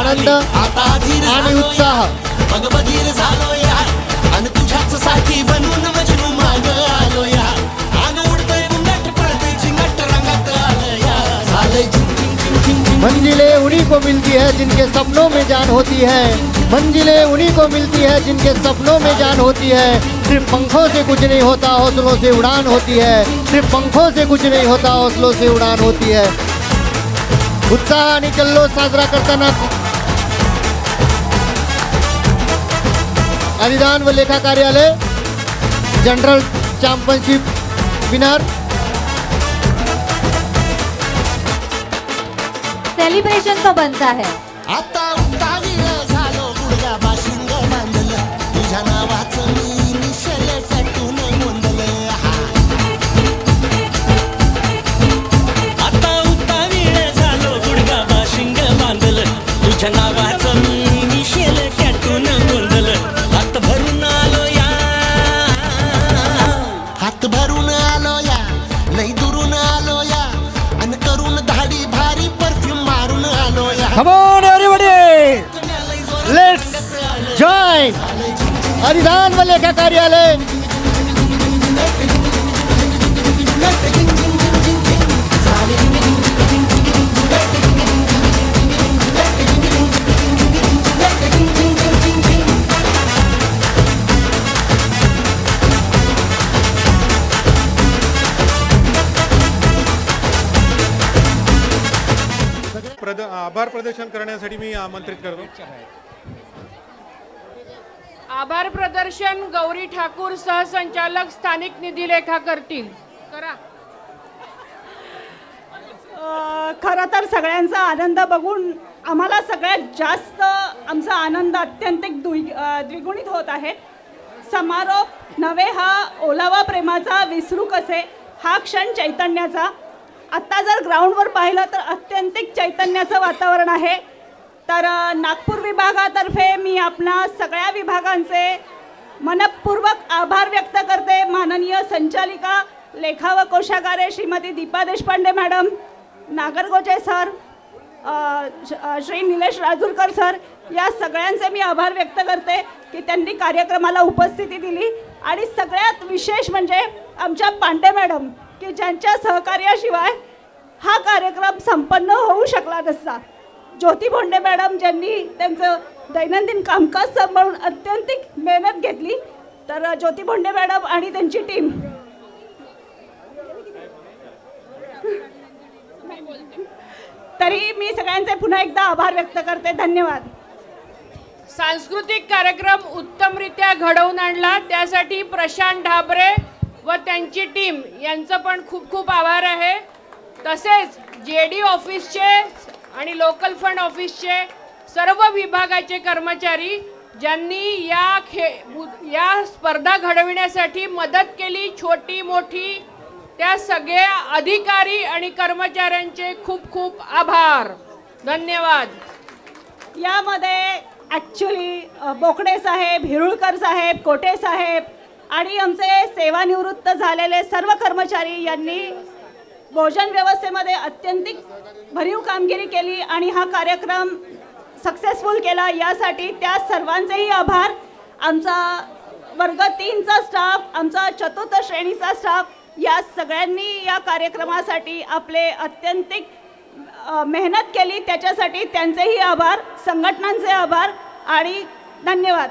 आनंद आणि उत्साह. मंजिलें उन्हीं को मिलती है जिनके सपनों में जान होती है. मंजिलें उन्हीं को मिलती है जिनके सपनों में जान होती है. सिर्फ पंखों से कुछ नहीं होता, हौसलों से उड़ान होती है. सिर्फ पंखों से कुछ नहीं होता, हौसलों से उड़ान होती है. उत्साह आणि जल्लोष साजरा करताना अधिदान व लेखा कार्यालय जनरल चॅम्पियनशिप विनर. सेलिब्रेशन तो बनता है. आता झालो गुडघा बाशिंग बांधलं तुझ्या नावाचं मी निशल टॅटून गोंधलं. आता झालो गुडघा बाशिंग बांधलं तुझ्या नावाचं मी निशल टॅटून गोंधलं. हात भरून आलो या, हात भरून आलो या, लई दुरून आलो या, आणि करून धाडी भारी परफ्यूम मारून आलो या. Come on everybody, let's join अधिदान व लेखा कार्यालय. आभार प्रदर्शन करण्यासाठी मी आमंत्रित करतो. आभार प्रदर्शन गौरी ठाकूर सहसंचालक स्थानिक निधी लेखा करतील. करा. खरं तर सगळ्यांचा आनंद बघून आम्हाला सगळ्यात जास्त आमचा आनंद अत्यंतिक द्विगुणित होत आहे. समारोप नव्हे हा ओलावा प्रेमाचा विसरू कसे हा क्षण चैतन्याचा. आत्ता जर ग्राउंडवर पाहिलं तर अत्यंतिक चैतन्याचं वातावरण आहे. तर नागपूर विभागातर्फे मी आपणा सगळ्या विभागांचे मनपूर्वक आभार व्यक्त करते. माननीय संचालिका लेखा व कोशागारे Shrimati Deepa Deshpande madam, Nagargoche sir, Shri Nilesh Rajurkar sir, या सगळ्यांचे मी आभार व्यक्त करते की त्यांनी कार्यक्रमाला उपस्थिती दिली. आणि सगळ्यात विशेष म्हणजे आमच्या पांडे मॅडम की ज्यांच्या सहकार्याशिवाय हा कार्यक्रम संपन्न होऊ शकला नसता. ज्योती भोंडे मॅडम ज्यांनी त्यांचं दैनंदिन कामकाज सांभाळून अत्यंतिक मेहनत घेतली. तर ज्योती भोंडे मॅडम आणि त्यांची टीम तरी मी सगळ्यांचे पुन्हा एकदा आभार व्यक्त करते. धन्यवाद. सांस्कृतिक कार्यक्रम उत्तमरित्या घडवून आणला त्यासाठी प्रशांत ढाबरे व त्यांची टीम यांचं पण खूप खूप आभार आहे. तसेच JD ऑफिसचे आणि लोकल फंड ऑफिसचे सर्व विभागाचे कर्मचारी ज्यांनी या स्पर्धा घडविण्यासाठी मदत केली, छोटी मोठी, त्या सगळ्या अधिकारी आणि कर्मचाऱ्यांचे खूप खूप आभार. धन्यवाद. यामध्ये ॲक्च्युली बोकडे साहेब, हिरुळकर साहेब, कोटे साहेब आणि आमचे सेवानिवृत्त झालेले सर्व कर्मचारी यांनी भोजन व्यवस्थेमध्ये अत्यंतिक भरीव कामगिरी केली आणि हा कार्यक्रम सक्सेसफुल केला. यासाठी त्या सर्वांचेही आभार. आमचा वर्ग 3चा स्टाफ, आमचा चतुर्थ श्रेणीचा स्टाफ, या सगळ्यांनी या कार्यक्रमासाठी आपले अत्यंतिक मेहनत केली त्याच्यासाठी त्यांचेही आभार, संघटनांचे आभार आणि धन्यवाद.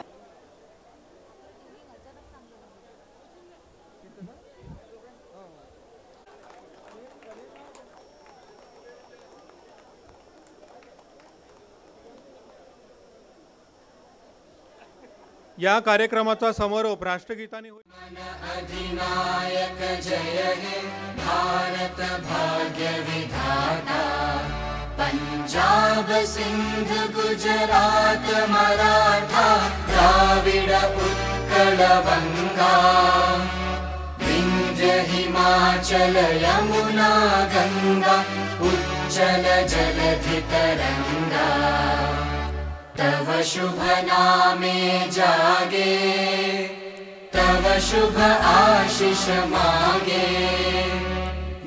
या कार्यक्रमाचा समारोप राष्ट्रगीताने होईल. अधिनायक जय हे भारत भाग्य विधाता. पंजाब सिंध गुजरात मराठा द्राविड उत्कल बंगा. विंध्य हिमाचल यमुना गंगा उच्चल जलधि तरंगा. तव शुभ नामे जागे तव शुभ आशीष मागे.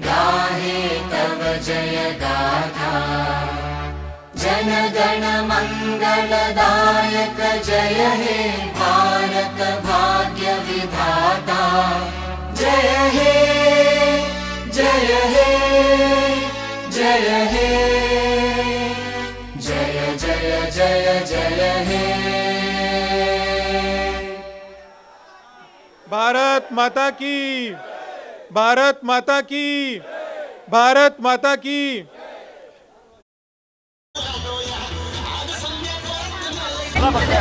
गाहे तव जय गाथा जन गण मंगलदायक. जय हे भारत भाग्य विधाता. जय हे जय हे जय हे जय जय जय जय हे. भारत माता की, भारत माता की, भारत माता की. चला